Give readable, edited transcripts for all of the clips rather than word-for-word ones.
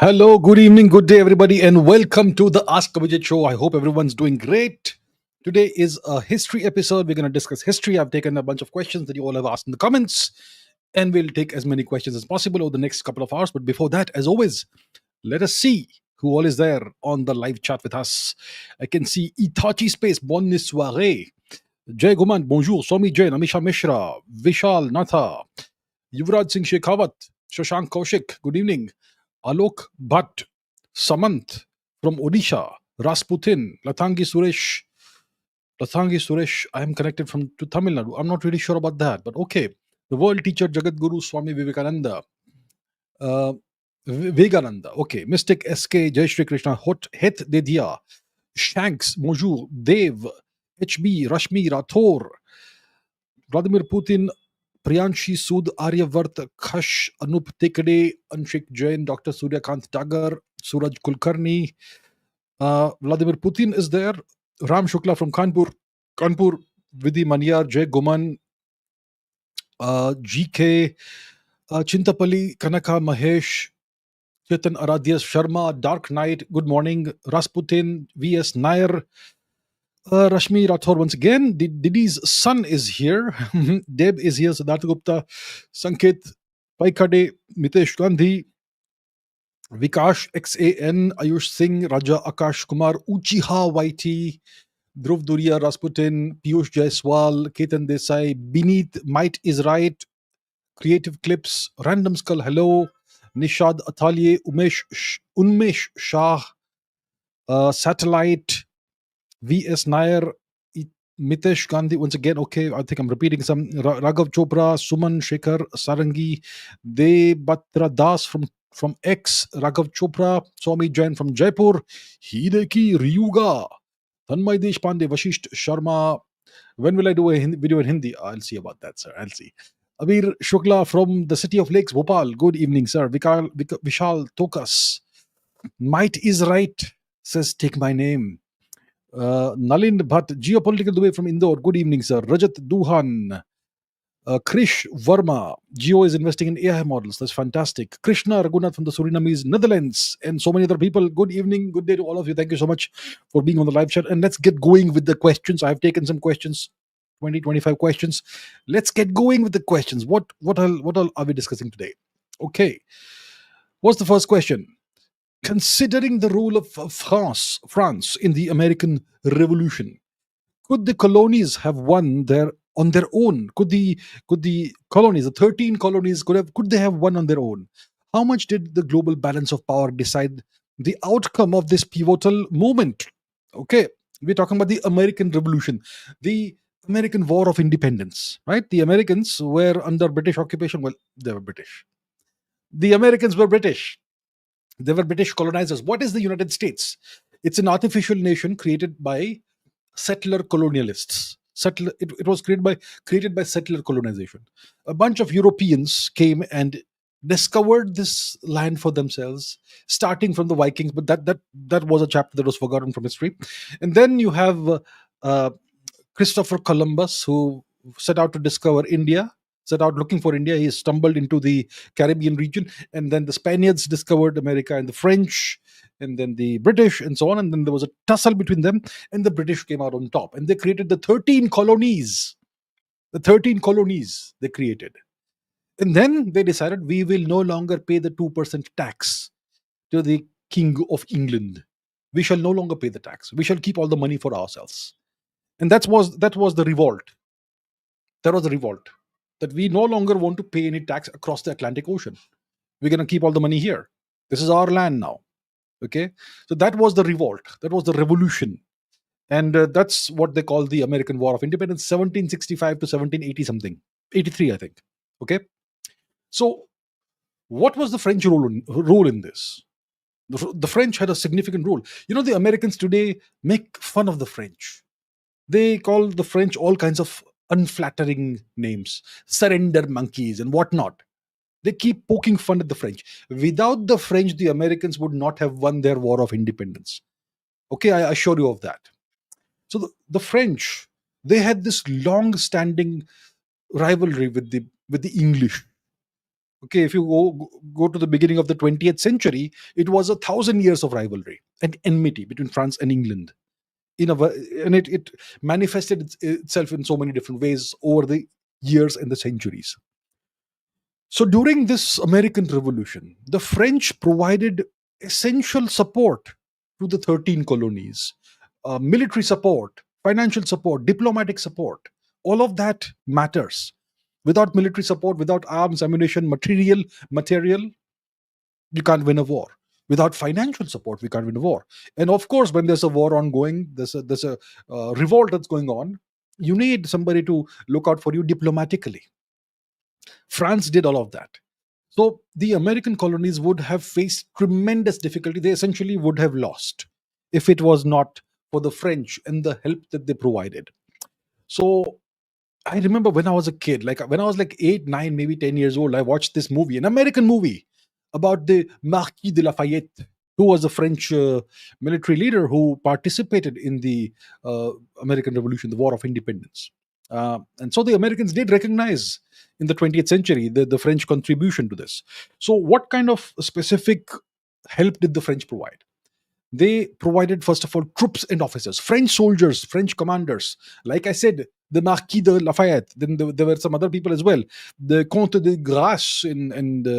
Hello, good evening, good day, everybody, and welcome to the AskAbhijit show. I hope everyone's doing great. Today is a history episode. We're going to discuss history. I've taken a bunch of questions that you all have asked in the comments, and we'll take as many questions as possible over the next couple of hours. But before that, as always, let us see who all is there on the live chat with us. I can see Itachi Space, bonne soirée. Jay Guman, bonjour. Somi Jain, Amisha Mishra, Vishal Natha, Yuvraj Singh Shekhawat, Shashank Kaushik, good evening. Alok Bhatt, Samant from Odisha, Rasputin, Lathangi Suresh. I am connected to Tamil Nadu. I'm not really sure about that, but okay. The world teacher Jagadguru Swami Vivekananda, uh, Vegananda. Okay, Mystic SK Jai Shri Krishna, Het Dedia, Shanks, bonjour, Dev, HB, Rashmi, Rathor, Vladimir Putin, Priyanshi Sood, Aryavart, Khash, Anup Tekade, Anshik Jain, Dr. Suryakant Tagar, Suraj Kulkarni, Vladimir Putin is there, Ram Shukla from Kanpur, Vidhi Maniyar, Jay Goman, GK, Chintapalli, Kanaka Mahesh, Chetan Aradhya Sharma, Dark Knight, good morning, Rasputin, VS Nair, Rashmi Rathor once again. Didi's son is here. Deb is here. Siddhartha Gupta, Sanket, Paikade, Mitesh Gandhi, Vikash XAN, Ayush Singh, Raja Akash Kumar, Uchiha YT, Dhruv Duria, Rasputin, Piyush Jaiswal, Ketan Desai, Beneath, Might is Right, Creative Clips, Random Skull, hello, Nishad Athalye, Unmesh Shah, Satellite, VS Nair, Mitesh Gandhi, once again, okay, I think I'm repeating some. Raghav Chopra, Suman Shekhar, Sarangi, Debatra Das from X, Raghav Chopra, Swami Jain from Jaipur, Hideki Ryuga, Tanmay Deshpande, Vashisht Sharma. When will I do a video in Hindi? I'll see about that, sir. I'll see. Abir Shukla from the city of lakes, Bhopal. Good evening, sir. Vishal Tokas. Might is right, says take my name. Nalin Bhatt, geopolitical Dubey from Indore. Good evening, sir. Rajat Duhan. Krish Verma, Geo is investing in AI models. That's fantastic. Krishna Raghunath from the Surinamese Netherlands, and so many other people. Good evening, good day to all of you. Thank you so much for being on the live chat. And let's get going with the questions. I've taken some questions, 25 questions. Let's get going with the questions. What all are we discussing today? Okay. What's the first question? Considering the role of France in the American Revolution, could the colonies have won on their own? Could the colonies, the 13 colonies, could they have won on their own? How much did the global balance of power decide the outcome of this pivotal moment? Okay, we're talking about the American Revolution, the American War of Independence, right? The Americans were under British occupation. Well, they were British. The Americans were British. They were British colonizers. What is the United States? It's an artificial nation created by settler colonialists. It was created by settler colonization. A bunch of Europeans came and discovered this land for themselves, starting from the Vikings. But that was a chapter that was forgotten from history. And then you have uh, Christopher Columbus, who set out to discover India, set out looking for India. He stumbled into the Caribbean region, and then the Spaniards discovered America, and the French, and then the British, and so on. And then there was a tussle between them, and the British came out on top, and they created the 13 colonies. The 13 colonies they created. And then they decided we will no longer pay the 2% tax to the King of England. We shall no longer pay the tax. We shall keep all the money for ourselves. And that was the revolt. That was the revolt. That we no longer want to pay any tax across the Atlantic Ocean. We're going to keep all the money here. This is our land now. Okay. So that was the revolt. That was the revolution. And that's what they call the American War of Independence, 1765 to 1780 something. 83, I think. Okay. So what was the French role in this? The French had a significant role. The Americans today make fun of the French. They call the French all kinds of unflattering names, surrender monkeys and whatnot. They keep poking fun at the French. Without the French, the Americans would not have won their war of independence. Okay, I assure you of that. So the French, they had this long-standing rivalry with the English. Okay, if you go to the beginning of the 20th century, it was 1,000 years of rivalry and enmity between France and England. And it manifested itself in so many different ways over the years and the centuries. So during this American Revolution, the French provided essential support to the 13 colonies, military support, financial support, diplomatic support. All of that matters. Without military support, without arms, ammunition, material, you can't win a war. Without financial support, we can't win a war. And of course, when there's a war ongoing, there's a revolt that's going on. You need somebody to look out for you diplomatically. France did all of that. So the American colonies would have faced tremendous difficulty. They essentially would have lost if it was not for the French and the help that they provided. So I remember when I was a kid, like when I was like 8, 9, maybe 10 years old, I watched this movie, an American movie about the Marquis de Lafayette, who was a French military leader who participated in the American Revolution, the War of Independence. And so the Americans did recognize in the 20th century the French contribution to this. So, what kind of specific help did the French provide? They provided, first of all, troops and officers, French soldiers, French commanders. Like I said, the Marquis de Lafayette. Then there were some other people as well. The Comte de Grasse and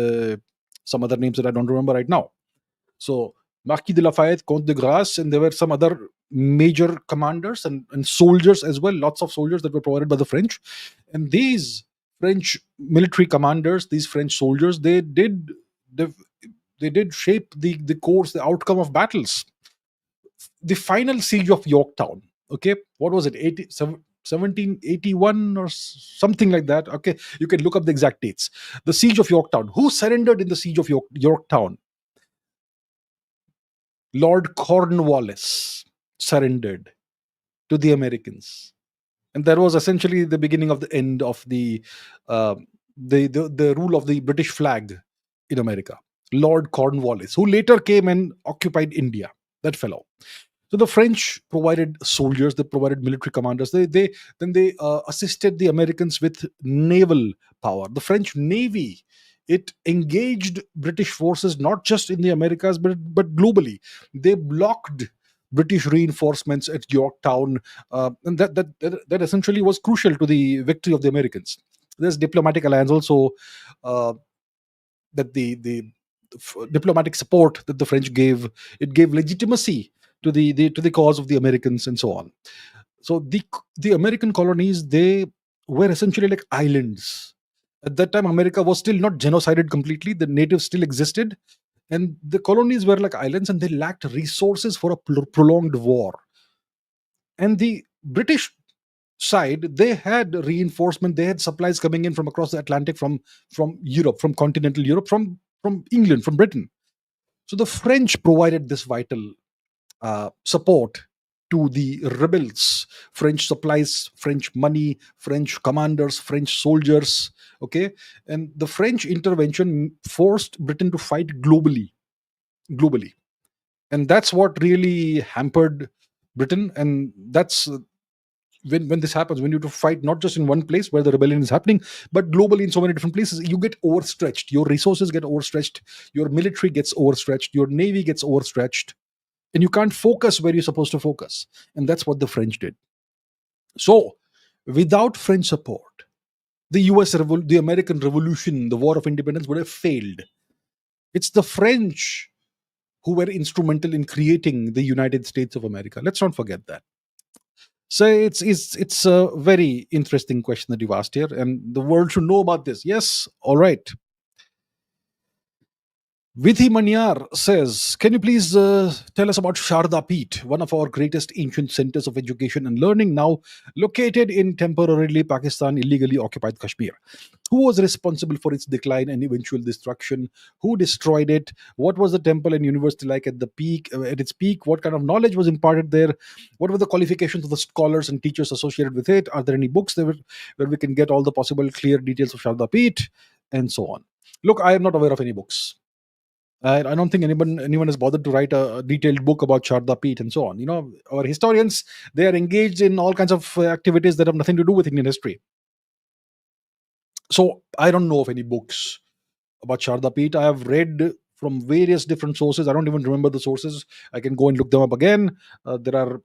some other names that I don't remember right now. So Marquis de Lafayette, Comte de Grasse, and there were some other major commanders and soldiers as well. Lots of soldiers that were provided by the French. And these French military commanders, these French soldiers, they, they did shape the course, the outcome of battles. The final siege of Yorktown. Okay, what was it? 1781 or something like that. Okay, you can look up the exact dates. The siege of Yorktown. Who surrendered in the siege of Yorktown? Lord Cornwallis surrendered to the Americans, and that was essentially the beginning of the end of uh, the rule of the British flag in America. Lord Cornwallis, who later came and occupied India, that fellow. So the French provided soldiers, they provided military commanders. They assisted the Americans with naval power. The French Navy, it engaged British forces not just in the Americas but globally. They blocked British reinforcements at Yorktown, and that essentially was crucial to the victory of the Americans. There's diplomatic alliance also, uh, that the diplomatic support that the French gave, it gave legitimacy to the cause of the Americans and so on. So the American colonies, they were essentially like islands. At that time, America was still not genocided completely. The natives still existed, and the colonies were like islands, and they lacked resources for a prolonged war. And the British side, they had reinforcement, they had supplies coming in from across the Atlantic, from Europe, from continental Europe, from England, from Britain. So the French provided this vital support to the rebels. French supplies, French money, French commanders, French soldiers. Okay, and the French intervention forced Britain to fight globally, and that's what really hampered Britain. And that's when this happens, when you have to fight not just in one place where the rebellion is happening, but globally in so many different places, you get overstretched. Your resources get overstretched. Your military gets overstretched. Your navy gets overstretched, and you can't focus where you're supposed to focus. And that's what the French did. So, without French support, the American Revolution, the War of Independence would have failed. It's the French who were instrumental in creating the United States of America. Let's not forget that. So it's a very interesting question that you've asked here, and the world should know about this. Yes, all right. Vidhi Manyar says, can you please tell us about Sharda Peeth, one of our greatest ancient centers of education and learning, now located in temporarily Pakistan illegally occupied Kashmir? Who was responsible for its decline and eventual destruction? Who destroyed it? What was the temple and university like at the peak? At its peak, what kind of knowledge was imparted there? What were the qualifications of the scholars and teachers associated with it? Are there any books where we can get all the possible clear details of Sharda Peeth, and so on? Look, I am not aware of any books. I don't think anyone has bothered to write a detailed book about Sharda Peeth and so on. Our historians, they are engaged in all kinds of activities that have nothing to do with Indian history. So I don't know of any books about Sharda Peeth. I have read from various different sources. I don't even remember the sources. I can go and look them up again. There are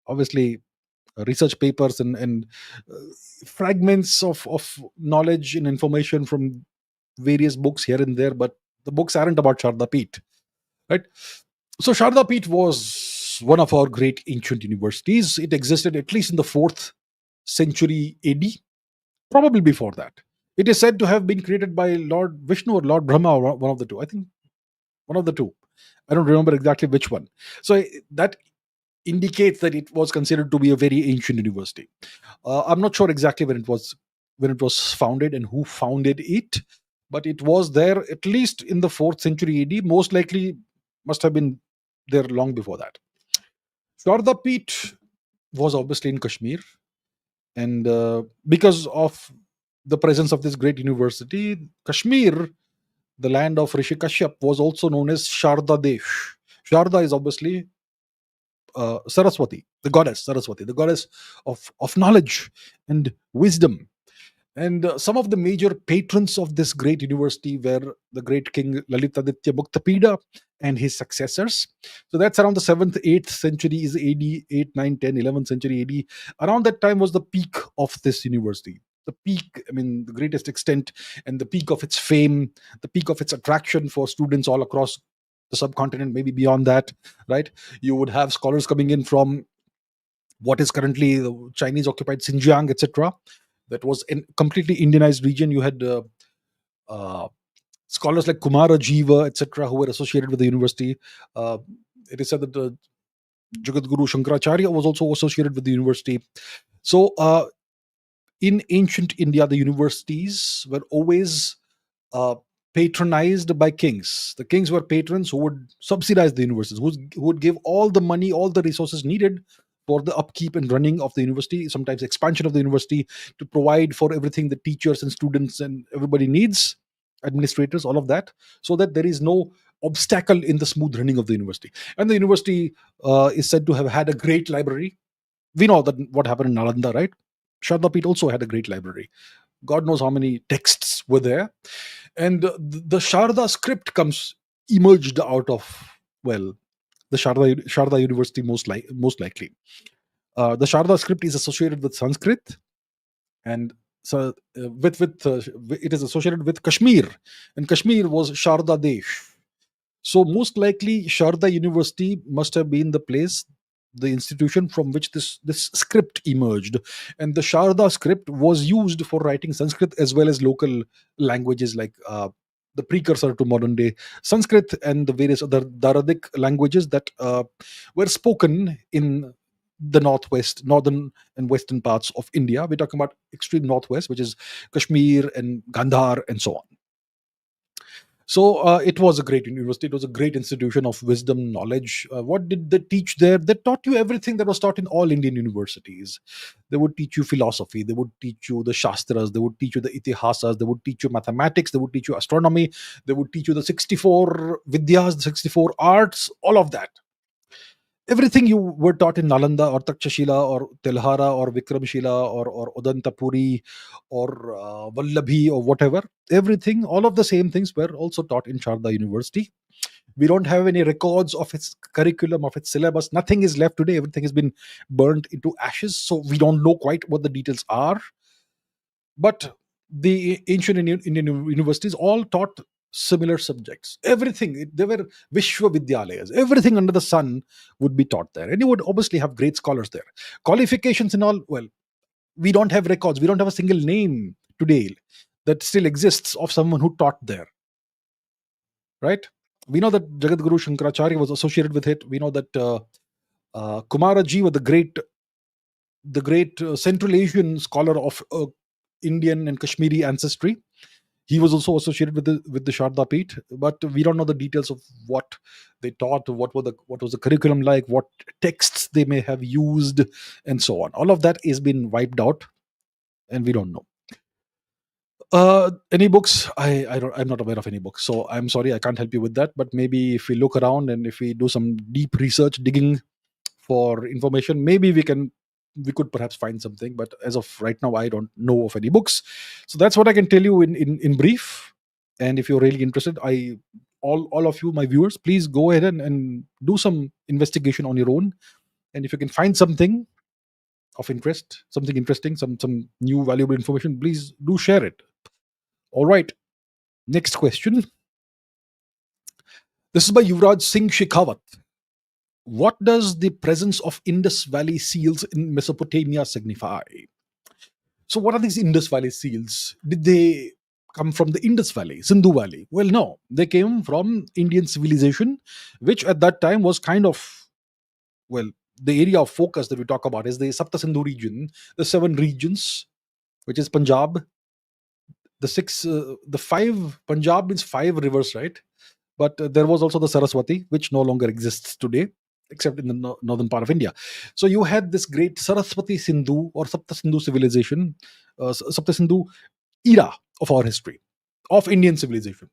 obviously research papers and uh, fragments of knowledge and information from various books here and there, but the books aren't about Sharda Peeth, right? So Sharda Peeth was one of our great ancient universities. It existed at least in the 4th century AD, probably before that. It is said to have been created by Lord Vishnu or Lord Brahma, or one of the two. I think one of the two. I don't remember exactly which one. So that indicates that it was considered to be a very ancient university. I'm not sure exactly when it was founded and who founded it, but it was there at least in the 4th century AD. Most likely, must have been there long before that. Sharda Peeth was obviously in Kashmir, and because of the presence of this great university, Kashmir, the land of Rishi Kashyap, was also known as Sharda Desh. Sharda is obviously Saraswati, the goddess of knowledge and wisdom. And some of the major patrons of this great university were the great king Lalitaditya Muktapida and his successors. So that's around the 7th, 8th centuries AD, 8, 9, 10, 11th century AD. Around that time was the peak of this university. The peak, I mean, the greatest extent, and the peak of its fame, the peak of its attraction for students all across the subcontinent, maybe beyond that, right? You would have scholars coming in from what is currently the Chinese occupied Xinjiang, etc. That was a completely Indianized region. You had uh, scholars like Kumara Jiva, etc., who were associated with the university. Uh, it is said that Jagat Guru Shankaracharya was also associated with the university. So, in ancient India, the universities were always uh, patronized by kings. The kings were patrons who would subsidize the universities, who would give all the money, all the resources needed for the upkeep and running of the university, sometimes expansion of the university, to provide for everything the teachers and students and everybody needs, administrators, all of that, so that there is no obstacle in the smooth running of the university. And the university is said to have had a great library. We know that what happened in Nalanda, right? Sharda Peeth also had a great library. God knows how many texts were there. And the Sharda script comes emerged out of, well, the Sharda University, most likely. The Sharda script is associated with Sanskrit, and so it is associated with Kashmir, and Kashmir was Sharda Desh. So most likely, Sharda University must have been the place, the institution from which this script emerged, and the Sharda script was used for writing Sanskrit as well as local languages like the precursor to modern day Sanskrit and the various other Daradic languages that were spoken in the northern and western parts of India. We're talking about extreme northwest, which is Kashmir and Gandhar and so on. So it was a great university. It was a great institution of wisdom, knowledge. What did they teach there? They taught you everything that was taught in all Indian universities. They would teach you philosophy. They would teach you the Shastras. They would teach you the Itihasas. They would teach you mathematics. They would teach you astronomy. They would teach you the 64 Vidyas, the 64 arts, all of that. Everything you were taught in Nalanda or Takshashila or Telhara or Vikramshila or Udantapuri or Vallabhi or whatever, everything, all of the same things were also taught in Sharda University. We don't have any records of its curriculum, of its syllabus. Nothing is left today. Everything has been burnt into ashes. So we don't know quite what the details are. But the ancient Indian universities all taught similar subjects. Everything, they were Vishwavidyalayas. Everything under the sun would be taught there. And you would obviously have great scholars there. Qualifications and all, well, we don't have records. We don't have a single name today that still exists of someone who taught there, right? We know that Jagat Guru Shankaracharya was associated with it. We know that Kumara Jiva, the great Central Asian scholar of Indian and Kashmiri ancestry, he was also associated with the Sharda Peeth, but we don't know the details of what they taught, what was the curriculum like, what texts they may have used, and so on. All of that has been wiped out, and we don't know. Any books? I'm not aware of any books, so I'm sorry I can't help you with that. But maybe if we look around and if we do some deep research, digging for information, maybe we could perhaps find something. But as of right now, I don't know of any books. So that's what I can tell you in brief. And if you're really interested, I all of you, my viewers, please go ahead and do some investigation on your own. And if you can find something of interest, something interesting, some new valuable information, please do share it. All right. Next question. This is by Yuvraj Singh Shekhawat. What does the presence of Indus Valley seals in Mesopotamia signify? So, what are these Indus Valley seals? Did they come from the Indus Valley, Sindhu Valley? Well, no, they came from Indian civilization, which at that time was kind of, well, the area of focus that we talk about is the Sapta Sindhu region, the seven regions, which is Punjab, the five, Punjab means five rivers, right? But there was also the Saraswati, which no longer exists today, except in the northern part of India. So you had this great Saraswati Sindhu or Sapta Sindhu civilization, Sapta Sindhu era of our history, of Indian civilization.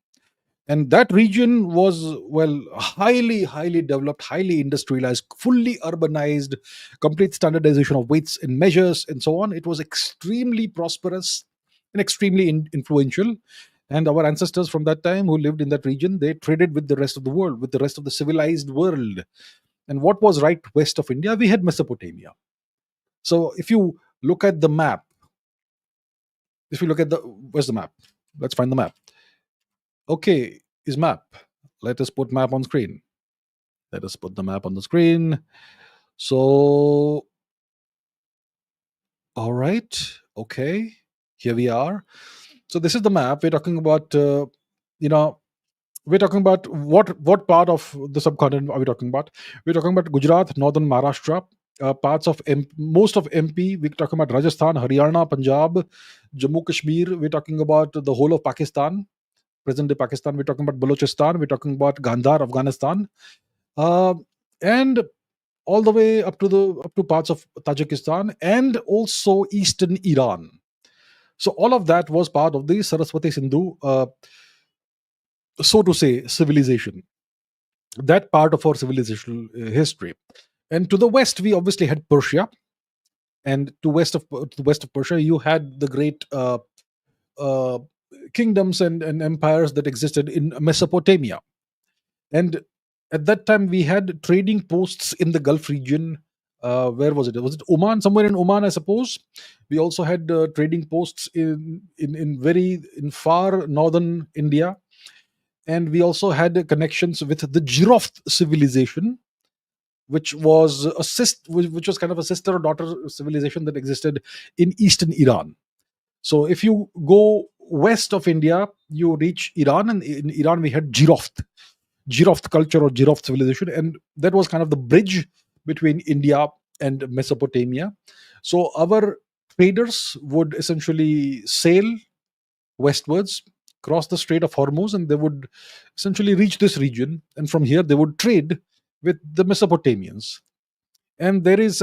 And that region was, well, highly developed, highly industrialized, fully urbanized, complete standardization of weights and measures, and so on. It was extremely prosperous and extremely influential. And our ancestors from that time who lived in that region, they traded with the rest of the world, with the rest of the civilized world. And what was right west of India? We had Mesopotamia. So if you look at the map, where's the map? Let's find the map. Okay, is map. Let us put map on screen. Let us put the map on the screen. So, all right. Okay, here we are. So this is the map. We're talking about, we're talking about what part of the subcontinent are we talking about? We're talking about Gujarat, northern Maharashtra, parts of most of MP. We're talking about Rajasthan, Haryana, Punjab, Jammu Kashmir. We're talking about the whole of Pakistan, present day Pakistan. We're talking about Balochistan. We're talking about Gandhar, Afghanistan, and all the way up to parts of Tajikistan and also eastern Iran. So all of that was part of the Saraswati Sindhu, so to say, civilization. That part of our civilization history. And to the west, we obviously had Persia, and to the west of Persia, you had the great uh, kingdoms and empires that existed in Mesopotamia. And at that time, we had trading posts in the Gulf region. Where was it? Was it Oman? Somewhere in Oman, I suppose. We also had trading posts in far northern India, and we also had connections with the Jiroft civilization, which was which was kind of a sister or daughter civilization that existed in eastern Iran. So if you go west of India, you reach Iran, and in Iran we had Jiroft culture or Jiroft civilization, and that was kind of the bridge between India and Mesopotamia. So our traders would essentially sail westwards, cross the Strait of Hormuz, and they would essentially reach this region. And from here, they would trade with the Mesopotamians. And there is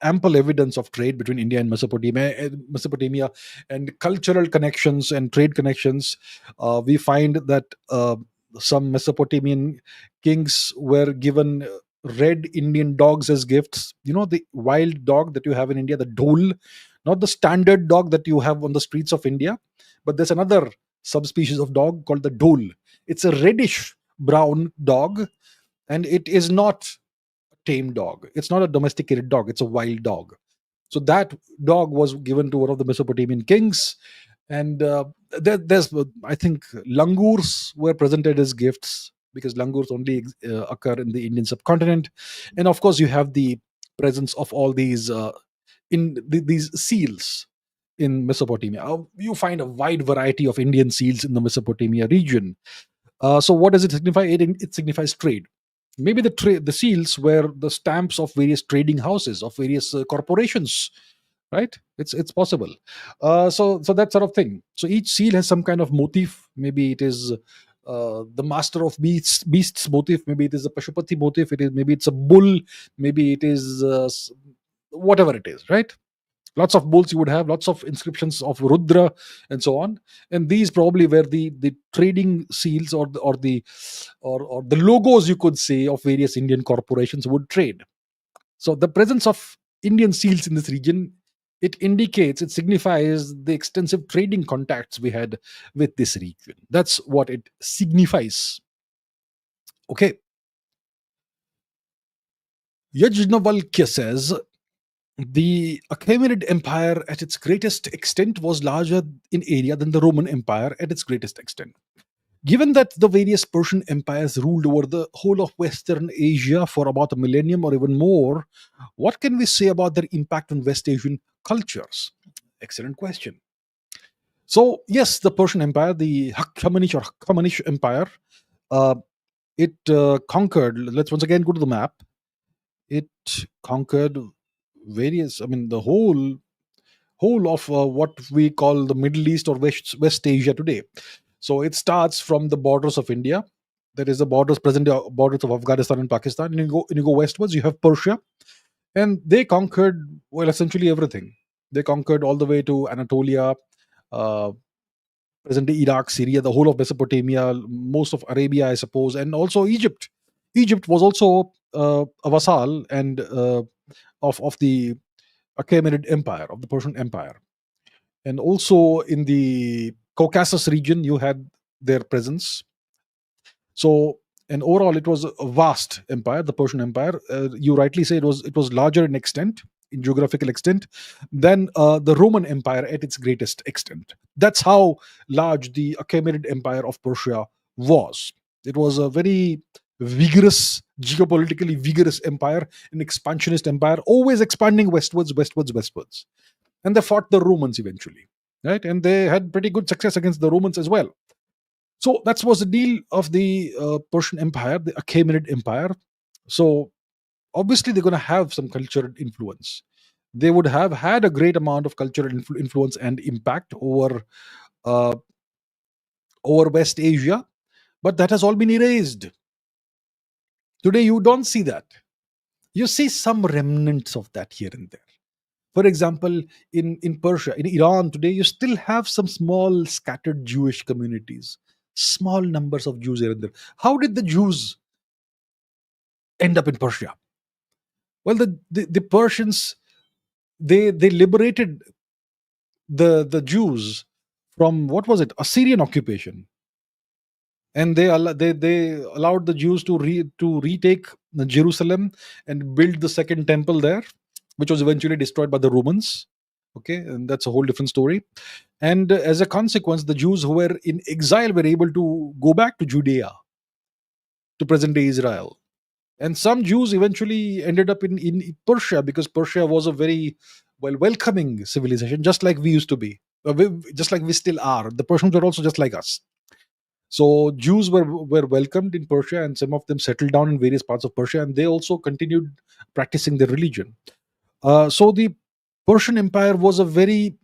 ample evidence of trade between India and Mesopotamia, and cultural connections and trade connections. We find that some Mesopotamian kings were given red Indian dogs as gifts. You know, the wild dog that you have in India, the dhole, not the standard dog that you have on the streets of India, but there's another subspecies of dog called the dhole. It's a reddish brown dog, and it is not a tame dog. It's not a domesticated dog. It's a wild dog. So that dog was given to one of the Mesopotamian kings, and I think langurs were presented as gifts because langurs only occur in the Indian subcontinent, and of course you have the presence of all these these seals in Mesopotamia. You find a wide variety of Indian seals in the Mesopotamia region. So what does it signify? It signifies trade. Maybe the seals were the stamps of various trading houses, of various corporations, right? It's possible. So that sort of thing. So each seal has some kind of motif. Maybe it is the master of beasts motif. Maybe it is a Pashupati motif. Maybe it's a bull. Maybe it is whatever it is, right? Lots of bulls you would have, lots of inscriptions of Rudra, and so on. And these probably were the trading seals, or the logos, you could say, of various Indian corporations would trade. So the presence of Indian seals in this region It indicates, it signifies the extensive trading contacts we had with this region. That's what it signifies. Okay. Yajnavalkya says the Achaemenid Empire at its greatest extent was larger in area than the Roman Empire at its greatest extent. Given that the various Persian empires ruled over the whole of Western Asia for about a millennium or even more, what can we say about their impact on West Asian cultures? Excellent question. So, yes, the Persian Empire, the Achaemenish Empire, uh, it conquered, let's once again go to the map. It conquered various, I mean, the whole of what we call the Middle East or West Asia today. So it starts from the borders of India. There is the borders, present borders of Afghanistan and Pakistan. And you go westwards, you have Persia, and they conquered, well, essentially everything. They conquered all the way to Anatolia, uh, present day Iraq, Syria, the whole of Mesopotamia, most of Arabia, I suppose, and also Egypt. Egypt was also a vassal and of the Achaemenid Empire, of the Persian Empire. And also in the Caucasus region, you had their presence. So, and overall, it was a vast empire, the Persian Empire. You rightly say it was larger in extent, in geographical extent, than the Roman Empire at its greatest extent. That's how large the Achaemenid Empire of Persia was. It was a very vigorous, geopolitically vigorous empire, an expansionist empire, always expanding westwards, westwards, westwards. And they fought the Romans eventually, right? And they had pretty good success against the Romans as well. So that was the deal of the Persian Empire, the Achaemenid Empire. So obviously they're going to have some cultural influence. They would have had a great amount of cultural influence and impact uh, over West Asia, but that has all been erased. Today you don't see that. You see some remnants of that here and there. For example, in Persia, in Iran today, you still have some small scattered Jewish communities, small numbers of Jews here and there. How did the Jews end up in Persia? Well, the Persians, they liberated the Jews from, what was it, Assyrian occupation, and they allowed the Jews to retake Jerusalem and build the second temple there, which was eventually destroyed by the Romans. Okay, and that's a whole different story. And as a consequence, the Jews who were in exile were able to go back to Judea, to present day Israel. And some Jews eventually ended up in Persia, because Persia was a very welcoming civilization, just like we used to be, just like we still are. The Persians were also just like us. So Jews were welcomed in Persia, and some of them settled down in various parts of Persia, and they also continued practicing their religion. So the Persian Empire was a very,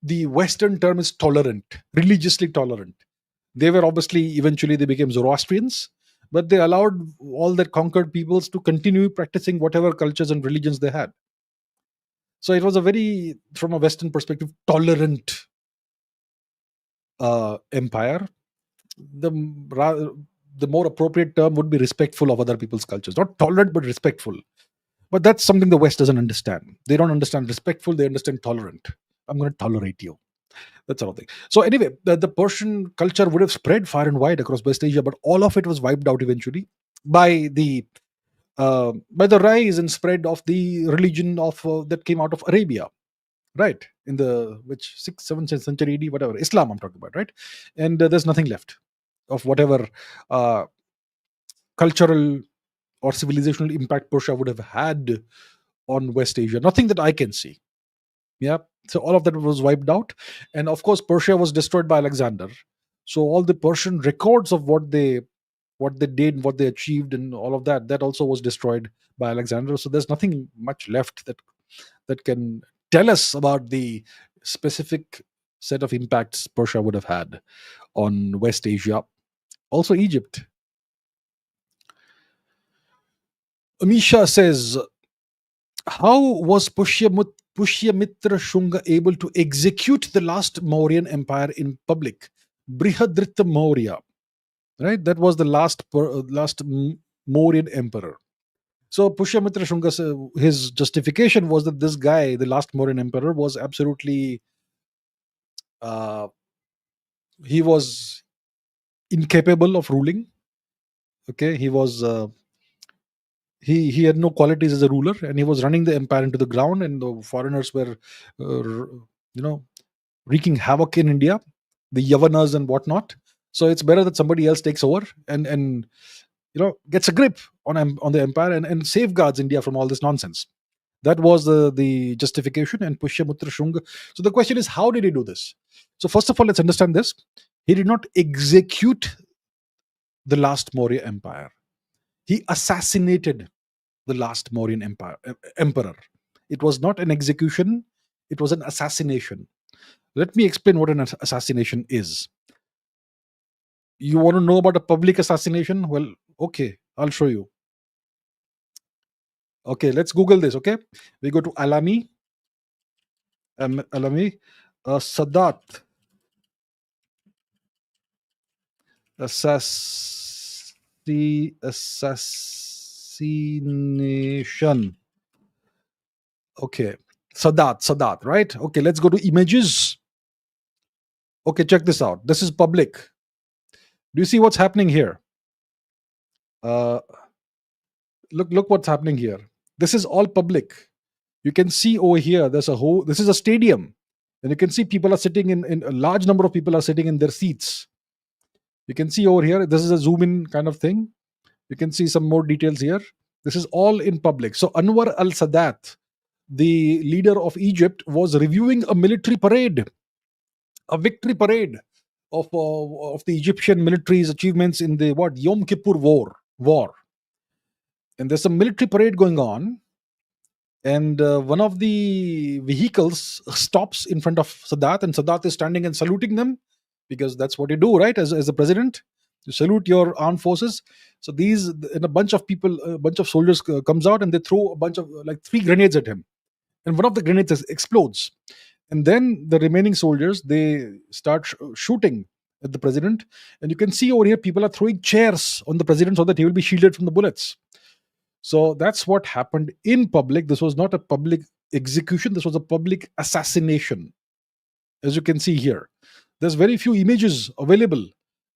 the Western term is tolerant, religiously tolerant. They were obviously, eventually they became Zoroastrians, but they allowed all their conquered peoples to continue practicing whatever cultures and religions they had. So it was a very, from a Western perspective, tolerant empire. The the more appropriate term would be respectful of other people's cultures, not tolerant but respectful. But that's something the West doesn't understand. They don't understand respectful, they understand tolerant. I'm going to tolerate you. That sort of thing. So anyway, the Persian culture would have spread far and wide across West Asia, but all of it was wiped out eventually by the rise and spread of the religion of that came out of Arabia, right? In the which 6th, 7th century AD, whatever, Islam I'm talking about, right? And there's nothing left of whatever uh, cultural or civilizational impact Persia would have had on West Asia. Nothing that I can see. Yeah. So all of that was wiped out. And of course, Persia was destroyed by Alexander. So all the Persian records of what they did, what they achieved, and all of that, that also was destroyed by Alexander. So there's nothing much left that can tell us about the specific set of impacts Persia would have had on West Asia. Also Egypt. Amisha says, how was Pushyamitra Shunga able to execute the last Mauryan empire in public? Brihadritha Maurya, right? That was the last Mauryan emperor. So Pushyamitra Shunga, his justification was that this guy, the last Mauryan emperor, was absolutely uh, he was incapable of ruling. Okay, he had no qualities as a ruler, and he was running the empire into the ground, and the foreigners were, you know, wreaking havoc in India, the Yavanas and whatnot. So it's better that somebody else takes over and gets a grip on the empire and safeguards India from all this nonsense. That was the justification. And Pushyamitra Shunga. So the question is, how did he do this? So first of all, let's understand this. He did not execute the last Maurya empire. He assassinated the last Mauryan emperor. It was not an execution; it was an assassination. Let me explain what an assassination is. You want to know about a public assassination? Well, okay, I'll show you. Okay, let's Google this. Okay, we go to Alami, Sadat assassination. Okay, Sadat, right? Okay, let's go to images. Okay, check this out. This is public. Do you see what's happening here? Uh, look what's happening here. This is all public. You can see over here. This is a stadium, and you can see people are sitting in a large number of people are sitting in their seats. You can see over here. This is a zoom in kind of thing. You can see some more details here. This is all in public. So Anwar al-Sadat, the leader of Egypt, was reviewing a military parade, a victory parade of the Egyptian military's achievements in the Yom Kippur war. And there's a military parade going on, and one of the vehicles stops in front of Sadat, and Sadat is standing and saluting them, because that's what you do, right? As a president, you salute your armed forces. So these and a bunch of people, a bunch of soldiers comes out, and they throw a bunch of like 3 grenades at him, and one of the grenades explodes, and then the remaining soldiers, they start shooting at the president. And you can see over here people are throwing chairs on the president so that he will be shielded from the bullets. So that's what happened in public. This was not a public execution, this was a public assassination. As you can see here, there's very few images available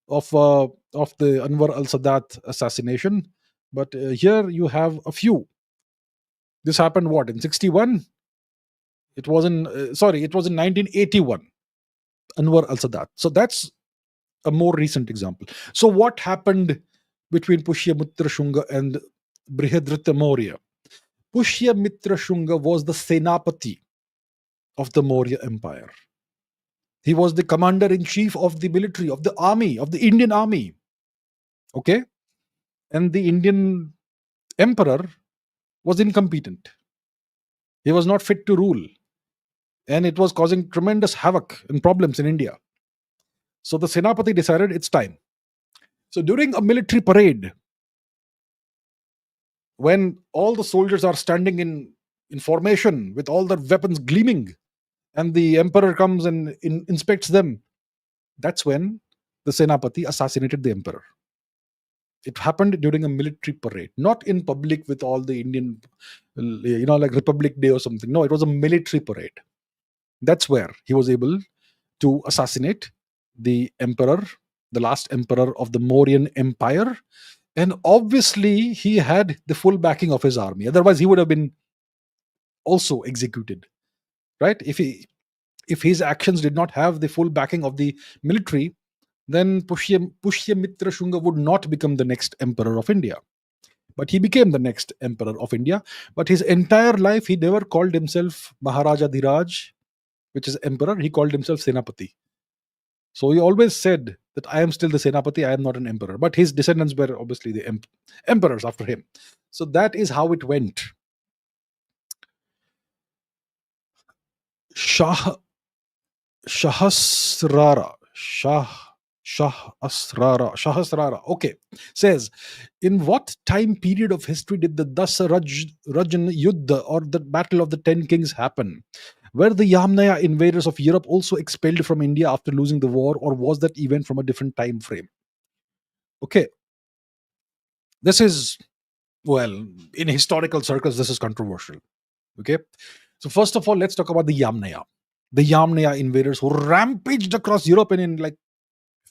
of the Anwar al-Sadat assassination, but here you have a few. This happened what, in 61? It was in it was in 1981. Anwar al-Sadat. So that's a more recent example. So what happened between Pushyamitra Shunga and Brihadrata Maurya? Pushyamitra Shunga was the Senapati of the Maurya Empire. He was the commander in chief of the military, of the army, of the Indian army. Okay? And the Indian emperor was incompetent. He was not fit to rule. And it was causing tremendous havoc and problems in India. So the Senapati decided it's time. So during a military parade, when all the soldiers are standing in formation with all their weapons gleaming, and the emperor comes and inspects them, that's when the Senapati assassinated the emperor. It happened during a military parade, not in public with all the Indian, like Republic Day or something. No, it was a military parade. That's where he was able to assassinate the emperor, the last emperor of the Mauryan Empire. And obviously, he had the full backing of his army. Otherwise, he would have been also executed, right? If his actions did not have the full backing of the military, then Pushyamitra Shunga would not become the next emperor of India. But he became the next emperor of India. But his entire life, he never called himself Maharaja Dhiraj, which is emperor. He called himself Senapati. So he always said that I am still the Senapati, I am not an emperor. But his descendants were obviously the emperors after him. So that is how it went. Shahasrara. Shahasrara. Okay. Says, in what time period of history did the Dasarajna Yuddha, or the Battle of the 10 Kings, happen? Were the Yamnaya invaders of Europe also expelled from India after losing the war, or was that event from a different time frame? Okay. This is Well, in historical circles, this is controversial. Okay. So, first of all, let's talk about the Yamnaya. The Yamnaya invaders who rampaged across Europe and in like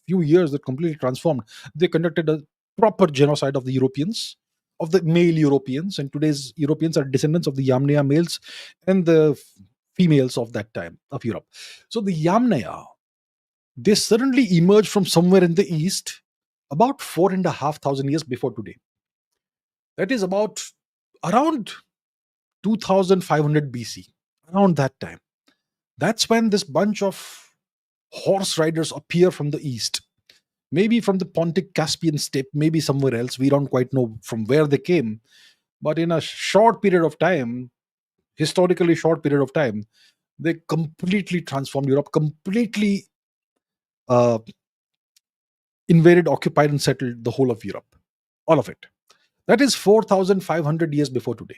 few years that completely transformed. They conducted a proper genocide of the Europeans, of the male Europeans, and today's Europeans are descendants of the Yamnaya males and the females of that time of Europe. So the Yamnaya, they suddenly emerged from somewhere in the east about 4,500 years before today. That is about around 2500 BC, around that time. That's when this bunch of horse riders appear from the east, maybe from the Pontic Caspian steppe, maybe somewhere else. We don't quite know from where they came, but in a short period of time, historically short period of time, they completely transformed Europe, completely uh, invaded, occupied, and settled the whole of Europe, all of it. That is 4,500 years before today.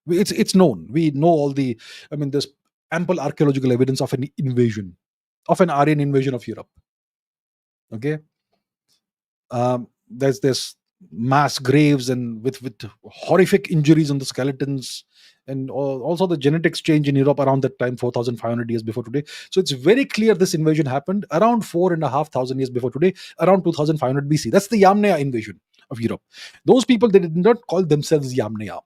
It's known. We know all the. I mean, there's ample archaeological evidence of an invasion, of an Aryan invasion of Europe. Okay, there's this mass graves and with horrific injuries on the skeletons, and also the genetics change in Europe around that time, 4,500 years before today. So it's very clear this invasion happened around 4,500 years before today, around 2,500 BC. That's the Yamnaya invasion of Europe. Those people, they did not call themselves Yamnaya.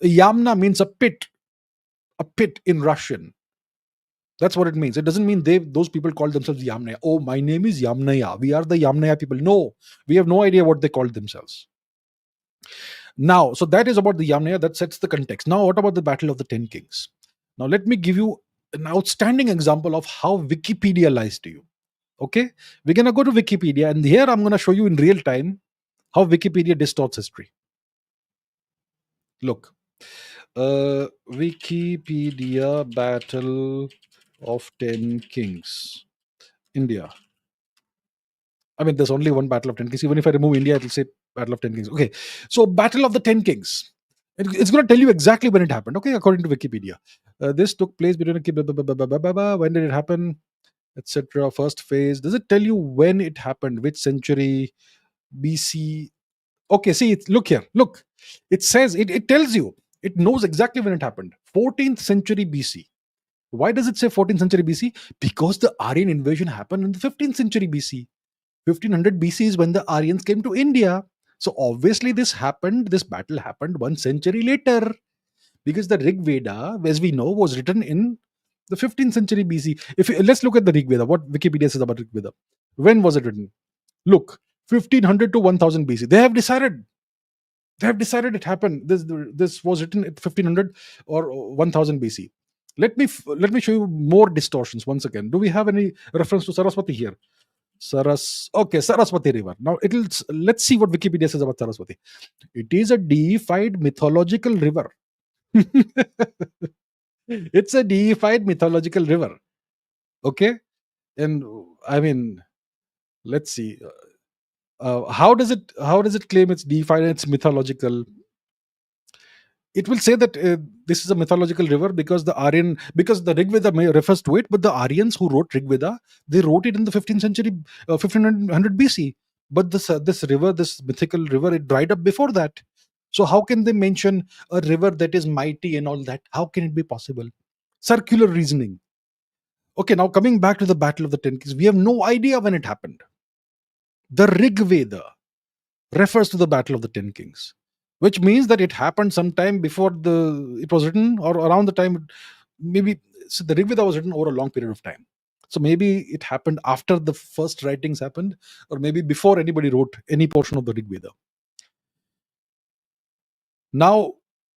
Yamna means a pit in Russian. That's what it means. It doesn't mean those people call themselves Yamnaya. Oh, my name is Yamnaya. We are the Yamnaya people. No, we have no idea what they called themselves. Now, so that is about the Yamnaya. That sets the context. Now, what about the Battle of the Ten Kings? Now, let me give you an outstanding example of how Wikipedia lies to you. Okay, we're gonna go to Wikipedia, and here I'm gonna show you in real time how Wikipedia distorts history. Look, Wikipedia Battle of Ten Kings, India. I mean, there's only one Battle of Ten Kings. Even if I remove India, it'll say Battle of Ten Kings. Okay, so Battle of the Ten Kings. It's going to tell you exactly when it happened. Okay, according to Wikipedia, this took place between when did it happen, etc. First phase. Does it tell you when it happened? Which century? BC. Okay, see, look here. Look, it says it tells you. It knows exactly when it happened. 14th century BC. Why does it say 14th century BC? Because the Aryan invasion happened in the 15th century BC. 1500 BC is when the Aryans came to India. So obviously this battle happened 1 century later, because the Rig Veda, as we know, was written in the 15th century BC. Let's look at the Rig Veda, what Wikipedia says about Rig Veda. When was it written? Look, 1500 to 1000 BC. They have decided it happened. This was written at 1500 or 1000 BC. Let me show you more distortions once again. Do we have any reference to Saraswati here? Saraswati River. Now let's see what Wikipedia says about Saraswati. It is a deified mythological river. It's a deified mythological river. Okay, and I mean, let's see. How does it claim it's deified and it's mythological? It will say that this is a mythological river because the Rig Veda refers to it, but the Aryans who wrote Rig Veda, they wrote it in the 15th century, 1500 BC. But this river, this mythical river, it dried up before that. So how can they mention a river that is mighty and all that? How can it be possible? Circular reasoning. Okay, now coming back to the Battle of the Ten Kings, we have no idea when it happened. The Rig Veda refers to the Battle of the Ten Kings, which means that it happened sometime before it was written, or around the time, maybe. So the Rig Veda was written over a long period of time. So maybe it happened after the first writings happened, or maybe before anybody wrote any portion of the Rig Veda. Now,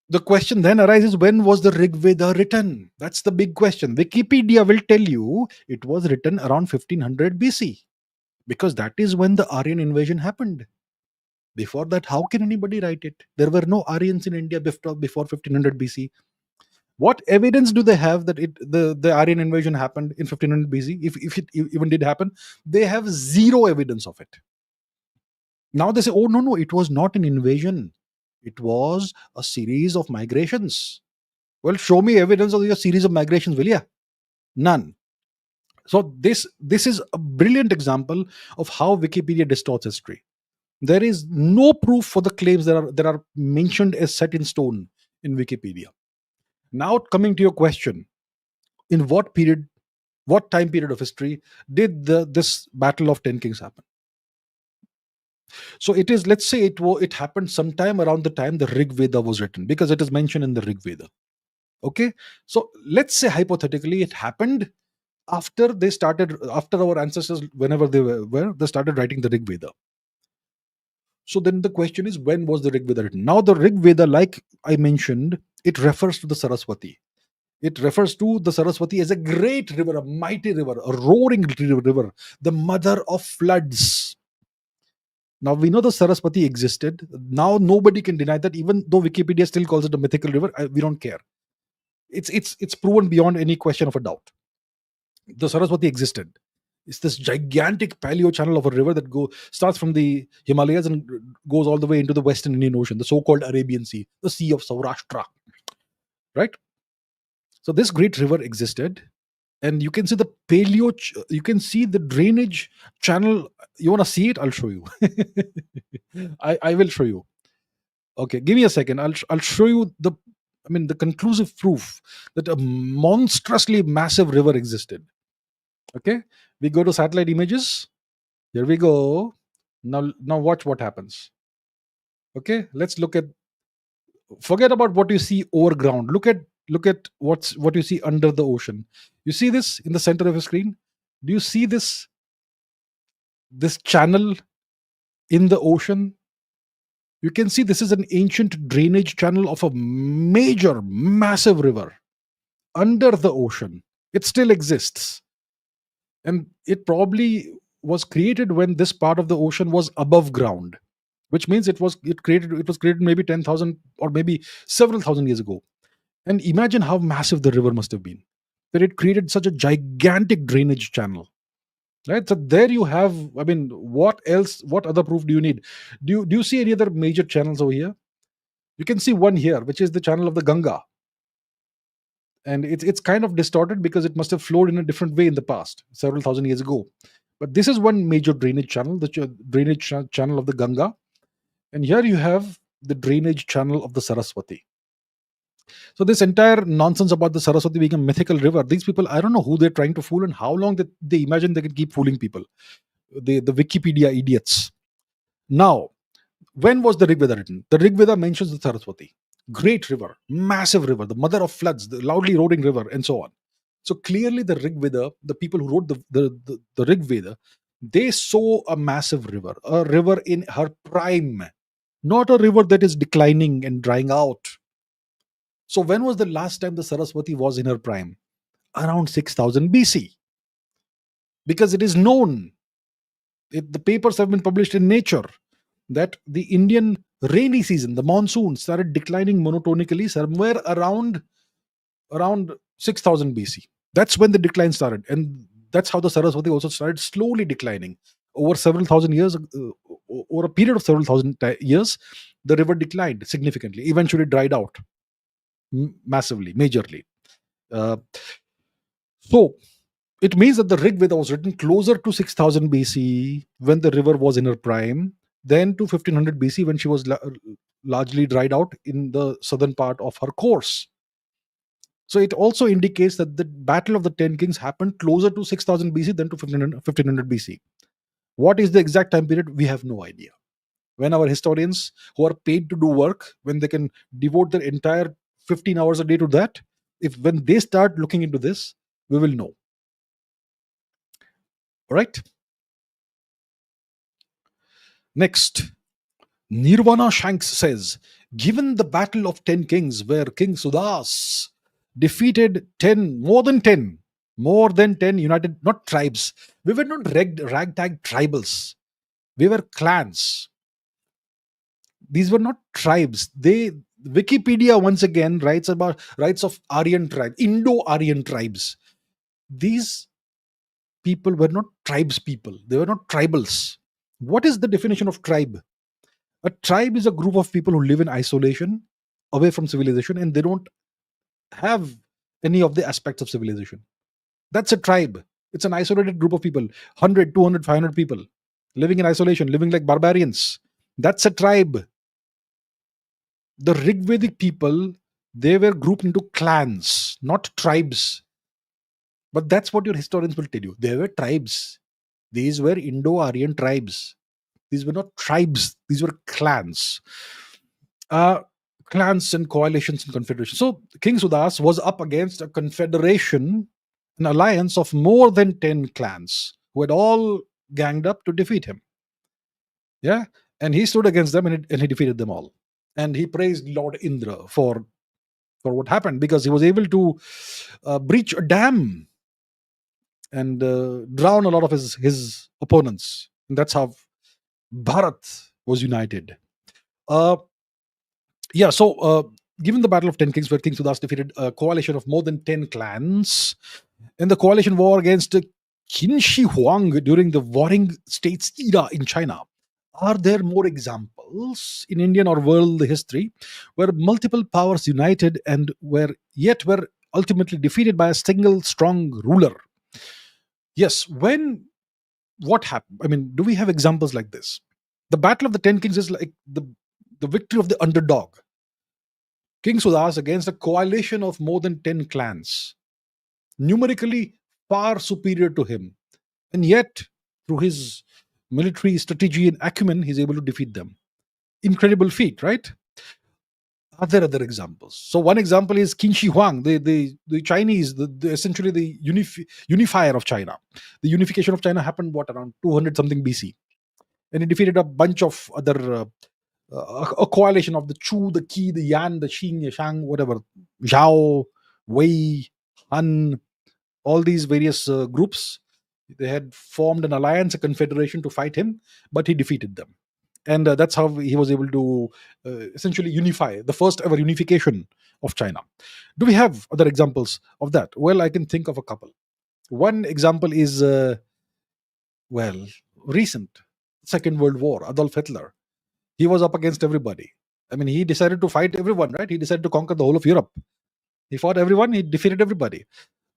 the question then arises, when was the Rig Veda written? That's the big question. Wikipedia will tell you it was written around 1500 BC, because that is when the Aryan invasion happened. Before that, how can anybody write it? There were no Aryans in India before 1500 BC. What evidence do they have that the Aryan invasion happened in 1500 BC? If it even did happen, they have zero evidence of it. Now they say, oh, no, it was not an invasion. It was a series of migrations. Well, show me evidence of your series of migrations, will ya? None. So this is a brilliant example of how Wikipedia distorts history. There is no proof for the claims that are mentioned as set in stone in Wikipedia. Now, coming to your question, in what time period of history did this Battle of Ten Kings happen? So it is, let's say it happened sometime around the time the Rig Veda was written, because it is mentioned in the Rig Veda. Okay, so let's say hypothetically it happened after our ancestors, whenever they started writing the Rig Veda. So then the question is, when was the Rig Veda written? Now the Rig Veda, like I mentioned, it refers to the Saraswati. It refers to the Saraswati as a great river, a mighty river, a roaring river, the mother of floods. Now we know the Saraswati existed. Now nobody can deny that, even though Wikipedia still calls it a mythical river. We don't care. It's proven beyond any question of a doubt. The Saraswati existed. It's this gigantic paleo channel of a river that starts from the Himalayas and goes all the way into the Western Indian Ocean, the so-called Arabian Sea, the Sea of Saurashtra. Right? So this great river existed, and you can see the you can see the drainage channel. You want to see it? I'll show you. I will show you. Okay, give me a second. I'll show you the conclusive proof that a monstrously massive river existed. Okay, we go to satellite images. Here we go. Now watch what happens. Okay, let's look at. Forget about what you see over ground. Look at what you see under the ocean. You see this in the center of your screen? Do you see this channel in the ocean? You can see this is an ancient drainage channel of a major, massive river under the ocean. It still exists. And it probably was created when this part of the ocean was above ground, which means it was created maybe 10,000 or maybe several thousand years ago. And imagine how massive the river must have been, that it created such a gigantic drainage channel. Right? So there you have, what else, what other proof do you need? Do you see any other major channels over here? You can see one here, which is the channel of the Ganga. And it's kind of distorted because it must have flowed in a different way in the past, several thousand years ago. But this is one major drainage channel, the drainage channel of the Ganga. And here you have the drainage channel of the Saraswati. So this entire nonsense about the Saraswati being a mythical river, these people, I don't know who they're trying to fool and how long they imagine they can keep fooling people. The Wikipedia idiots. Now, when was the Rig Veda written? The Rig Veda mentions the Saraswati. Great river, massive river, the mother of floods, the loudly roaring river, and so on. So clearly the Rig Veda, the people who wrote the Rig Veda, they saw a massive river, a river in her prime, not a river that is declining and drying out. So when was the last time the Saraswati was in her prime? Around 6000 BC. Because it is known, the papers have been published in Nature, that the Indian rainy season, the monsoon, started declining monotonically somewhere around 6000 BC. That's when the decline started. And that's how the Saraswati also started slowly declining. Over several thousand years, over a period of several thousand years, the river declined significantly, eventually dried out massively, majorly. So it means that the Rig Veda was written closer to 6000 BC when the river was in her prime, then to 1500 BC when she was largely dried out in the southern part of her course. So it also indicates that the Battle of the Ten Kings happened closer to 6000 BC than to 1500 BC. What is the exact time period? We have no idea. When our historians who are paid to do work, when they can devote their entire 15 hours a day to that, when they start looking into this, we will know. All right. Next, Nirvana Shanks says, given the Battle of Ten Kings, where King Sudas defeated more than 10 united, not tribes. We were not ragtag tribals. We were clans. These were not tribes. Wikipedia once again writes of Aryan tribes, Indo-Aryan tribes. These people were not tribes people. They were not tribals. What is the definition of tribe? A tribe is a group of people who live in isolation, away from civilization, and they don't have any of the aspects of civilization. That's a tribe. It's an isolated group of people, 100, 200, 500 people living in isolation, living like barbarians. That's a tribe. The Rigvedic people, they were grouped into clans, not tribes. But that's what your historians will tell you. They were tribes. These were Indo-Aryan tribes. These were not tribes. These were clans. Uh, Clans and coalitions and confederations. So King Sudas was up against a confederation, an alliance of more than 10 clans who had all ganged up to defeat him. Yeah. And he stood against them, and he defeated them all. And he praised Lord Indra for what happened, because he was able to breach a dam and drown a lot of his opponents. And that's how Bharat was united. Uh, yeah, so given the Battle of Ten Kings, where King Sudas defeated a coalition of more than 10 clans in the coalition war against Qin Shi Huang during the Warring States era in China, are there more examples in Indian or world history where multiple powers united and were ultimately defeated by a single strong ruler? Yes. What happened? I mean, do we have examples like this? The Battle of the Ten Kings is like the victory of the underdog. King Sudas against a coalition of more than 10 clans, numerically far superior to him. And yet, through his military strategy and acumen, he's able to defeat them. Incredible feat, right? Are there other examples? So one example is Qin Shi Huang, the Chinese, essentially the unifier of China. The unification of China happened around 200 something BC, and he defeated a bunch of other a coalition of the Chu, the Qi, the Yan, the Xing, the Shang, whatever, Zhao, Wei, Han, all these various groups. They had formed an alliance, a confederation to fight him, but he defeated them. And that's how he was able to essentially unify, the first ever unification of China. Do we have other examples of that? Well, I can think of a couple. One example is, recent Second World War, Adolf Hitler. He was up against everybody. I mean, he decided to fight everyone, right? He decided to conquer the whole of Europe. He fought everyone, he defeated everybody.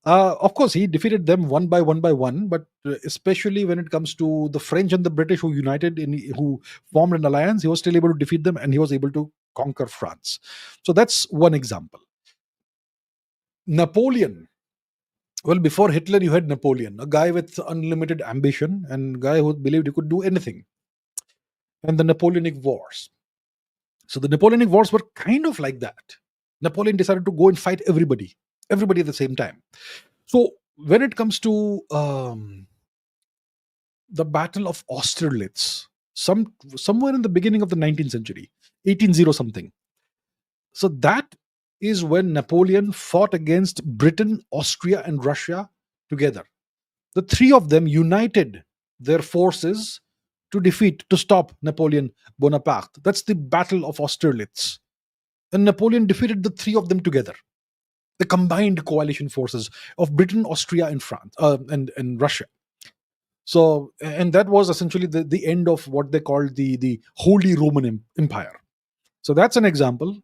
Of course, he defeated them one by one, but especially when it comes to the French and the British who formed an alliance, he was still able to defeat them, and he was able to conquer France. So that's one example. Napoleon. Well, before Hitler, you had Napoleon, a guy with unlimited ambition and a guy who believed he could do anything. And the Napoleonic Wars. So the Napoleonic Wars were kind of like that. Napoleon decided to go and fight everybody at the same time. So when it comes to the Battle of Austerlitz, somewhere in the beginning of the 19th century, 1800 something. So that is when Napoleon fought against Britain, Austria, and Russia together. The three of them united their forces to stop Napoleon Bonaparte. That's the Battle of Austerlitz. And Napoleon defeated the three of them together. The combined coalition forces of Britain, Austria, and France, and Russia. So, and that was essentially the end of what they called the Holy Roman Empire. So that's an example,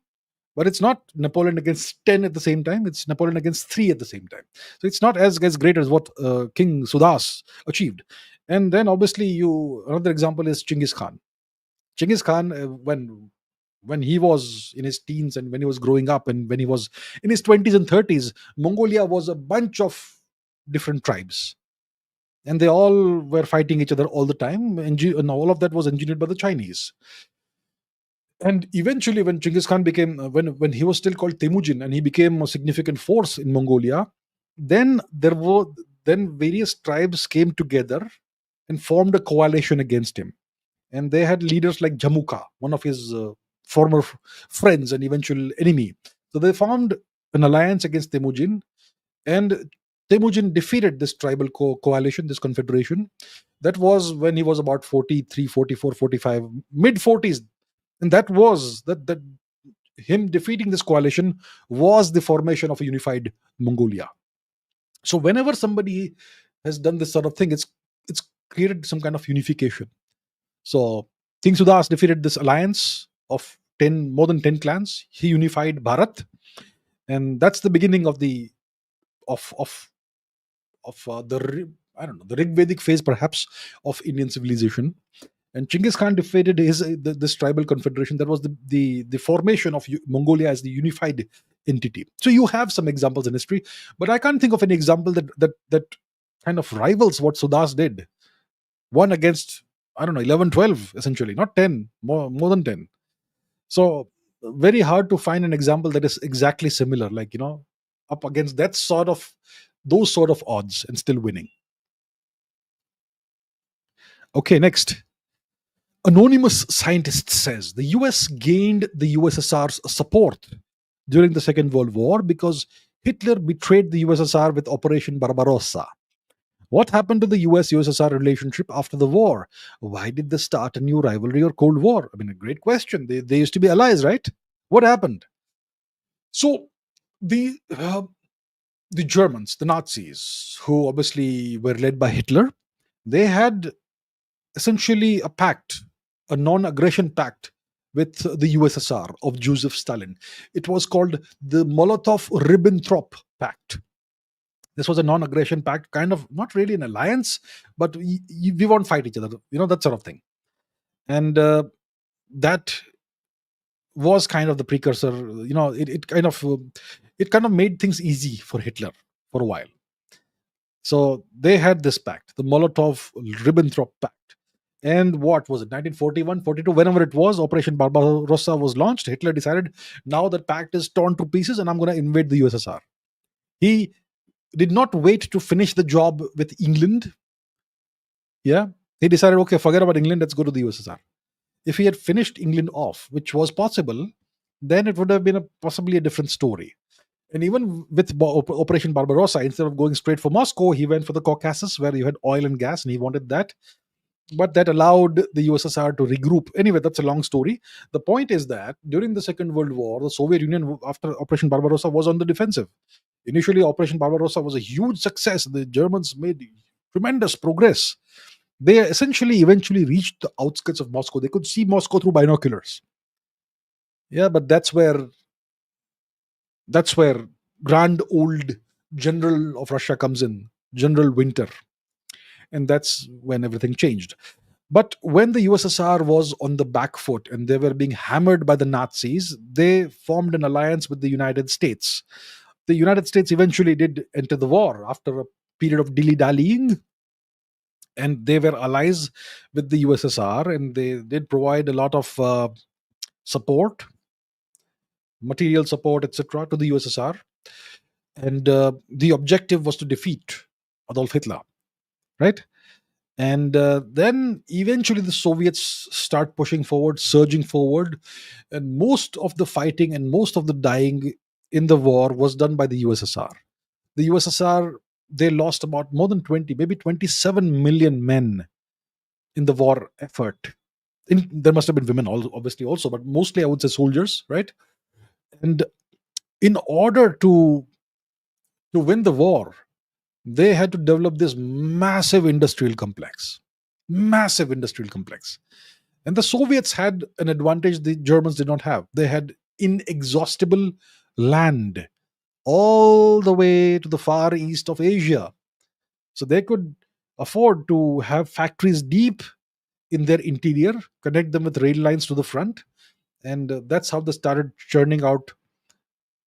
but it's not Napoleon against 10 at the same time. It's Napoleon against 3 at the same time. So it's not as great as what King Sudas achieved. And then obviously another example is Genghis Khan. Genghis Khan, when he was in his teens and when he was growing up and when he was in his 20s and 30s, Mongolia was a bunch of different tribes. And they all were fighting each other all the time. And all of that was engineered by the Chinese. And eventually, when Genghis Khan became, when he was still called Temujin, and he became a significant force in Mongolia, then various tribes came together and formed a coalition against him. And they had leaders like Jamuka, one of his former friends and eventual enemy. So they formed an alliance against Temujin, and Temujin defeated this tribal coalition, this confederation. That was when he was about 43, 44, 45, mid 40s. And that him defeating this coalition was the formation of a unified Mongolia. So whenever somebody has done this sort of thing, it's created some kind of unification. So King Sudas defeated this alliance of more than 10 clans. He unified Bharat, and that's the beginning of the Rigvedic phase, perhaps, of Indian civilization. And Genghis Khan defeated this tribal confederation. That was the formation of Mongolia as the unified entity. So you have some examples in history, but I can't think of any example that kind of rivals what Sudas did. One against, I don't know, 11, 12, essentially, not 10, more than 10. So very hard to find an example that is exactly similar, like, up against those sort of odds and still winning. Okay, next. Anonymous scientist says the US gained the USSR's support during the Second World War because Hitler betrayed the USSR with Operation Barbarossa. What happened to the US USSR relationship after the war? Why did they start a new rivalry or Cold War? I mean, a great question. They used to be allies, right? What happened? So, the Germans, the Nazis, who obviously were led by Hitler, they had essentially a pact, a non aggression pact with the USSR of Joseph Stalin. It was called the Molotov Ribbentrop Pact. This was a non aggression pact, kind of not really an alliance, but we won't fight each other, that sort of thing. And that was kind of the precursor. It kind of made things easy for Hitler for a while. So they had this pact, the Molotov Ribbentrop Pact. And what was it, 1941, 42, whenever it was, Operation Barbarossa was launched. Hitler decided, now the pact is torn to pieces and I'm going to invade the USSR. He did not wait to finish the job with England. Yeah. He decided, okay, forget about England, let's go to the USSR. If he had finished England off, which was possible, then it would have been possibly a different story. And even with Operation Barbarossa, instead of going straight for Moscow, he went for the Caucasus, where you had oil and gas, and he wanted that. But that allowed the USSR to regroup. Anyway, that's a long story. The point is that during the Second World War, the Soviet Union, after Operation Barbarossa, was on the defensive. Initially, Operation Barbarossa was a huge success. The Germans made tremendous progress. They eventually reached the outskirts of Moscow. They could see Moscow through binoculars. Yeah, but that's where grand old general of Russia comes in, General Winter. And that's when everything changed. But when the USSR was on the back foot and they were being hammered by the Nazis, they formed an alliance with the United States. The United States eventually did enter the war after a period of dilly-dallying, and they were allies with the USSR, and they did provide a lot of support, material support, etc., to the USSR. And the objective was to defeat Adolf Hitler, right? And then eventually the Soviets start pushing forward, surging forward, and most of the fighting and most of the dying in the war was done by the USSR. The USSR, they lost about more than 20, maybe 27 million men in the war effort. There must have been women, obviously, also, but mostly I would say soldiers, right? And in order to win the war, they had to develop this massive industrial complex. Massive industrial complex. And the Soviets had an advantage the Germans did not have. They had inexhaustible land all the way to the far east of Asia. So they could afford to have factories deep in their interior, connect them with rail lines to the front. And that's how they started churning out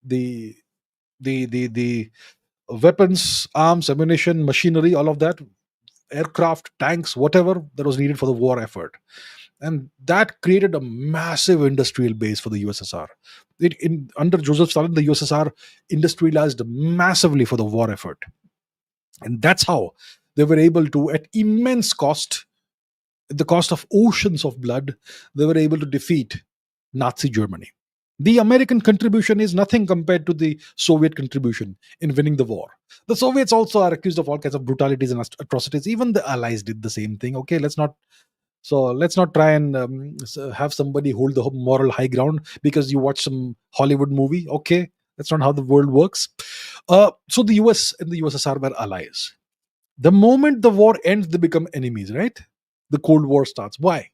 the weapons, arms, ammunition, machinery, all of that, aircraft, tanks, whatever that was needed for the war effort. And that created a massive industrial base for the USSR. Under Joseph Stalin, the USSR industrialized massively for the war effort. And that's how they were able to, at immense cost, at the cost of oceans of blood, they were able to defeat Nazi Germany. The American contribution is nothing compared to the Soviet contribution in winning the war. The Soviets also are accused of all kinds of brutalities and atrocities. Even the Allies did the same thing. Okay, let's not try and have somebody hold the moral high ground because you watch some Hollywood movie. Okay, that's not how the world works. So the US and the USSR were allies. The moment the war ends, they become enemies, right? The Cold War starts. Why?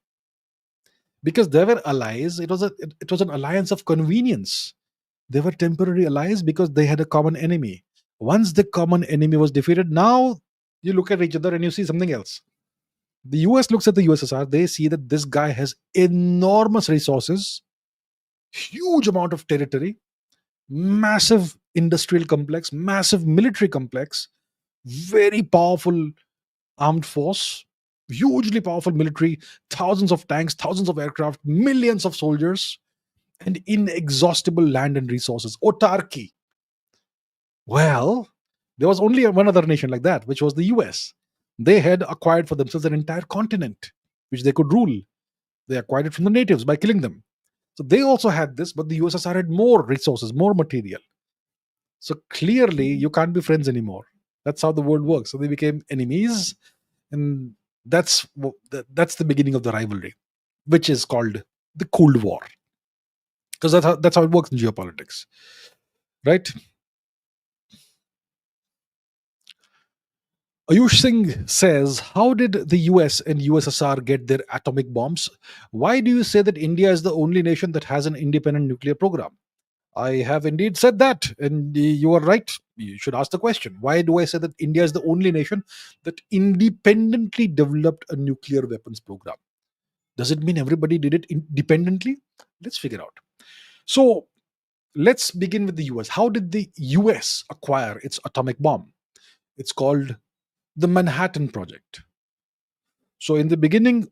Because they were allies. It was an alliance of convenience. They were temporary allies because they had a common enemy. Once the common enemy was defeated, now you look at each other and you see something else. The US looks at the USSR, they see that this guy has enormous resources, huge amount of territory, massive industrial complex, massive military complex, very powerful armed force, hugely powerful military, thousands of tanks, thousands of aircraft, millions of soldiers, and inexhaustible land and resources. Autarky. Well, there was only one other nation like that, which was the US. They had acquired for themselves an entire continent, which they could rule. They acquired it from the natives by killing them. So they also had this, but the USSR had more resources, more material. So clearly, you can't be friends anymore. That's how the world works. So they became enemies, and that's the beginning of the rivalry, which is called the Cold War, because that's how it works in geopolitics, right? Ayush Singh says, how did the US and USSR get their atomic bombs? Why do you say that India is the only nation that has an independent nuclear program? I have indeed said that, and you are right. You should ask the question. Why do I say that India is the only nation that independently developed a nuclear weapons program? Does it mean everybody did it independently? Let's figure out. So let's begin with the US. How did the US acquire its atomic bomb? It's called the Manhattan Project. So in the beginning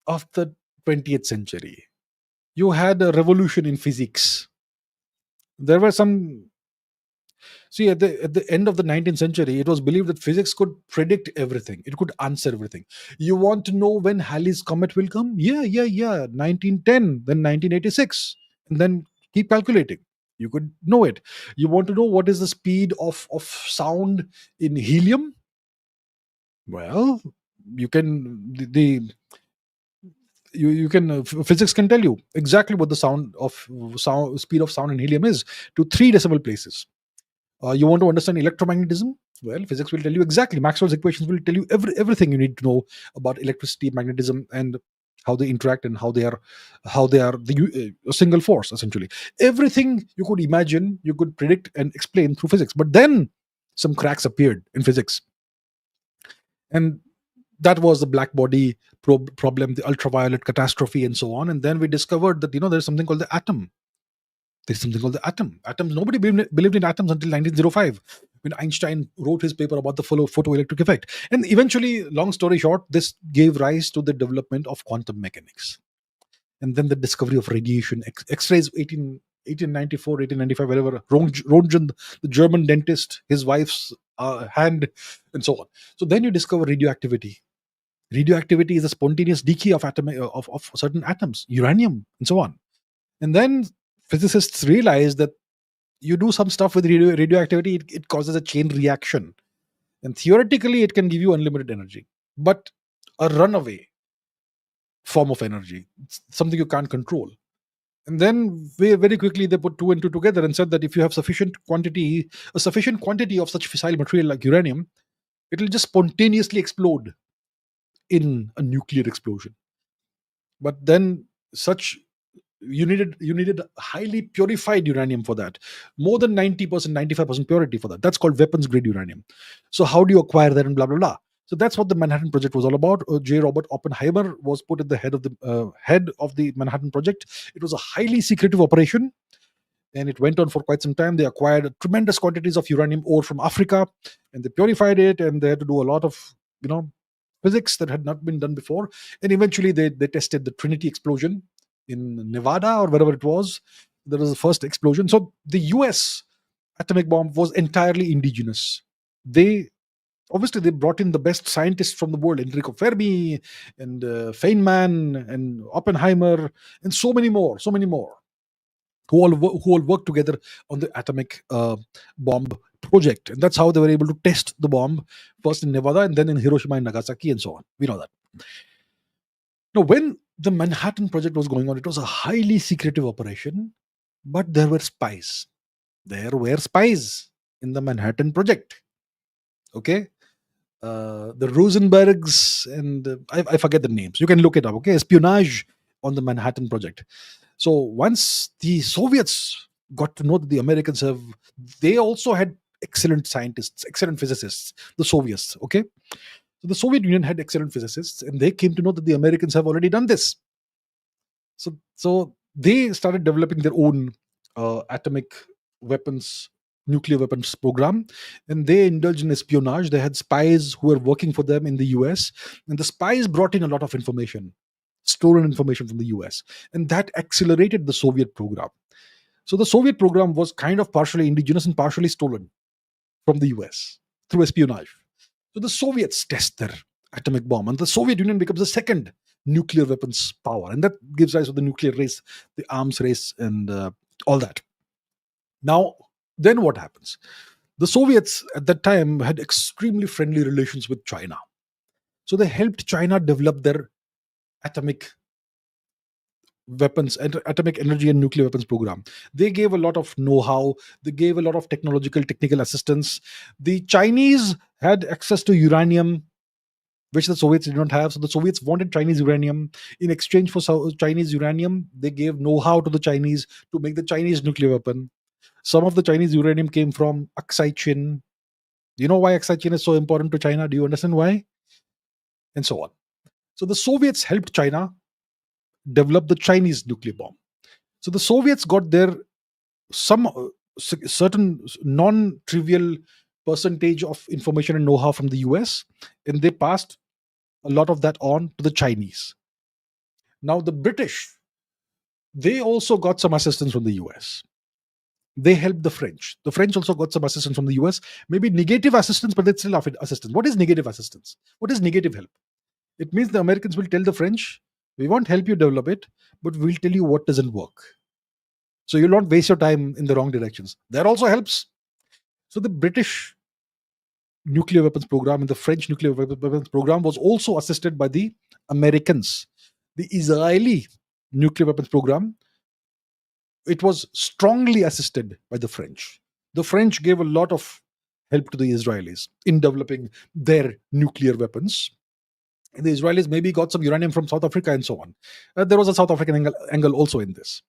of the 20th century, you had a revolution in physics. There were some. See, at the end of the 19th century, it was believed that physics could predict everything. It could answer everything. You want to know when Halley's Comet will come? Yeah, yeah, yeah. 1910, then 1986. And then keep calculating. You could know it. You want to know what is the speed of sound in helium? Well, you can you can physics can tell you exactly what the sound speed of sound in helium is to 3 decimal places. You want to understand electromagnetism? Well, physics will tell you exactly. Maxwell's equations will tell you everything you need to know about electricity, magnetism, and how they interact and how they are a single force essentially. Everything you could imagine, you could predict and explain through physics. But then some cracks appeared in physics, and that was the black body problem, the ultraviolet catastrophe, and so on. And then we discovered that there's something called the atom. There's something called the atom. Atoms. Nobody believed in atoms until 1905, when Einstein wrote his paper about the photoelectric effect. And eventually, long story short, this gave rise to the development of quantum mechanics, and then the discovery of radiation, X-rays, 1894, 1895, whatever. Röntgen, the German dentist, his wife's hand, and so on. So then you discover radioactivity. Radioactivity is a spontaneous decay of of certain atoms, uranium, and so on. And then physicists realize that you do some stuff with radioactivity, it causes a chain reaction, and theoretically it can give you unlimited energy, but a runaway form of energy, it's something you can't control. And then very quickly they put two and two together and said that if you have a sufficient quantity of such fissile material like uranium, it will just spontaneously explode in a nuclear explosion. But then such you needed highly purified uranium for that, more than 90%, 95% purity for that. That's called weapons grade uranium. So how do you acquire that, and blah blah blah. So that's what the Manhattan Project was all about. J. Robert Oppenheimer was put at the head of the Manhattan Project. It was a highly secretive operation, and it went on for quite some time. They acquired tremendous quantities of uranium ore from Africa, and they purified it, and they had to do a lot of physics that had not been done before. And eventually they tested the Trinity explosion in Nevada or wherever it was. There was the first explosion. So the US atomic bomb was entirely indigenous. They brought in the best scientists from the world, Enrico Fermi and Feynman and Oppenheimer and so many more, who all worked together on the atomic bomb project. And that's how they were able to test the bomb, first in Nevada and then in Hiroshima and Nagasaki and so on. We know that. Now, when the Manhattan Project was going on, it was a highly secretive operation, but there were spies. There were spies in the Manhattan Project. Okay? The Rosenbergs and I forget the names. You can look it up. Okay? Espionage on the Manhattan Project. So once the Soviets got to know that the Americans they also had excellent scientists, excellent physicists, the Soviets. Okay? So the Soviet Union had excellent physicists, and they came to know that the Americans have already done this. So they started developing their own atomic weapons, nuclear weapons program, and they indulged in espionage. They had spies who were working for them in the US, and the spies brought in a lot of information, stolen information from the US, and that accelerated the Soviet program. So the Soviet program was kind of partially indigenous and partially stolen from the US through espionage. So the Soviets test their atomic bomb, and the Soviet Union becomes the second nuclear weapons power, and that gives rise to the nuclear race, the arms race, and all that. Now, then what happens? The Soviets at that time had extremely friendly relations with China, so they helped China develop their atomic weapons and atomic energy and nuclear weapons program. They gave a lot of know-how, they gave a lot of technical assistance. The Chinese had access to uranium, which the Soviets did not have. So the Soviets wanted Chinese uranium. In exchange for Chinese uranium, they gave know-how to the Chinese to make the Chinese nuclear weapon. Some of the Chinese uranium came from Aksai Chin. Do you know why Aksai Chin is so important to China? Do you understand why? And so on. So the Soviets helped China develop the Chinese nuclear bomb. So the Soviets got their some certain non-trivial percentage of information and know-how from the US, and they passed a lot of that on to the Chinese. Now the British, they also got some assistance from the US. They helped the French. The French also got some assistance from the US, maybe negative assistance, but it's still assistance. What is negative assistance? What is negative help? It means the Americans will tell the French, we won't help you develop it, but we'll tell you what doesn't work. So you'll not waste your time in the wrong directions. That also helps. So the British nuclear weapons program and the French nuclear weapons program was also assisted by the Americans. The Israeli nuclear weapons program, it was strongly assisted by the French. The French gave a lot of help to the Israelis in developing their nuclear weapons. And the Israelis maybe got some uranium from South Africa and so on. There was a South African angle also in this.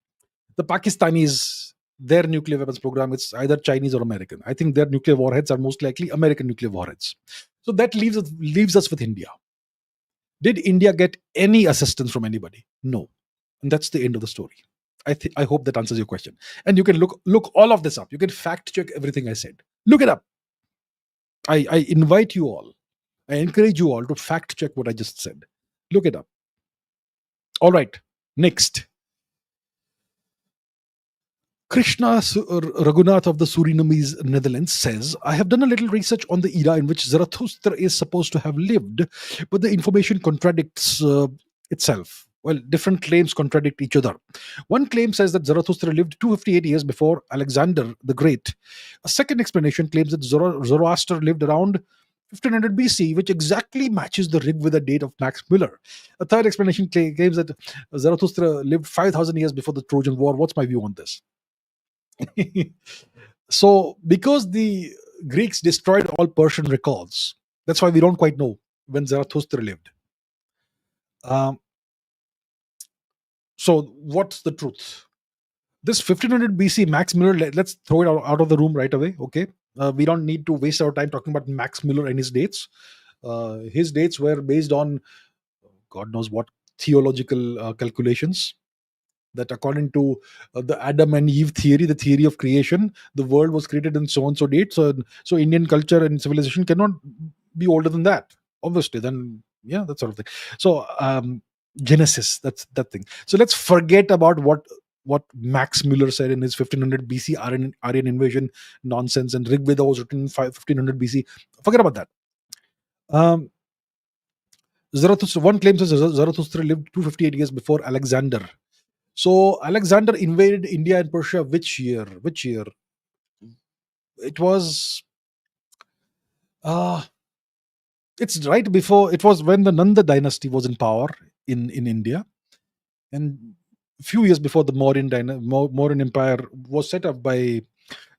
The Pakistanis, their nuclear weapons program, it's either Chinese or American. I think their nuclear warheads are most likely American nuclear warheads. So that leaves us with India. Did India get any assistance from anybody? No. And that's the end of the story. I hope that answers your question. And you can look all of this up. You can fact check everything I said. Look it up. I invite you all. I encourage you all to fact check what I just said. Look it up. All right. Next. Krishna Raghunath of the Surinamese Netherlands says, I have done a little research on the era in which Zarathustra is supposed to have lived, but the information contradicts itself. Well, different claims contradict each other. One claim says that Zarathustra lived 258 years before Alexander the Great. A second explanation claims that Zoroaster lived around 1500 BC, which exactly matches the Rig Veda date of Max Muller. A third explanation claims that Zarathustra lived 5000 years before the Trojan War. What's my view on this? So, because the Greeks destroyed all Persian records, that's why we don't quite know when Zarathustra lived. So, what's the truth? This 1500 BC Max Muller, let's throw it out of the room right away. Okay, we don't need to waste our time talking about Max Muller and his dates. His dates were based on God knows what theological calculations. That according to the Adam and Eve theory, the theory of creation, the world was created in so and so date. So Indian culture and civilization cannot be older than that. Obviously, then yeah, that sort of thing. So Genesis, that's that thing. So let's forget about what Max Muller said in his 1500 BC Aryan invasion nonsense, and Rig Veda was written in 1500 BC. Forget about that. Zarathustra. One claims that Zarathustra lived 258 years before Alexander. So Alexander invaded India and Persia which year? Which year? It was it's right before, it was when the Nanda dynasty was in power in India, and a few years before the Mauryan Empire was set up by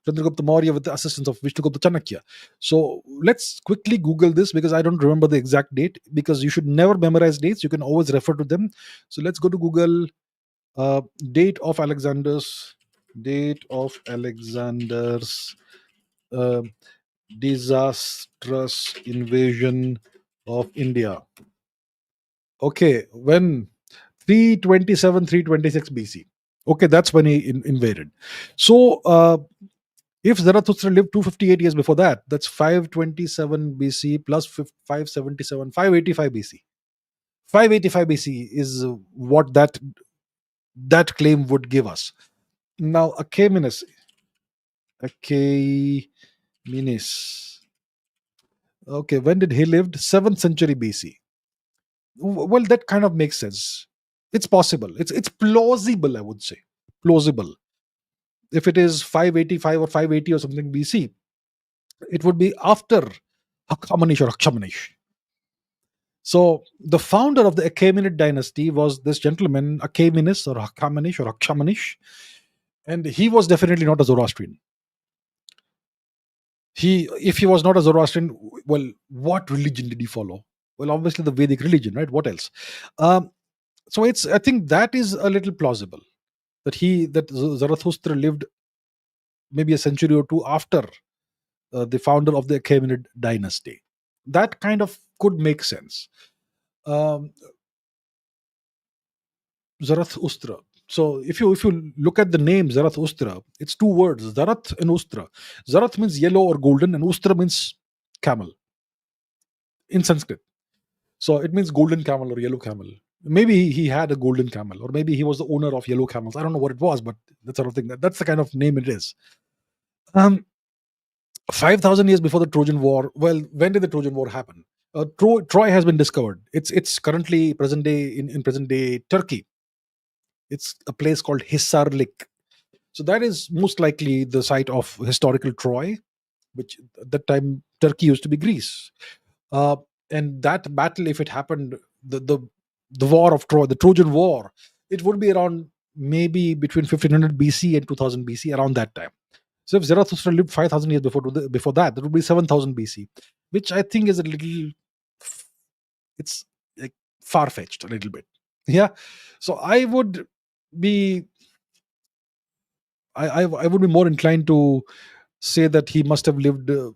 Chandragupta Maurya with the assistance of Vishnugupta Chanakya. So let's quickly Google this because I don't remember the exact date, because you should never memorize dates. You can always refer to them. So let's go to Google. Date of Alexander's uh, disastrous invasion of India. Okay, when 327, 326 BC. Okay, that's when he invaded. So, if Zarathustra lived 258 years before that, that's 527 BC plus 577, 585 BC. 585 BC is what that claim would give us. Now, Achaemenes. Okay, when did he lived? 7th century BC. Well, that kind of makes sense. It's possible. It's plausible, I would say. Plausible. If it is 585 or 580 or something BC, it would be after Hakhamanish or Akshamanish. So the founder of the Achaemenid dynasty was this gentleman, Achaemenes or Hakhamanish or Akshamanish, and he was definitely not a Zoroastrian. If he was not a Zoroastrian, well, what religion did he follow? Well, obviously the Vedic religion, right? What else? So I think that is a little plausible that Zarathustra lived maybe a century or two after the founder of the Achaemenid dynasty. That kind of could make sense. Um, Zarathustra. So if you look at the name Zarathustra, it's two words, Zarath and Ustra. Zarath means yellow or golden, and Ustra means camel in Sanskrit. So it means golden camel or yellow camel. Maybe he had a golden camel, or maybe he was the owner of yellow camels. I don't know what it was, but that sort of thing. That's the kind of name it is. 5,000 years before the Trojan War. Well, when did the Trojan War happen? Troy has been discovered. It's currently present day in present day Turkey. It's a place called Hisarlik. So that is most likely the site of historical Troy, which at that time Turkey used to be Greece. Uh, and that battle, if it happened, the war of Troy, the Trojan War, it would be around maybe between 1500 BC and 2000 BC, around that time. So if Zarathustra lived 5,000 years before that, that would be 7000 BC, which I think is a little, it's like far fetched a little bit. Yeah. So be, I would be more inclined to say that he must have lived a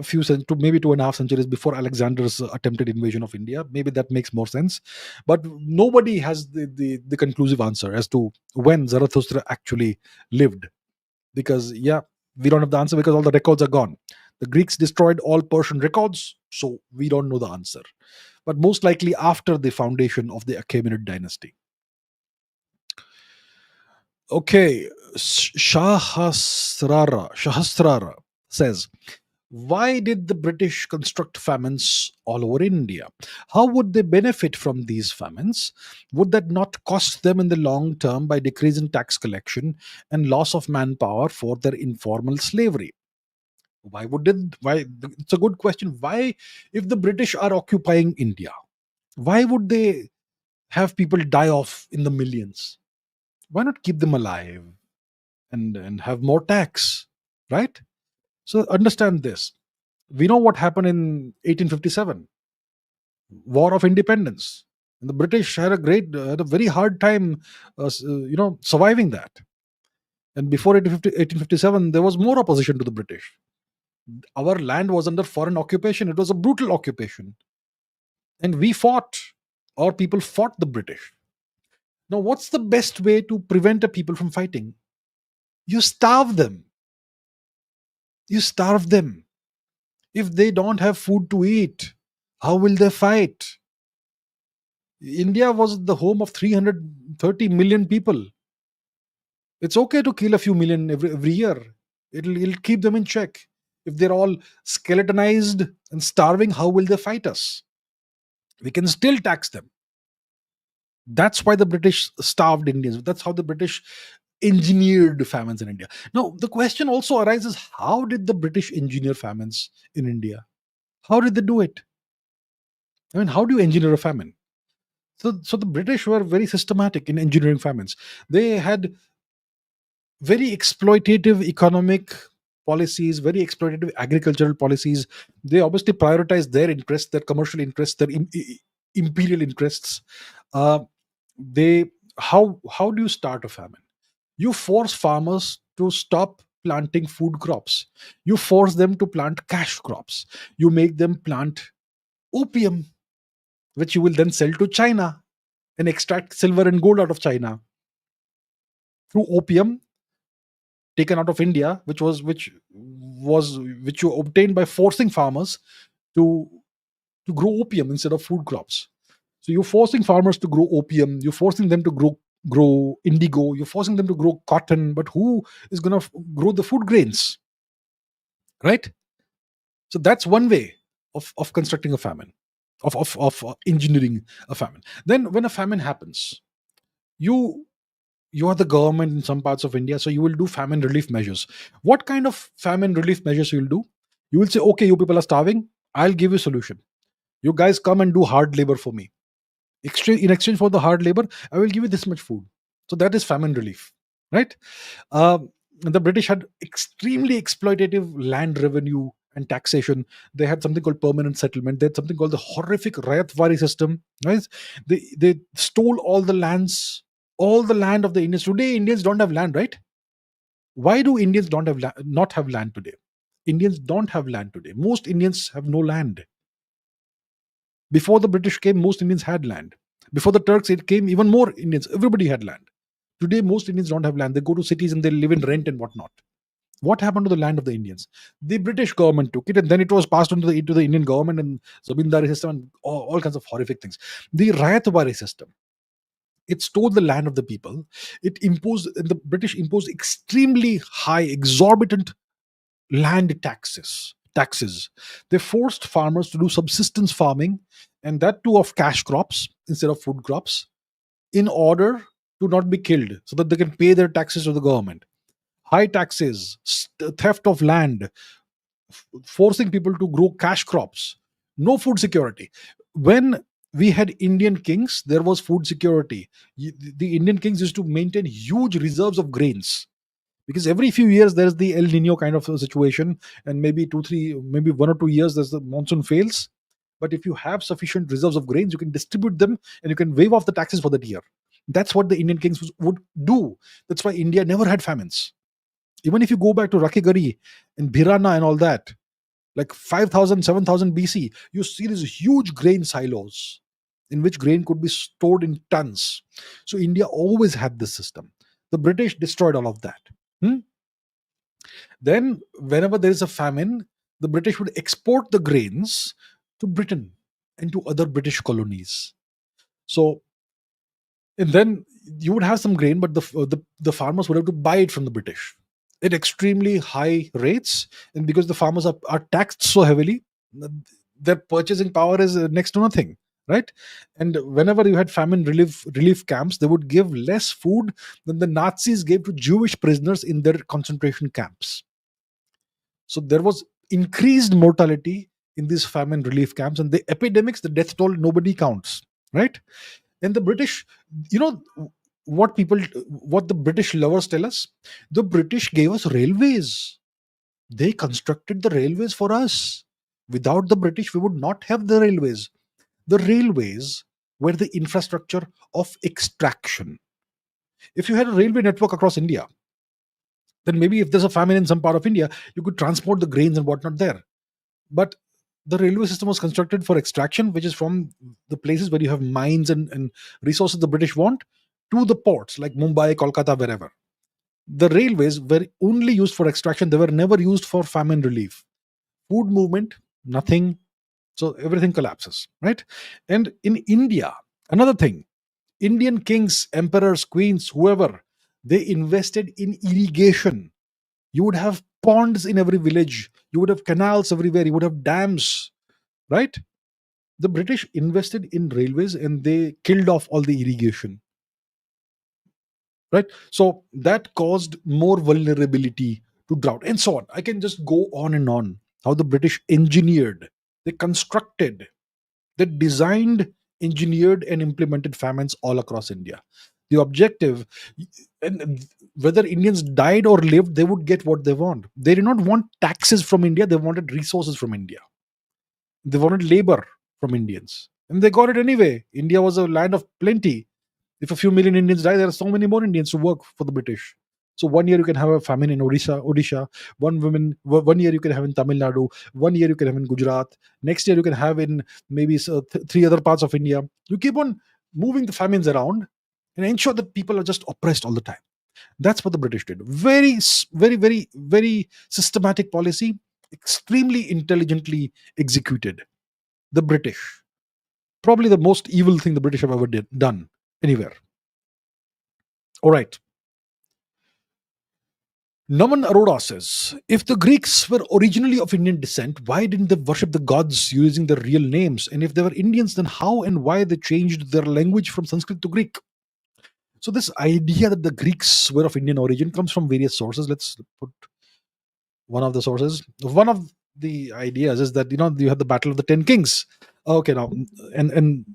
few to maybe 2.5 centuries before Alexander's attempted invasion of India. Maybe that makes more sense, but nobody has the conclusive answer as to when Zarathustra actually lived, because we don't have the answer because all the records are gone. The Greeks destroyed all Persian records, so we don't know the answer. But most likely after the foundation of the Achaemenid dynasty. Okay, Shahasrara says, why did the British construct famines all over India? How would they benefit from these famines? Would that not cost them in the long term by decrease in tax collection and loss of manpower for their informal slavery? Why? It's a good question. Why, if the British are occupying India, why would they have people die off in the millions? Why not keep them alive and have more tax, right? So understand this. We know what happened in 1857, War of Independence. And the British had a very hard time, surviving that. And before 1857, there was more opposition to the British. Our land was under foreign occupation. It was a brutal occupation. And we fought, or people fought the British. Now, what's the best way to prevent a people from fighting? You starve them. You starve them. If they don't have food to eat, how will they fight? India was the home of 330 million people. It's okay to kill a few million every year. It'll keep them in check. If they're all skeletonized and starving, how will they fight us? We can still tax them. That's why the British starved Indians. That's how the British engineered famines in India. Now, the question also arises, how did the British engineer famines in India? How did they do it? I mean, how do you engineer a famine? So the British were very systematic in engineering famines. They had very exploitative economic policies, very exploitative agricultural policies. They obviously prioritized their interests, their commercial interests, their imperial interests. They how do you start a famine? You force farmers to stop planting food crops. You force them to plant cash crops. You make them plant opium, which you will then sell to China and extract silver and gold out of China through opium taken out of India, which you obtained by forcing farmers to grow opium instead of food crops. So you're forcing farmers to grow opium, you're forcing them to grow indigo, you're forcing them to grow cotton, but who is going to grow the food grains, right? So that's one way of constructing a famine, of engineering a famine. Then when a famine happens, you you are the government in some parts of India, so you will do famine relief measures. What kind of famine relief measures you will do? You will say, okay, you people are starving, I'll give you a solution. You guys come and do hard labor for me. In exchange for the hard labor, I will give you this much food. So that is famine relief, right? The British had extremely exploitative land revenue and taxation. They had something called permanent settlement. They had something called the horrific Rayatwari system. Right? They stole all the land of the Indians. Today, Indians don't have land, right? Why do Indians don't have not have land today? Indians don't have land today. Most Indians have no land. Before the British came, most Indians had land. Before the Turks it came, even more Indians. Everybody had land. Today, most Indians don't have land. They go to cities and they live in rent and whatnot. What happened to the land of the Indians? The British government took it, and then it was passed on to the Indian government and Zamindari system and all kinds of horrific things. The Rayatwari system, it stole the land of the people. The British imposed extremely high, exorbitant land taxes. They forced farmers to do subsistence farming, and that too of cash crops instead of food crops, in order to not be killed, so that they can pay their taxes to the government. High taxes, theft of land, forcing people to grow cash crops, no food security. When we had Indian kings, there was food security. The Indian kings used to maintain huge reserves of grains, because every few years there's the El Nino kind of a situation, and maybe 2 3 maybe 1 or 2 years there's the monsoon fails. But if you have sufficient reserves of grains, you can distribute them and you can waive off the taxes for that year. That's what the Indian kings would do. That's why India never had famines. Even if you go back to Rakigari and Bhirana and all that, like 5,000, 7,000 BC, you see these huge grain silos in which grain could be stored in tons. So India always had this system. The British destroyed all of that. Then, whenever there is a famine, the British would export the grains to Britain and to other British colonies. So, and then you would have some grain, but the farmers would have to buy it from the British at extremely high rates. And because the farmers are taxed so heavily, their purchasing power is next to nothing, right? And whenever you had famine relief camps, they would give less food than the Nazis gave to Jewish prisoners in their concentration camps. So there was increased mortality in these famine relief camps, and the epidemics, the death toll, nobody counts, right? And the British, you know, what the British lovers tell us, the British gave us railways. They constructed the railways for us. Without the British, we would not have the railways. The railways were the infrastructure of extraction. If you had a railway network across India, then maybe if there's a famine in some part of India, you could transport the grains and whatnot there. But the railway system was constructed for extraction, which is from the places where you have mines and resources the British want, to the ports like Mumbai, Kolkata, wherever. The railways were only used for extraction. They were never used for famine relief. Food movement, nothing. So everything collapses, right? And in India, another thing, Indian kings, emperors, queens, whoever, they invested in irrigation. You would have ponds in every village. You would have canals everywhere. You would have dams, right? The British invested in railways and they killed off all the irrigation, right? So that caused more vulnerability to drought and so on. I can just go on and on how the British engineered, they constructed, they designed, engineered, and implemented famines all across India. The objective, and whether Indians died or lived, they would get what they want. They did not want taxes from India, they wanted resources from India. They wanted labor from Indians. And they got it anyway. India was a land of plenty. If a few million Indians die, there are so many more Indians to work for the British. So 1 year you can have a famine in Odisha. 1 year you can have in Tamil Nadu. 1 year you can have in Gujarat. Next year you can have in maybe three other parts of India. You keep on moving the famines around and ensure that people are just oppressed all the time. That's what the British did. Very systematic policy, extremely intelligently executed. The British, probably the most evil thing the British have ever done anywhere. All right. Naman Arora says, if the Greeks were originally of Indian descent, why didn't they worship the gods using their real names? And if they were Indians, then how and why they changed their language from Sanskrit to Greek? So this idea that the Greeks were of Indian origin comes from various sources. Let's put one of the sources. One of the ideas is that you have the Battle of the Ten Kings. Okay, now and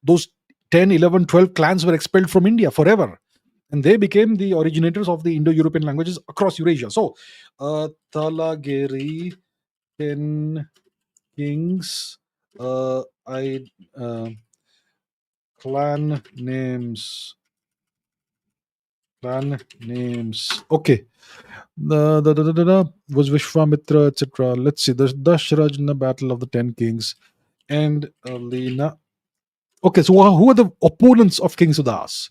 those 10, 11, 12 clans were expelled from India forever, and they became the originators of the Indo-European languages across Eurasia. So, Talageri, 10 Kings, clan names. Okay. Was Vishwamitra, etc. Let's see. The Dasarajna Battle of the Ten Kings and Lena. Okay, so who are the opponents of King Sudas?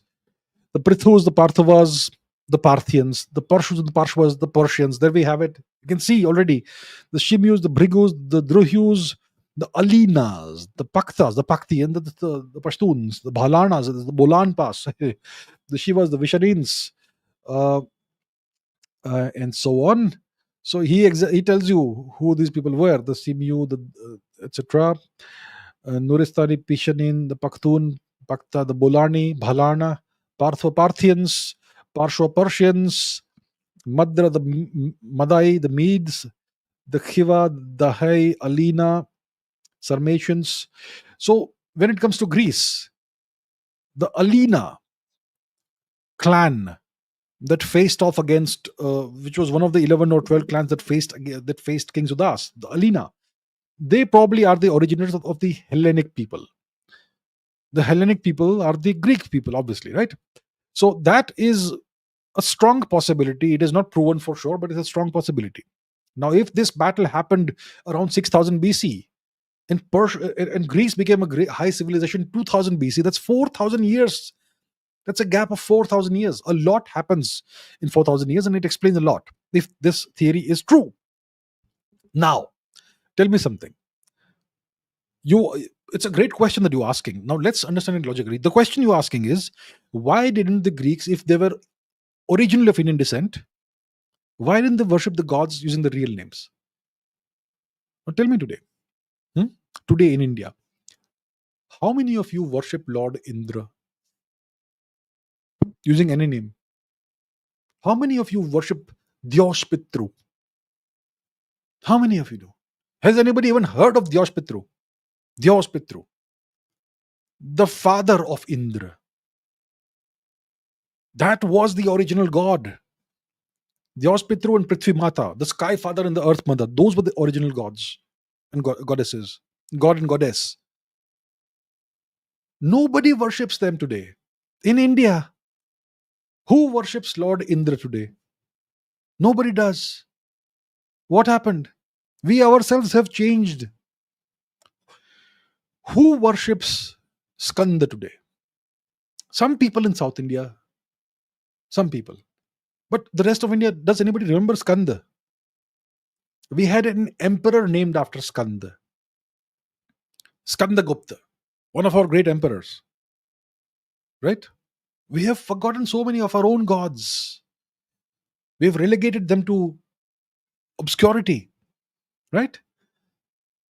The Prithus, the Parthavas, the Parthians, the Parshus and the Parshvas, the Persians. There we have it. You can see already the Shimus, the Brigus, the Druhus, the Alinas, the Paktas, the Pakti, and the Pashtuns, the Bhalanas, the Bolan Pass, the Shivas, the Visharins, and so on. So he tells you who these people were: the Simu, the etc. Nuristani, Pishanin, the Pakhtun, Pakta, the Bolani, Bhalana, Parthians, Parshva Persians, Madra, the Madai, the Medes, the Khiva, the Hai, Alina, Sarmatians. So when it comes to Greece, the Alina clan that faced off against, which was one of the 11 or 12 clans that faced King Sudas, the Alina, they probably are the originators of the Hellenic people. The Hellenic people are the Greek people, obviously, right? So that is a strong possibility. It is not proven for sure, but it's a strong possibility. Now, if this battle happened around 6000 BC and Greece became a great high civilization 2000 BC, that's 4000 years. That's a gap of 4000 years. A lot happens in 4000 years, and it explains a lot if this theory is true. Now, tell me something. It's a great question that you're asking. Now, let's understand it logically. The question you're asking is, why didn't the Greeks, if they were originally of Indian descent, why didn't they worship the gods using the real names? Now, tell me today. Today in India, how many of you worship Lord Indra using any name? How many of you worship Dyash Pitru? How many of you do? Has anybody even heard of Dyash Pitru? Dyash Pitru, the father of Indra. That was the original god. Dyash Pitru and Prithvi Mata, the sky father and the earth mother, those were the original gods and goddesses. God and goddess. Nobody worships them today. In India, who worships Lord Indra today? Nobody does. What happened? We ourselves have changed. Who worships Skanda today? Some people in South India. Some people. But the rest of India, does anybody remember Skanda? We had an emperor named after Skanda. Skandagupta, one of our great emperors. Right? We have forgotten so many of our own gods. We have relegated them to obscurity. Right?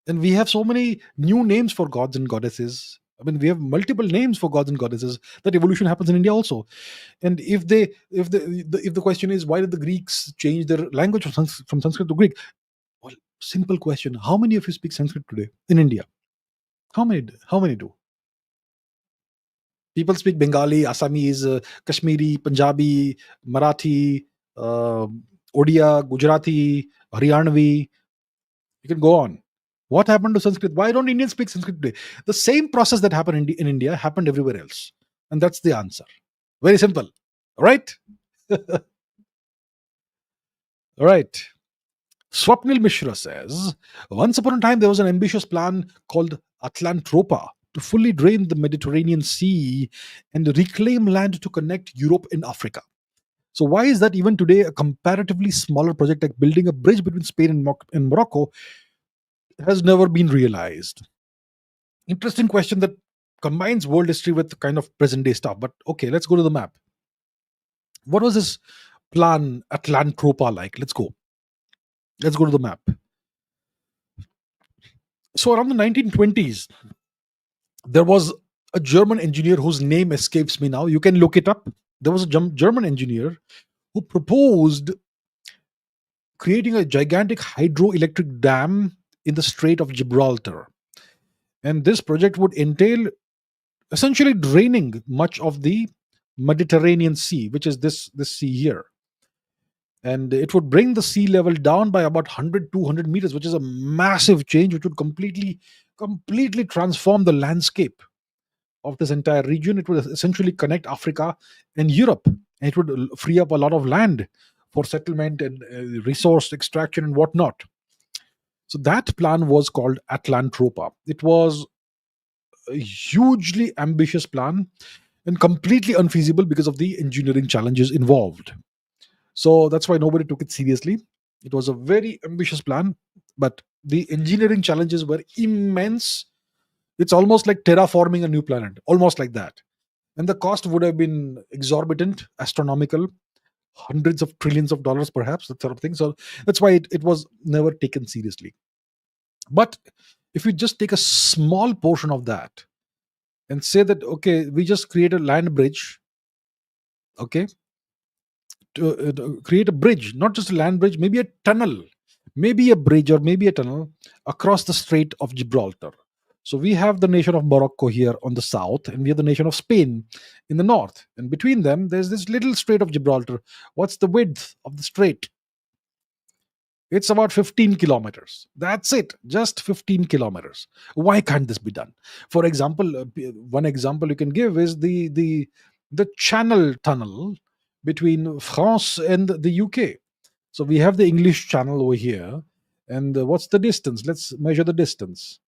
And we have so many new names for gods and goddesses. I mean, we have multiple names for gods and goddesses. That evolution happens in India also. And if the question is, why did the Greeks change their language from Sanskrit to Greek? Well, simple question. How many of you speak Sanskrit today in India? How many do? People speak Bengali, Assamese, Kashmiri, Punjabi, Marathi, Odia, Gujarati, Haryanvi. You can go on. What happened to Sanskrit? Why don't Indians speak Sanskrit today? The same process that happened in India happened everywhere else. And that's the answer. Very simple. All right? All right. Swapnil Mishra says, once upon a time there was an ambitious plan called Atlantropa to fully drain the Mediterranean Sea and reclaim land to connect Europe and Africa. So why is that even today a comparatively smaller project like building a bridge between Spain and Morocco has never been realized? Interesting question that combines world history with kind of present day stuff. But okay, let's go to the map. What was this plan Atlantropa like? Let's go. Let's go to the map. So around the 1920s, there was a German engineer whose name escapes me now. You can look it up. There was a German engineer who proposed creating a gigantic hydroelectric dam in the Strait of Gibraltar. And this project would entail essentially draining much of the Mediterranean Sea, which is this sea here. And it would bring the sea level down by about 100 200 meters, which is a massive change, which would completely transform the landscape of this entire region. It would essentially connect Africa and Europe, and it would free up a lot of land for settlement and resource extraction and whatnot. So that plan was called Atlantropa. It was a hugely ambitious plan and completely unfeasible because of the engineering challenges involved. So that's why nobody took it seriously. It was a very ambitious plan, but the engineering challenges were immense. It's almost like terraforming a new planet, almost like that. And the cost would have been exorbitant, astronomical, hundreds of trillions of dollars, perhaps, that sort of thing. So that's why it was never taken seriously. But if you just take a small portion of that and say that, okay, we just create a land bridge, okay, to create a bridge, not just a land bridge, maybe a tunnel, maybe a bridge or maybe a tunnel across the Strait of Gibraltar. So we have the nation of Morocco here on the south, and we have the nation of Spain in the north. And between them, there's this little Strait of Gibraltar. What's the width of the strait? It's about 15 kilometers. That's it, just 15 kilometers. Why can't this be done? For example, one example you can give is the Channel Tunnel between France and the UK. So we have the English Channel over here, and what's the distance? Let's measure the distance.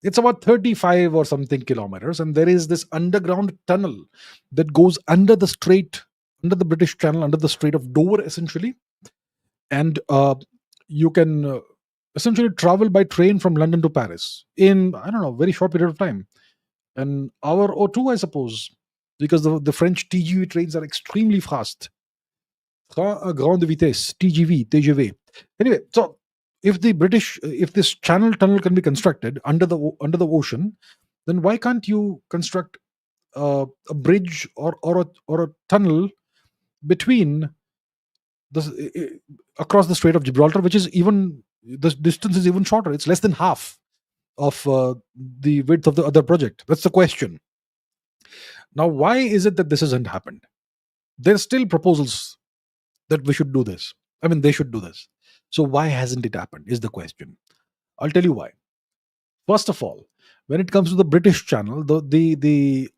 It's about 35 or something kilometers, and there is this underground tunnel that goes under the strait, under the British Channel, under the Strait of Dover, essentially. And you can essentially travel by train from London to Paris in, I don't know, very short period of time, an hour or two, I suppose, because the French TGV trains are extremely fast. Train à grande vitesse, TGV. Anyway, so if this channel tunnel can be constructed under the ocean, then why can't you construct a bridge or a tunnel between across the Strait of Gibraltar, which is even the distance is even shorter. It's less than half of the width of the other project. That's the question. Now, why is it that this hasn't happened? There's still proposals that we should do this. I mean, they should do this. So why hasn't it happened? Is the question. I'll tell you why. First of all, when it comes to the British Channel, the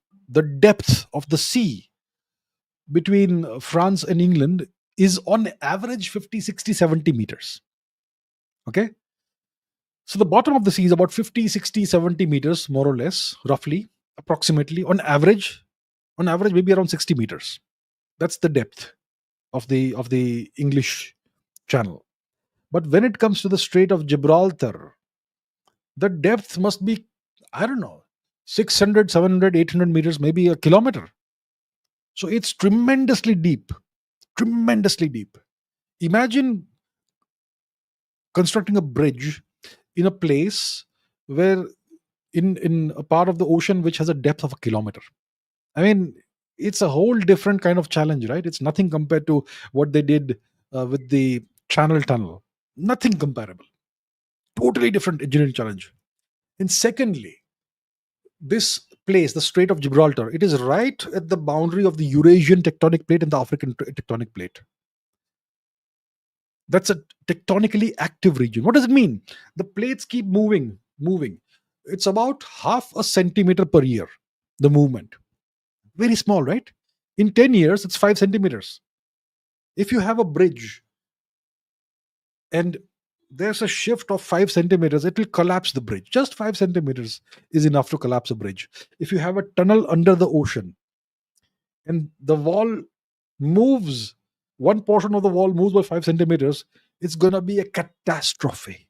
depth of the sea between France and England is on average 50, 60, 70 meters. Okay. So the bottom of the sea is about 50, 60, 70 meters, more or less, roughly, approximately, on average, maybe around 60 meters. That's the depth of the English Channel. But when it comes to the Strait of Gibraltar, the depth must be, I don't know, 600, 700, 800 meters, maybe a kilometer. So it's tremendously deep. Tremendously deep. Imagine constructing a bridge in a place where in a part of the ocean which has a depth of a kilometer. I mean, it's a whole different kind of challenge, right? It's nothing compared to what they did with the Channel Tunnel. Nothing comparable. Totally different engineering challenge. And secondly, this place, the Strait of Gibraltar, it is right at the boundary of the Eurasian tectonic plate and the African tectonic plate. That's a tectonically active region. What does it mean? The plates keep moving. It's about half a centimeter per year, the movement. Very small, right? In 10 years, it's 5 centimeters. If you have a bridge and there's a shift of 5 centimeters, it will collapse the bridge. Just 5 centimeters is enough to collapse a bridge. If you have a tunnel under the ocean and the wall moves, one portion of the wall moves by 5 centimeters, it's going to be a catastrophe.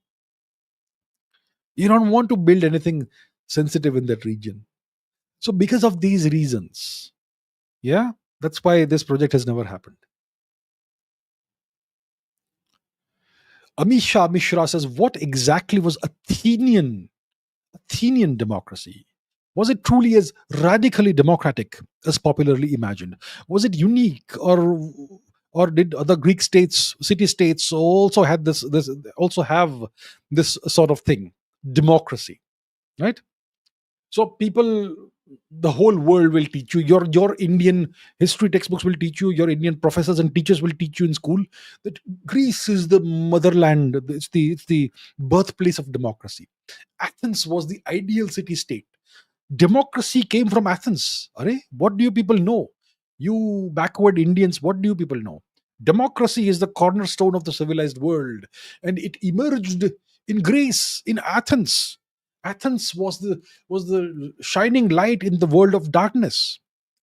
You don't want to build anything sensitive in that region. So, because of these reasons, yeah, that's why this project has never happened. Amisha Mishra says, what exactly was Athenian democracy? Was it truly as radically democratic as popularly imagined? Was it unique, or did other Greek states, city states, also had this also have this sort of thing, democracy, right? So people, the whole world will teach you. Your Indian history textbooks will teach you. Your Indian professors and teachers will teach you in school that Greece is the motherland. It's the birthplace of democracy. Athens was the ideal city state. Democracy came from Athens. Arey, what do you people know? You backward Indians, what do you people know? Democracy is the cornerstone of the civilized world, and it emerged in Greece, in Athens. Athens was the shining light in the world of darkness.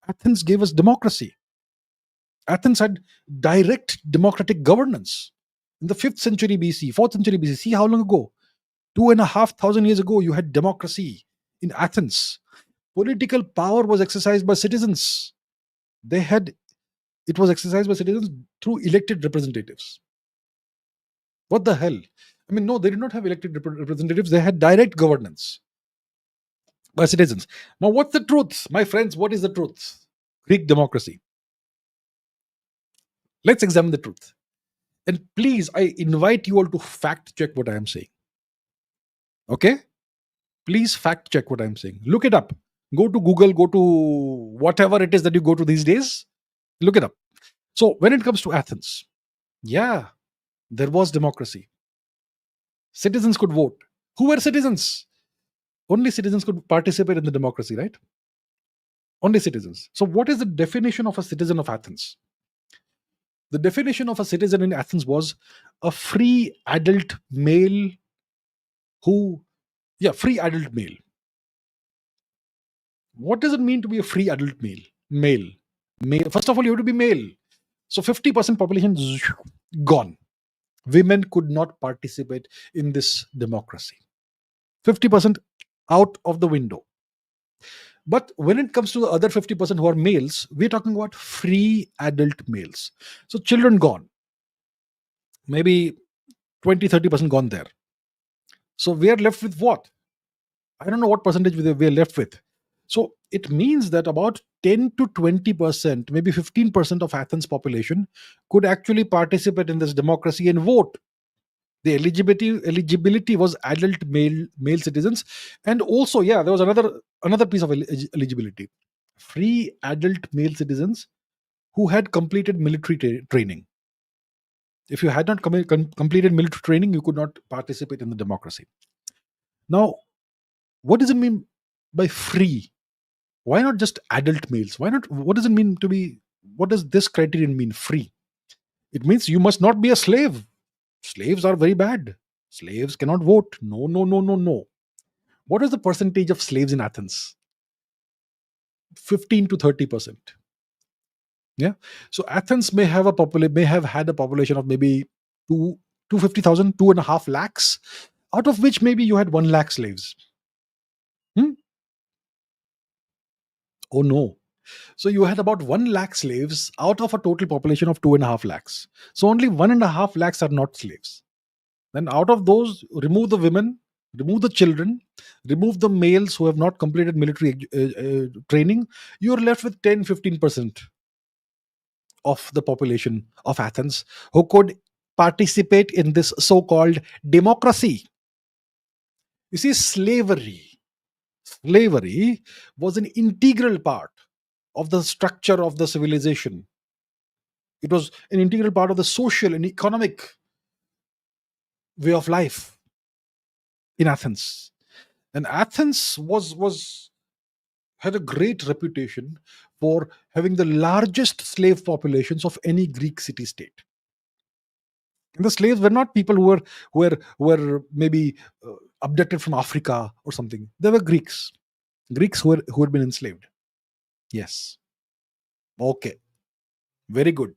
Athens gave us democracy. Athens had direct democratic governance. In the 5th century BC, 4th century BC, see how long ago? 2,500 years ago, you had democracy in Athens. Political power was exercised by citizens. They had It was exercised by citizens through elected representatives. What the hell? I mean, no, they did not have elected representatives. They had direct governance by citizens. Now, what's the truth, my friends? What is the truth? Greek democracy. Let's examine the truth. And please, I invite you all to fact check what I am saying. Okay? Please fact check what I'm saying. Look it up. Go to Google, go to whatever it is that you go to these days. Look it up. So, when it comes to Athens, yeah, there was democracy. Citizens could vote. Who were citizens? Only citizens could participate in the democracy, right? Only citizens. So, what is the definition of a citizen of Athens? The definition of a citizen in Athens was a free adult male free adult male. What does it mean to be a free adult male? Male. First of all, you have to be male. So 50% population gone. Women could not participate in this democracy. 50% out of the window. But when it comes to the other 50% who are males, we're talking about free adult males. So children gone. Maybe 20-30% gone there. So we are left with what? I don't know what percentage we are left with. So it means that about 10 to 20%, maybe 15% of Athens population could actually participate in this democracy and vote. The eligibility was adult male citizens, and also, yeah, there was another piece of eligibility: free adult male citizens who had completed military training. If you had not completed military training, you could not participate in the democracy. Now, what does it mean by free? Why not just adult males? Why not? What does it mean to be? What does this criterion mean? Free. It means you must not be a slave. Slaves are very bad. Slaves cannot vote. No, no, no, no, no. What is the percentage of slaves in Athens? 15 to 30%. Yeah. So Athens may have had a population of maybe 250,000, 2.5 lakhs, out of which maybe you had 1 lakh slaves. Oh no. So you had about 1 lakh slaves out of a total population of 2.5 lakhs. So only 1.5 lakhs are not slaves. Then out of those, remove the women, remove the children, remove the males who have not completed military training. You're left with 10-15% of the population of Athens who could participate in this so-called democracy. You see, slavery was an integral part of the structure of the civilization. It was an integral part of the social and economic way of life in Athens. And Athens had a great reputation for having the largest slave populations of any Greek city state. And the slaves were not people who were maybe abducted from Africa or something. They were Greeks who had been enslaved. Yes. Okay. Very good.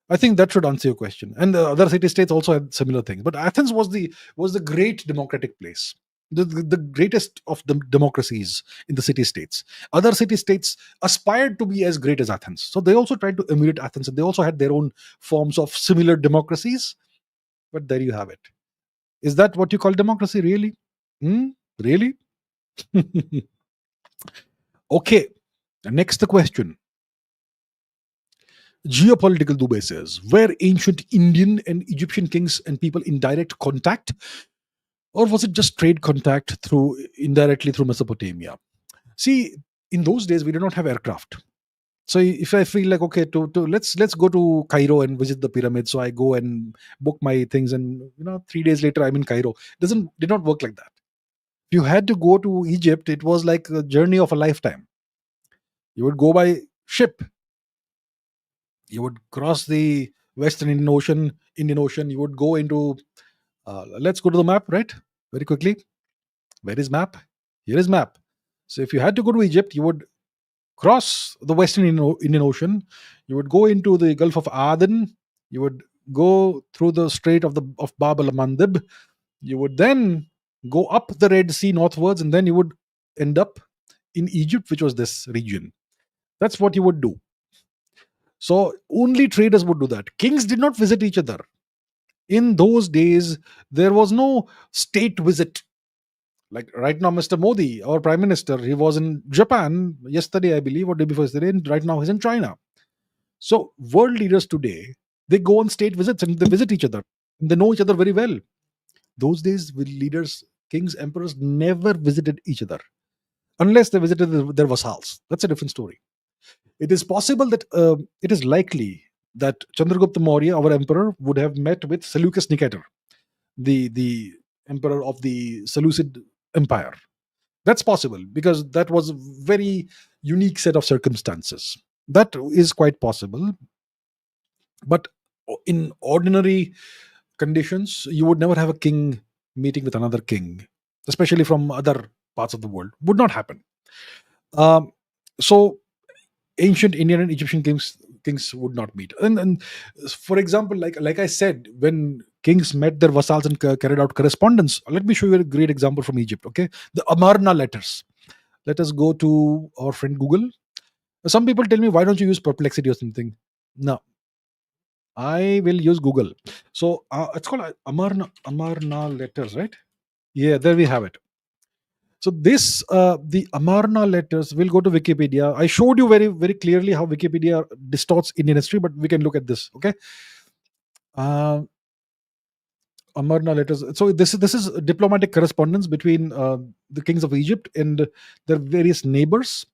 I think that should answer your question. And the other city states also had similar things. But Athens was the great democratic place, the greatest of the democracies in the city states. Other city states aspired to be as great as Athens, so they also tried to emulate Athens, and they also had their own forms of similar democracies. But there you have it. Is that what you call democracy, really? Hmm? Really? Okay. Next the question. Geopolitical Dubay says, were ancient Indian and Egyptian kings and people in direct contact, or was it just trade contact through indirectly through Mesopotamia? See, in those days we did not have aircraft. So if I feel like, okay, to let's go to Cairo and visit the pyramids, so I go and book my things, and 3 days later I'm in Cairo. Did not work like that. If you had to go to Egypt, it was like a journey of a lifetime. You would go by ship. You would cross the Western Indian Ocean. You would go into. Let's go to the map, right? Very quickly. Where is map? Here is map. So if you had to go to Egypt, you would cross the Western Indian Ocean. You would go into the Gulf of Aden. You would go through the Strait of Bab al Mandeb. You would then go up the Red Sea northwards, and then you would end up in Egypt, which was this region. That's what you would do. So only traders would do that. Kings did not visit each other. In those days, there was no state visit. Like right now, Mr. Modi, our prime minister, he was in Japan yesterday, I believe, or day before yesterday, and right now he's in China. So world leaders today, they go on state visits and they visit each other. And they know each other very well. Those days, with leaders, kings, emperors never visited each other unless they visited their vassals. That's a different story. It is possible that it is likely that Chandragupta Maurya, our emperor, would have met with Seleucus Nicator, the emperor of the Seleucid Empire. That's possible because that was a very unique set of circumstances. That is quite possible. But in ordinary conditions, you would never have a king meeting with another king, especially from other parts of the world. Would not happen. Um, so ancient Indian and Egyptian kings would not meet. And for example, like I said, when kings met their vassals and carried out correspondence, let me show you a great example from Egypt. Okay, the Amarna letters. Let us go to our friend Google. Some people tell me, why don't you use Perplexity or something? No, I will use Google. So it's called Amarna letters, right? Yeah, there we have it. So this, the Amarna letters, will go to Wikipedia. I showed you very, very clearly how Wikipedia distorts Indian history, but we can look at this. Okay, uh, Amarna letters. So this is diplomatic correspondence between the kings of Egypt and their various neighbors.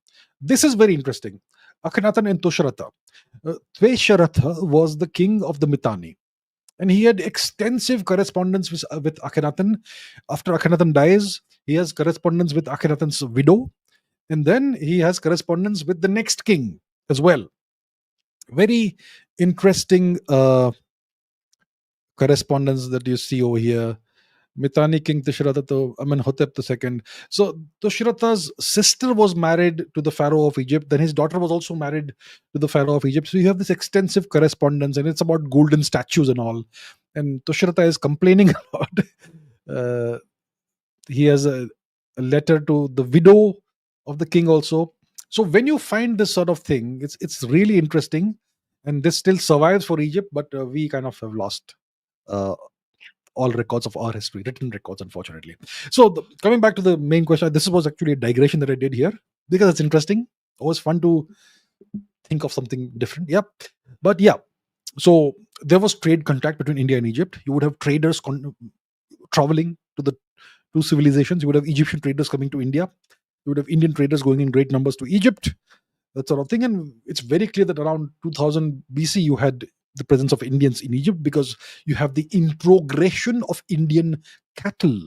This is very interesting. Akhenaten and Tushratta. Tushratta was the king of the Mitanni, and he had extensive correspondence with Akhenaten. After Akhenaten dies, he has correspondence with Akhenaten's widow, and then he has correspondence with the next king as well. Very interesting correspondence that you see over here. Mitanni king Tushratta to Amenhotep II. So Tushratta's sister was married to the pharaoh of Egypt. Then his daughter was also married to the pharaoh of Egypt. So you have this extensive correspondence, and it's about golden statues and all. And Tushratta is complaining a lot. He has a letter to the widow of the king also. So when you find this sort of thing, it's really interesting, and this still survives for Egypt, but we kind of have lost uh, all records of our history, written records, unfortunately. So coming back to the main question, this was actually a digression that I did here because it's interesting. Always fun to think of something different. Yep. But yeah, so there was trade contact between India and Egypt. You would have traders traveling to the two civilizations. You would have Egyptian traders coming to India. You would have Indian traders going in great numbers to Egypt, that sort of thing. And it's very clear that around 2000 BC, you had the presence of Indians in Egypt because you have the introgression of Indian cattle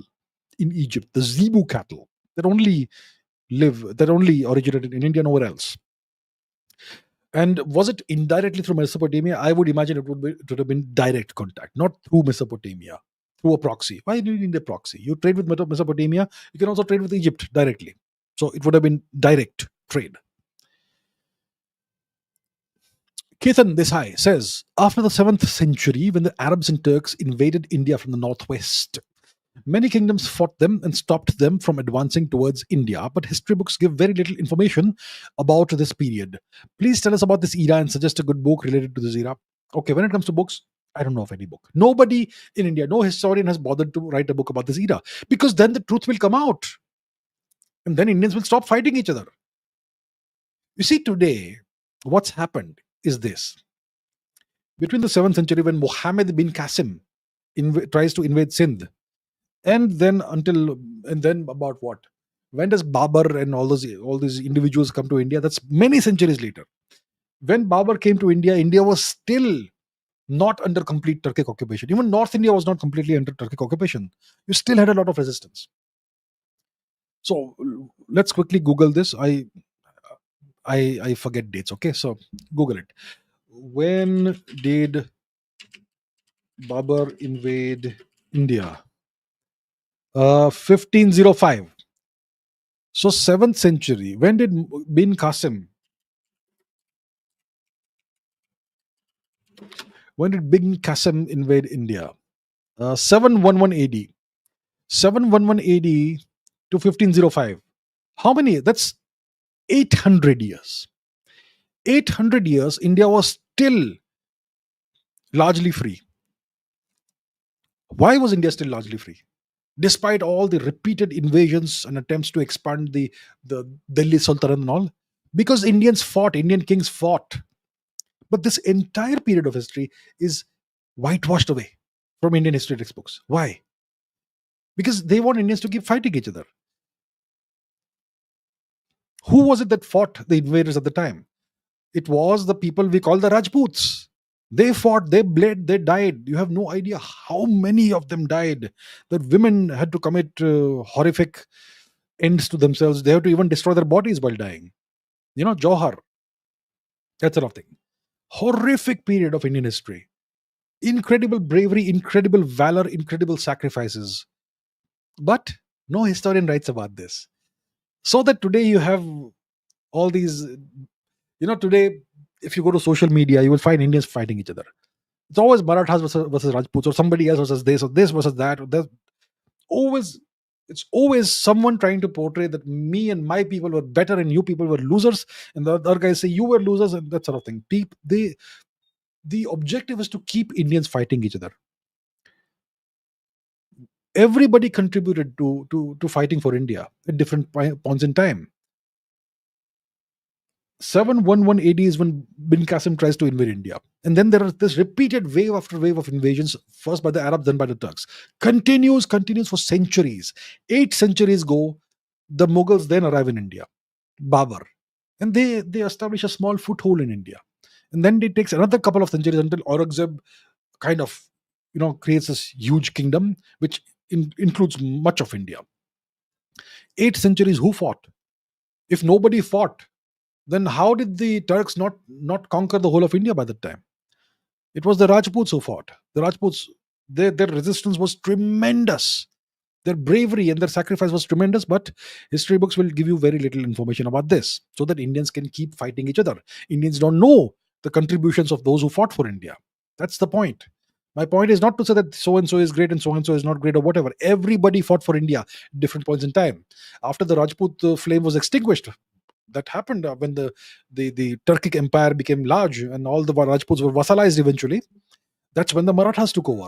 in Egypt, the Zebu cattle that only originated in India, nowhere else. And was it indirectly through Mesopotamia? I would imagine it would have been direct contact, not through Mesopotamia, through a proxy. Why do you need a proxy? You trade with Mesopotamia, you can also trade with Egypt directly. So it would have been direct trade. Ketan Desai says, after the 7th century, when the Arabs and Turks invaded India from the northwest, many kingdoms fought them and stopped them from advancing towards India, but history books give very little information about this period. Please tell us about this era and suggest a good book related to this era. Okay, when it comes to books, I don't know of any book. Nobody in India, no historian has bothered to write a book about this era, because then the truth will come out and then Indians will stop fighting each other. You see, today, what's happened is this. Between the 7th century, when Muhammad bin Qasim tries to invade Sindh, and then about what? When does Babur and all these individuals come to India? That's many centuries later. When Babur came to India, India was still not under complete Turkic occupation. Even North India was not completely under Turkic occupation. You still had a lot of resistance. So let's quickly Google this. I forget dates. Okay, so Google it. When did Babur invade India? 1505. So 7th century. When did bin Qasim? When did bin Qasim invade India? 711 AD. 711 AD to 1505. How many? That's 800 years. 800 years, India was still largely free. Why was India still largely free? Despite all the repeated invasions and attempts to expand the Delhi Sultanate and all, because Indian kings fought. But this entire period of history is whitewashed away from Indian history textbooks. Why? Because they want Indians to keep fighting each other. Who was it that fought the invaders at the time? It was the people we call the Rajputs. They fought, they bled, they died. You have no idea how many of them died. The women had to commit horrific ends to themselves. They have to even destroy their bodies while dying. Johar, that sort of thing. Horrific period of Indian history. Incredible bravery, incredible valor, incredible sacrifices. But no historian writes about this. So that today you have all these, today, if you go to social media, you will find Indians fighting each other. It's always Marathas versus Rajputs, or somebody else versus this, or this versus that. Or that. Always, it's always someone trying to portray that me and my people were better and you people were losers, and the other guys say you were losers, and that sort of thing. The objective is to keep Indians fighting each other. Everybody contributed to fighting for India at different points in time. 711 AD is when bin Qasim tries to invade India. And then there is this repeated wave after wave of invasions, first by the Arabs, then by the Turks. Continues for centuries. 8 centuries go, the Mughals then arrive in India, Babur. And they establish a small foothold in India. And then it takes another couple of centuries until Aurangzeb kind of, creates this huge kingdom, which includes much of India. 8 centuries, who fought? If nobody fought, then how did the Turks not conquer the whole of India by that time? It was the Rajputs who fought. The Rajputs, their resistance was tremendous. Their bravery and their sacrifice was tremendous, but history books will give you very little information about this, so that Indians can keep fighting each other. Indians don't know the contributions of those who fought for India. That's the point. My point is not to say that so and so is great and so is not great or whatever. Everybody fought for India at different points in time. After the Rajput flame was extinguished, that happened when the Turkic empire became large and all the Rajputs were vassalized eventually. That's when the Marathas took over.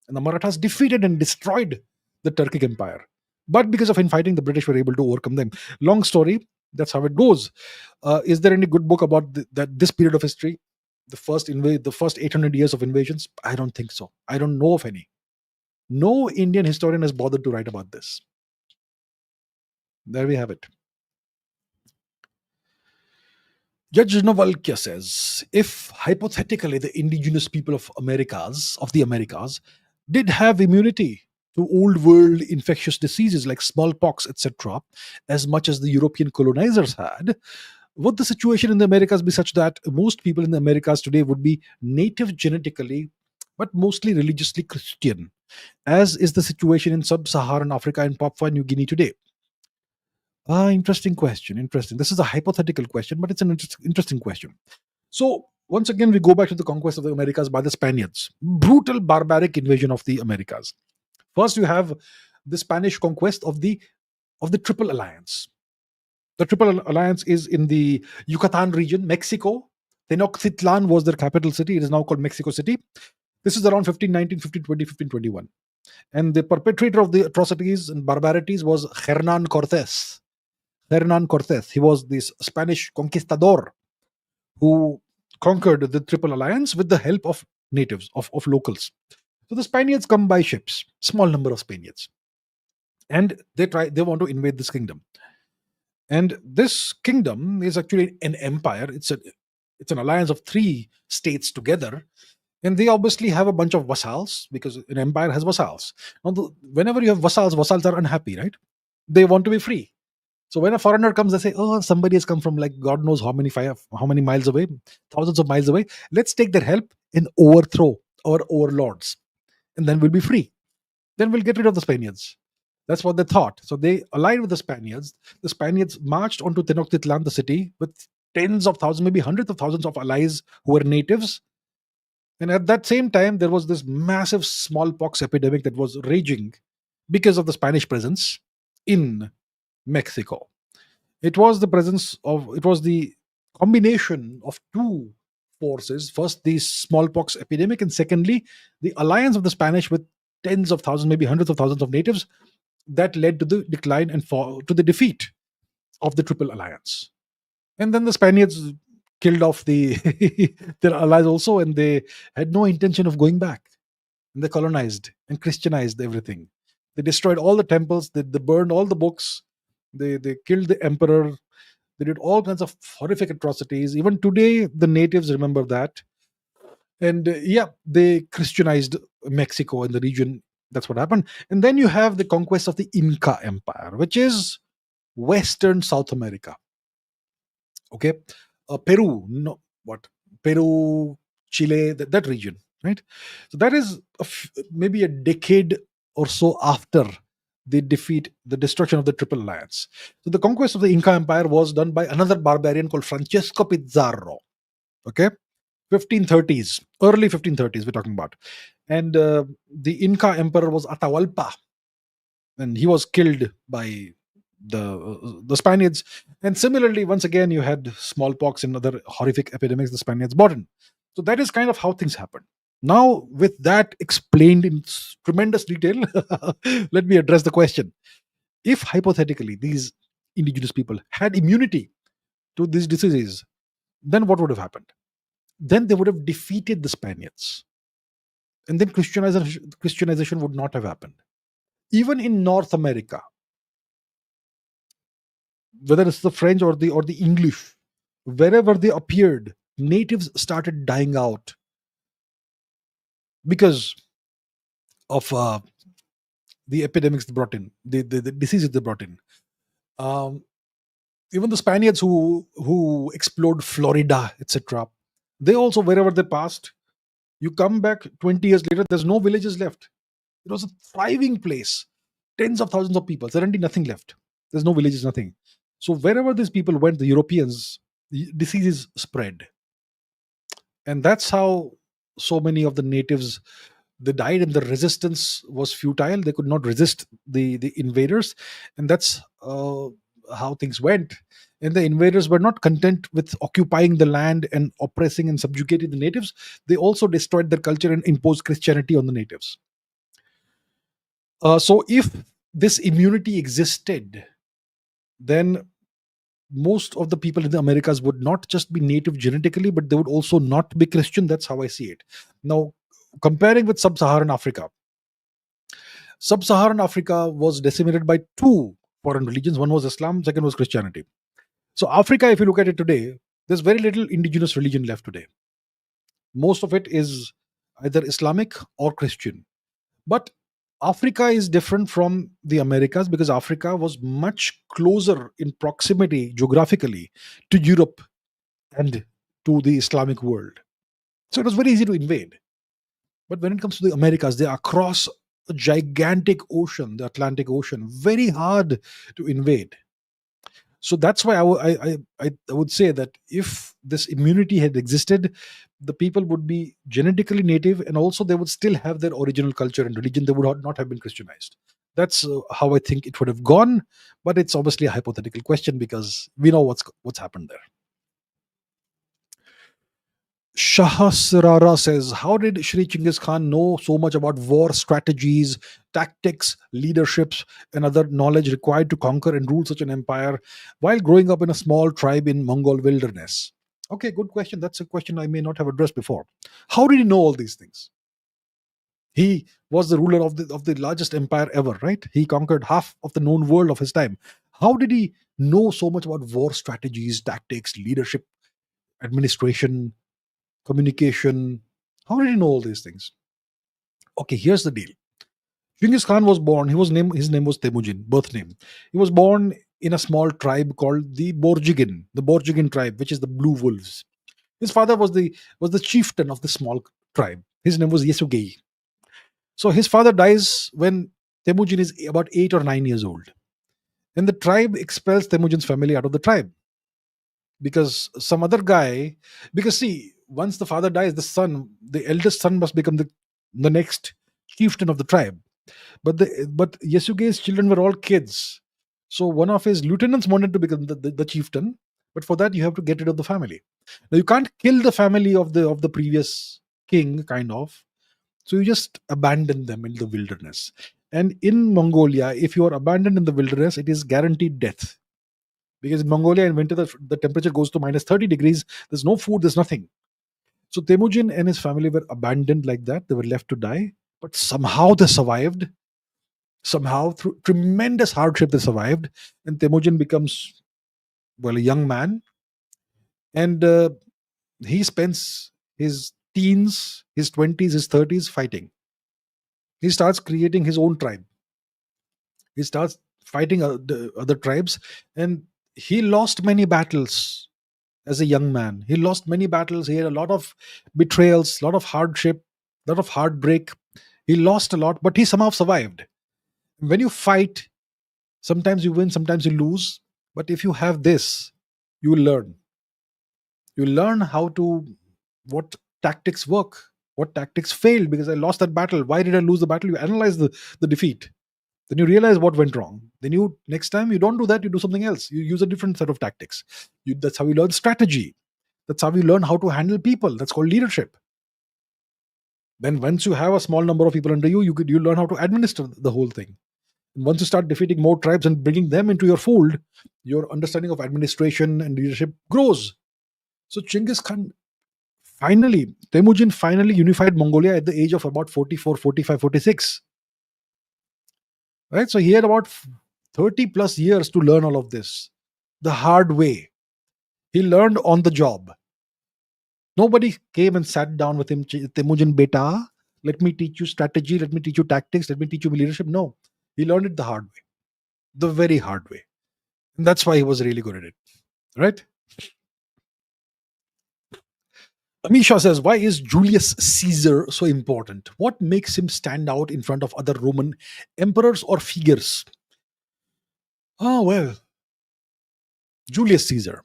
And the Marathas defeated and destroyed the Turkic empire. But because of infighting, the British were able to overcome them. Long story, that's how it goes. Is there any good book about this period of history? The first 800 years of invasions? I don't think so. I don't know of any. No Indian historian has bothered to write about this. There we have it. Judge Navalkya says, if hypothetically the indigenous people of the Americas, did have immunity to old world infectious diseases like smallpox, etc., as much as the European colonizers had, Would the situation in the Americas be such that most people in the Americas today would be native genetically, but mostly religiously Christian, as is the situation in sub-Saharan Africa and Papua New Guinea today? Interesting question. Interesting. This is a hypothetical question, but it's an interesting question. So, once again, we go back to the conquest of the Americas by the Spaniards. Brutal, barbaric invasion of the Americas. First, you have the Spanish conquest of the Triple Alliance. The Triple Alliance is in the Yucatan region, Mexico. Tenochtitlan was their capital city. It is now called Mexico City. This is around 1519, 1520, 1521. And the perpetrator of the atrocities and barbarities was Hernan Cortes. Hernan Cortes. He was this Spanish conquistador who conquered the Triple Alliance with the help of natives, of locals. So the Spaniards come by ships, small number of Spaniards, and they want to invade this kingdom. And this kingdom is actually an empire. It's an alliance of three states together, and they obviously have a bunch of vassals because an empire has vassals. Now, whenever you have vassals, vassals are unhappy, right? They want to be free. So when a foreigner comes, they say, "Oh, somebody has come from like God knows how many miles away, thousands of miles away. Let's take their help and overthrow our overlords, and then we'll be free. Then we'll get rid of the Spaniards." That's what they thought. So they allied with the Spaniards. The Spaniards marched onto Tenochtitlan, the city, with tens of thousands, maybe hundreds of thousands of allies who were natives. And at that same time, there was this massive smallpox epidemic that was raging because of the Spanish presence in Mexico. It was the combination of two forces. First, the smallpox epidemic, and secondly, the alliance of the Spanish with tens of thousands, maybe hundreds of thousands of natives that led to the decline and fall, to the defeat of the Triple Alliance. And then the Spaniards killed off their allies also, and they had no intention of going back. And they colonized and Christianized everything. They destroyed all the temples. They burned all the books. They killed the emperor. They did all kinds of horrific atrocities. Even today, the natives remember that. And yeah, they Christianized Mexico and the region. That's what happened. And then you have the conquest of the Inca Empire, which is Western South America. Okay, Peru, no, what Peru, Chile, that region, right? So that is maybe a decade or so after the destruction of the Triple Alliance. So the conquest of the Inca Empire was done by another barbarian called Francesco Pizarro. Okay, 1530s, early 1530s, we're talking about. And the Inca emperor was Atahualpa, and he was killed by the Spaniards. And similarly, once again, you had smallpox and other horrific epidemics the Spaniards brought in. So that is kind of how things happened. Now, with that explained in tremendous detail, let me address the question. If hypothetically these indigenous people had immunity to these diseases, then what would have happened? Then they would have defeated the Spaniards. And then Christianization would not have happened. Even in North America, whether it's the French or the English, wherever they appeared, natives started dying out because of the epidemics they brought in, the diseases they brought in. Even the Spaniards who explored Florida, etc., they also, wherever they passed, you come back 20 years later, there's no villages left. It was a thriving place, tens of thousands of people, suddenly nothing left. There's no villages, nothing. So wherever these people went, the Europeans, the diseases spread. And that's how so many of the natives, they died, and the resistance was futile. They could not resist the invaders. And that's how things went. And the invaders were not content with occupying the land and oppressing and subjugating the natives. They also destroyed their culture and imposed Christianity on the natives. So if this immunity existed, then most of the people in the Americas would not just be native genetically, but they would also not be Christian. That's how I see it. Now, comparing with Sub-Saharan Africa, Sub-Saharan Africa was decimated by two foreign religions. One was Islam, second was Christianity. So Africa, if you look at it today, there's very little indigenous religion left today. Most of it is either Islamic or Christian. But Africa is different from the Americas because Africa was much closer in proximity geographically to Europe and to the Islamic world. So it was very easy to invade. But when it comes to the Americas, they are across a gigantic ocean, the Atlantic Ocean, very hard to invade. So that's why I would say that if this immunity had existed, the people would be genetically native, and also they would still have their original culture and religion. They would not have been Christianized. That's how I think it would have gone. But it's obviously a hypothetical question because we know what's happened there. Shahasrara says, how did Shri Chinggis Khan know so much about war strategies, tactics, leaderships, and other knowledge required to conquer and rule such an empire while growing up in a small tribe in Mongol wilderness? Okay, good question. That's a question I may not have addressed before. How did he know all these things? He was the ruler of the largest empire ever, right? He conquered half of the known world of his time. How did he know so much about war strategies, tactics, leadership, administration, communication? How did he know all these things? Okay, here's the deal. Genghis Khan was born. His name was Temujin, birth name. He was born in a small tribe called the Borjigin tribe, which is the Blue Wolves. His father was the chieftain of the small tribe. His name was Yesugei. So his father dies when Temujin is about 8 or 9 years old, and the tribe expels Temujin's family out of the tribe because some other guy. Because see, once the father dies, the eldest son, must become the next chieftain of the tribe. But Yesugei's children were all kids. So one of his lieutenants wanted to become the chieftain, but for that you have to get rid of the family. Now you can't kill the family of the previous king, kind of. So you just abandon them in the wilderness. And in Mongolia, if you are abandoned in the wilderness, it is guaranteed death. Because in Mongolia in winter, the temperature goes to minus 30 degrees. There's no food, there's nothing. So Temujin and his family were abandoned like that. They were left to die. But somehow they survived. Somehow, through tremendous hardship, they survived. And Temujin becomes, well, a young man. And he spends his teens, his 20s, his 30s fighting. He starts creating his own tribe. He starts fighting the other tribes. And he lost many battles as a young man. He lost many battles. He had a lot of betrayals, a lot of hardship, a lot of heartbreak. He lost a lot, but he somehow survived. When you fight, sometimes you win, sometimes you lose. But if you have this, you will learn. You learn what tactics work, what tactics failed because I lost that battle. Why did I lose the battle? You analyze the defeat. Then you realize what went wrong. Then next time you don't do that, you do something else. You use a different set of tactics. That's how you learn strategy. That's how you learn how to handle people. That's called leadership. Then once you have a small number of people under you, you learn how to administer the whole thing. And once you start defeating more tribes and bringing them into your fold, your understanding of administration and leadership grows. So Temujin finally unified Mongolia at the age of about 44, 45, 46. Right? So he had about 30 plus years to learn all of this the hard way. He learned on the job. Nobody came and sat down with him, Temujin beta, let me teach you strategy, let me teach you tactics, let me teach you leadership. No, he learned it the hard way, the very hard way. And that's why he was really good at it. Right? Amisha says, why is Julius Caesar so important? What makes him stand out in front of other Roman emperors or figures? Oh, well, Julius Caesar.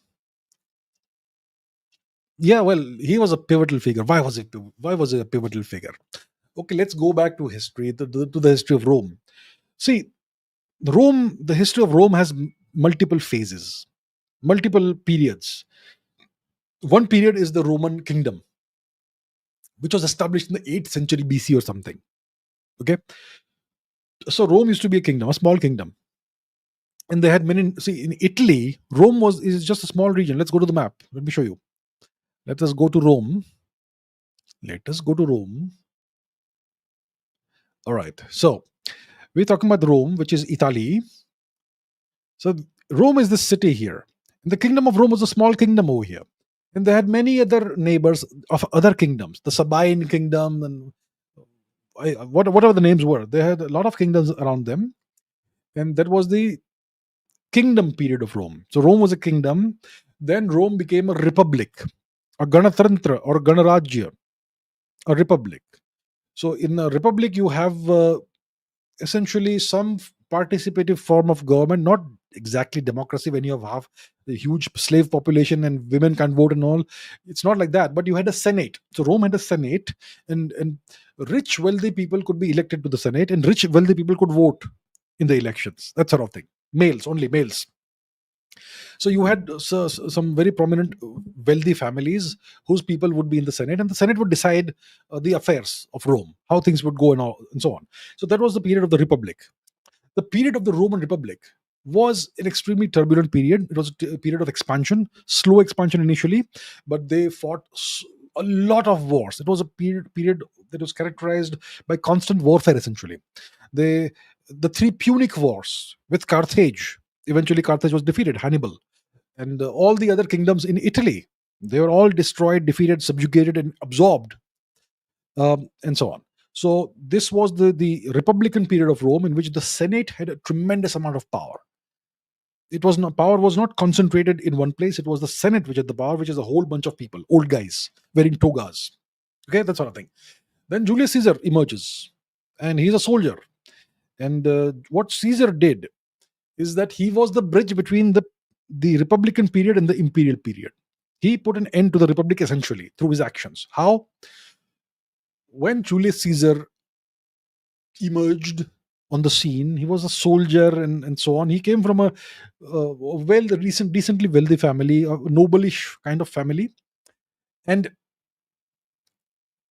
Yeah, well, he was a pivotal figure. Why was he a pivotal figure? Okay, let's go back to history, to the history of Rome. See, the history of Rome has multiple phases, multiple periods. One period is the Roman kingdom, which was established in the 8th century BC or something. Okay. So Rome used to be a kingdom, a small kingdom. And they had many. See, in Italy, is just a small region. Let's go to the map. Let me show you. Let us go to Rome. All right. So we're talking about Rome, which is Italy. So Rome is the city here. And the kingdom of Rome was a small kingdom over here. And they had many other neighbors of other kingdoms, the Sabine kingdom and whatever the names were. They had a lot of kingdoms around them, and that was the kingdom period of Rome. So Rome was a kingdom. Then Rome became a republic, a Ganatantra or Ganarajya, a republic. So in a republic, you have essentially some participative form of government, not exactly democracy when you have half the huge slave population and women can't vote and all. It's not like that, but you had a senate. So Rome had a senate, and rich wealthy people could be elected to the senate, and rich wealthy people could vote in the elections, that sort of thing. Males, only males. So you had some very prominent wealthy families whose people would be in the senate, and the senate would decide the affairs of Rome, how things would go, and all and so on. So that was the period of the republic. The period of the Roman Republic was an extremely turbulent period. It was a period of expansion, slow expansion initially, but they fought a lot of wars. It was a period that was characterized by constant warfare. Essentially, they the three Punic Wars with Carthage. Eventually, Carthage was defeated. Hannibal and all the other kingdoms in Italy, they were all destroyed, defeated, subjugated, and absorbed, and so on. So this was the Republican period of Rome, in which the Senate had a tremendous amount of power. It was not Power was not concentrated in one place. It was the Senate which had the power, which is a whole bunch of people, old guys wearing togas. Okay, that sort of thing. Then Julius Caesar emerges, and he's a soldier. And what Caesar did is that he was the bridge between the Republican period and the imperial period. He put an end to the Republic essentially through his actions. How? When Julius Caesar emerged on the scene, he was a soldier and so on. He came from a decently wealthy family, a noblish kind of family. And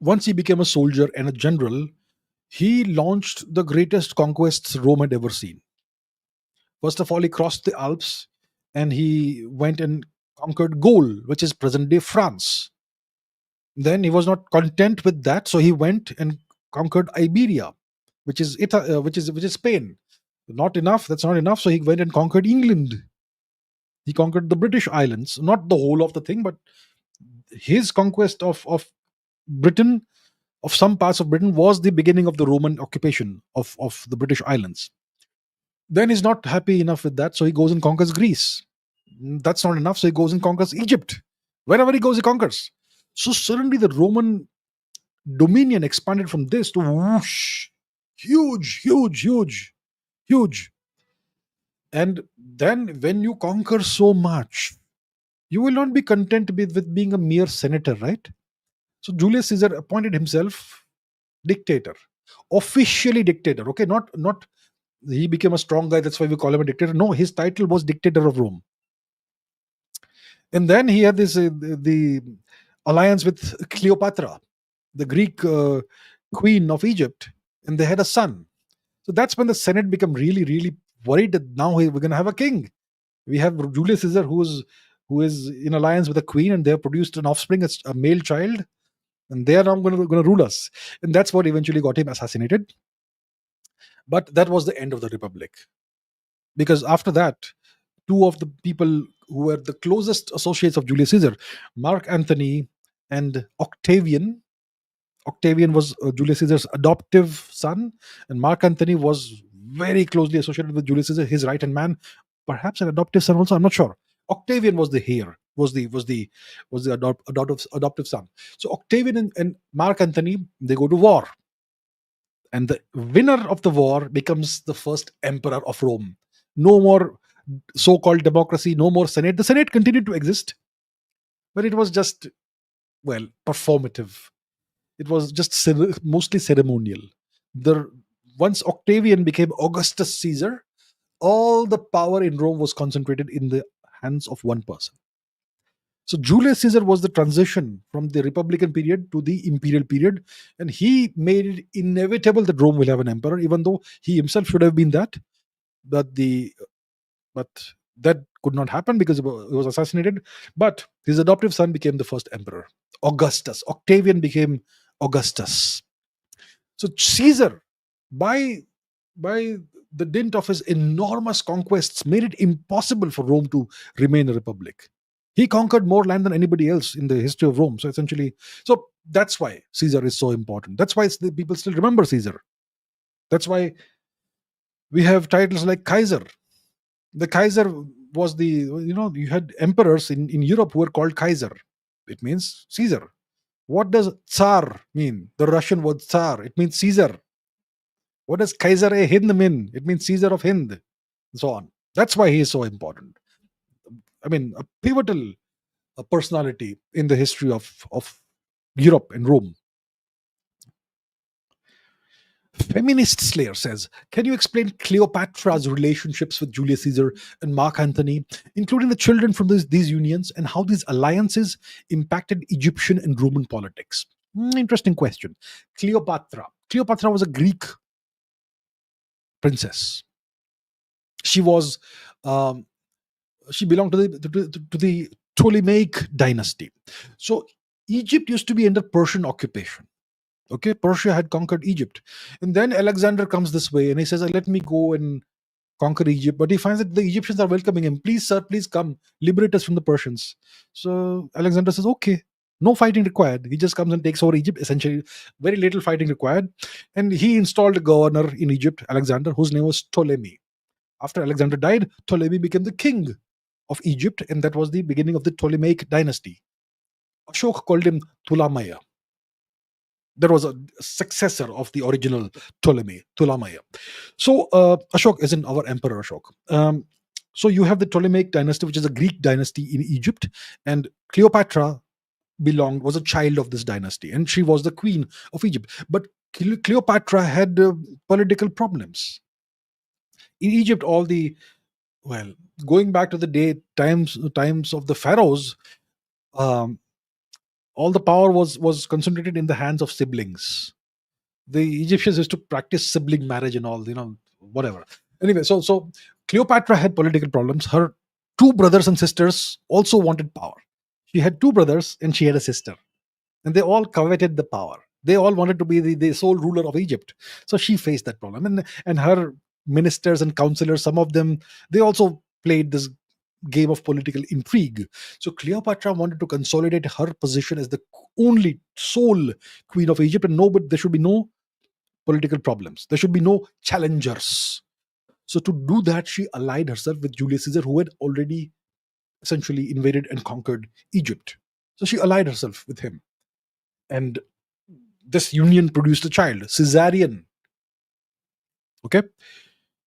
once he became a soldier and a general, he launched the greatest conquests Rome had ever seen. First of all, he crossed the Alps and he went and conquered Gaul, which is present day France. Then he was not content with that, so he went and conquered Iberia, which is Spain. Not enough. That's not enough. So he went and conquered England. He conquered the British Islands, not the whole of the thing, but his conquest of Britain, of some parts of Britain, was the beginning of the Roman occupation of the British Islands. Then he's not happy enough with that, so he goes and conquers Greece. That's not enough, so he goes and conquers Egypt. Wherever he goes, he conquers. So suddenly the Roman dominion expanded from this to whoosh, huge, huge, huge, huge. And then when you conquer so much, you will not be content with being a mere senator, right? So Julius Caesar appointed himself dictator, officially dictator. Okay, not he became a strong guy, that's why we call him a dictator. No, his title was dictator of Rome. And then he had this the alliance with Cleopatra, the Greek queen of Egypt, and they had a son. So that's when the Senate became really, really worried that now we're going to have a king. We have Julius Caesar, who is in alliance with a queen, and they have produced an offspring, a male child, and they are now going to rule us. And that's what eventually got him assassinated. But that was the end of the Republic, because after that, two of the people who were the closest associates of Julius Caesar, Mark Antony and Octavian. Octavian was Julius Caesar's adoptive son, and Mark Antony was very closely associated with Julius Caesar, his right hand man, perhaps an adoptive son also. I'm not sure. Octavian was the heir, was the adoptive son. So Octavian and Mark Antony, they go to war, and the winner of the war becomes the first emperor of Rome. No more so-called democracy, no more Senate. The Senate continued to exist, but it was just, well, performative. It was just mostly ceremonial. The Once Octavian became Augustus Caesar, all the power in Rome was concentrated in the hands of one person. So Julius Caesar was the transition from the Republican period to the imperial period, and he made it inevitable that Rome will have an emperor, even though he himself should have been that. But but that could not happen because he was assassinated. But his adoptive son became the first emperor, Augustus. Octavian became Augustus. So Caesar, by by the dint of his enormous conquests, made it impossible for Rome to remain a republic. He conquered more land than anybody else in the history of Rome. So essentially, so That's why Caesar is so important. That's why the people still remember Caesar. That's why we have titles like Kaiser. The Kaiser was you had emperors in Europe who were called Kaiser. It means Caesar. What does Tsar mean? The Russian word Tsar. It means Caesar. What does Kaiser e Hind mean? It means Caesar of Hind, and so on. That's why he is so important. I mean, a pivotal personality in the history of Europe and Rome. Feminist Slayer says, can you explain Cleopatra's relationships with Julius Caesar and Mark Antony, including the children from these unions, and how these alliances impacted Egyptian and Roman politics? Interesting question. Cleopatra. Cleopatra was a Greek princess. She was, she belonged to the Ptolemaic dynasty. So Egypt used to be under Persian occupation. Okay, Persia had conquered Egypt, and then Alexander comes this way and he says, let me go and conquer Egypt. But he finds that the Egyptians are welcoming him. Please, sir, please come, liberate us from the Persians. So Alexander says, okay, no fighting required. He just comes and takes over Egypt, essentially. Very little fighting required. And he installed a governor in Egypt, Alexander, whose name was Ptolemy. After Alexander died, Ptolemy became the king of Egypt, and that was the beginning of the Ptolemaic dynasty. Ashok called him Tulamaya. There was a successor of the original Ptolemy, Tulamaya. So Ashok isn't our emperor Ashok. So you have the Ptolemaic dynasty, which is a Greek dynasty in Egypt, and Cleopatra was a child of this dynasty, and she was the queen of Egypt. But Cleopatra had political problems. In Egypt, going back to the times of the pharaohs, um, all the power was concentrated in the hands of siblings. The Egyptians used to practice sibling marriage and all, whatever. Anyway, so Cleopatra had political problems. Her two brothers and sisters also wanted power. She had two brothers and she had a sister, and they all coveted the power. They all wanted to be the sole ruler of Egypt. So she faced that problem, and her ministers and counselors, some of them, they also played this game of political intrigue. So Cleopatra wanted to consolidate her position as the only sole queen of Egypt, and there should be no political problems. There should be no challengers. So to do that, she allied herself with Julius Caesar, who had already essentially invaded and conquered Egypt. So she allied herself with him. And this union produced a child, Caesarion. Okay?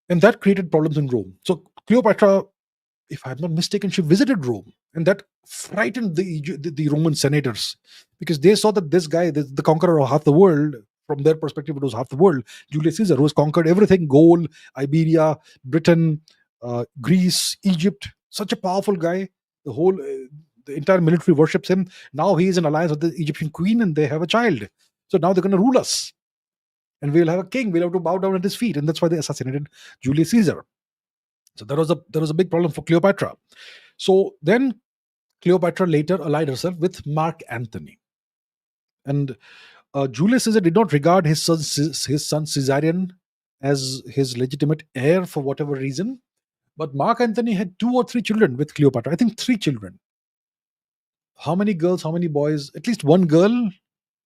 And that created problems in Rome. So Cleopatra, if I'm not mistaken, she visited Rome, and that frightened the Roman senators, because they saw that this guy, the conqueror of half the world, from their perspective, it was half the world, Julius Caesar, who has conquered everything: Gaul, Iberia, Britain, Greece, Egypt. Such a powerful guy. The entire military worships him. Now he is in alliance with the Egyptian queen, and they have a child. So now they're going to rule us, and we'll have a king. We'll have to bow down at his feet, and that's why they assassinated Julius Caesar. So there was a big problem for Cleopatra. So then Cleopatra later allied herself with Mark Antony, and Julius Caesar did not regard his son Caesarion as his legitimate heir for whatever reason. But Mark Antony had 2 or 3 children with Cleopatra. I think 3 children. How many girls? How many boys? At least one girl.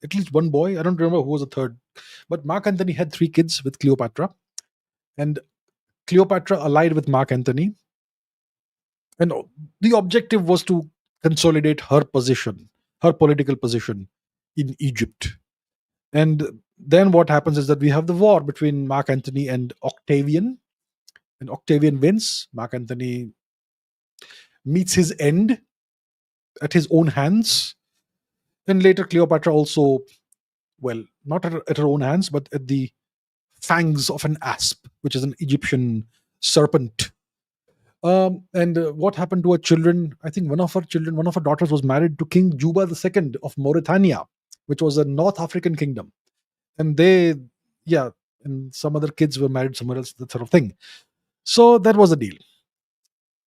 At least one boy. I don't remember who was the third. But Mark Antony had 3 kids with Cleopatra, and Cleopatra allied with Mark Antony, and the objective was to consolidate her position, her political position in Egypt. And then what happens is that we have the war between Mark Antony and Octavian, and Octavian wins. Mark Antony meets his end at his own hands, and later Cleopatra also, not at her own hands, but at the fangs of an asp, which is an Egyptian serpent. And what happened to her children? I think one of her daughters was married to King Juba II of Mauritania, which was a North African kingdom. And and some other kids were married somewhere else, that sort of thing. So that was the deal.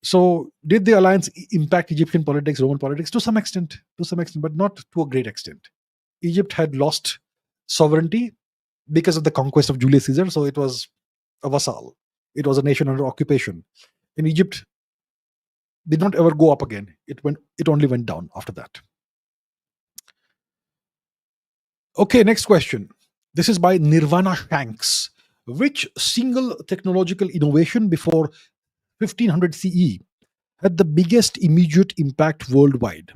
So did the alliance impact Egyptian politics, Roman politics? To some extent, but not to a great extent. Egypt had lost sovereignty because of the conquest of Julius Caesar, so it was a vassal. It was a nation under occupation. In Egypt, did not ever go up again. It only went down after that. Okay, next question. This is by Nirvana Shanks. Which single technological innovation before 1500 CE had the biggest immediate impact worldwide?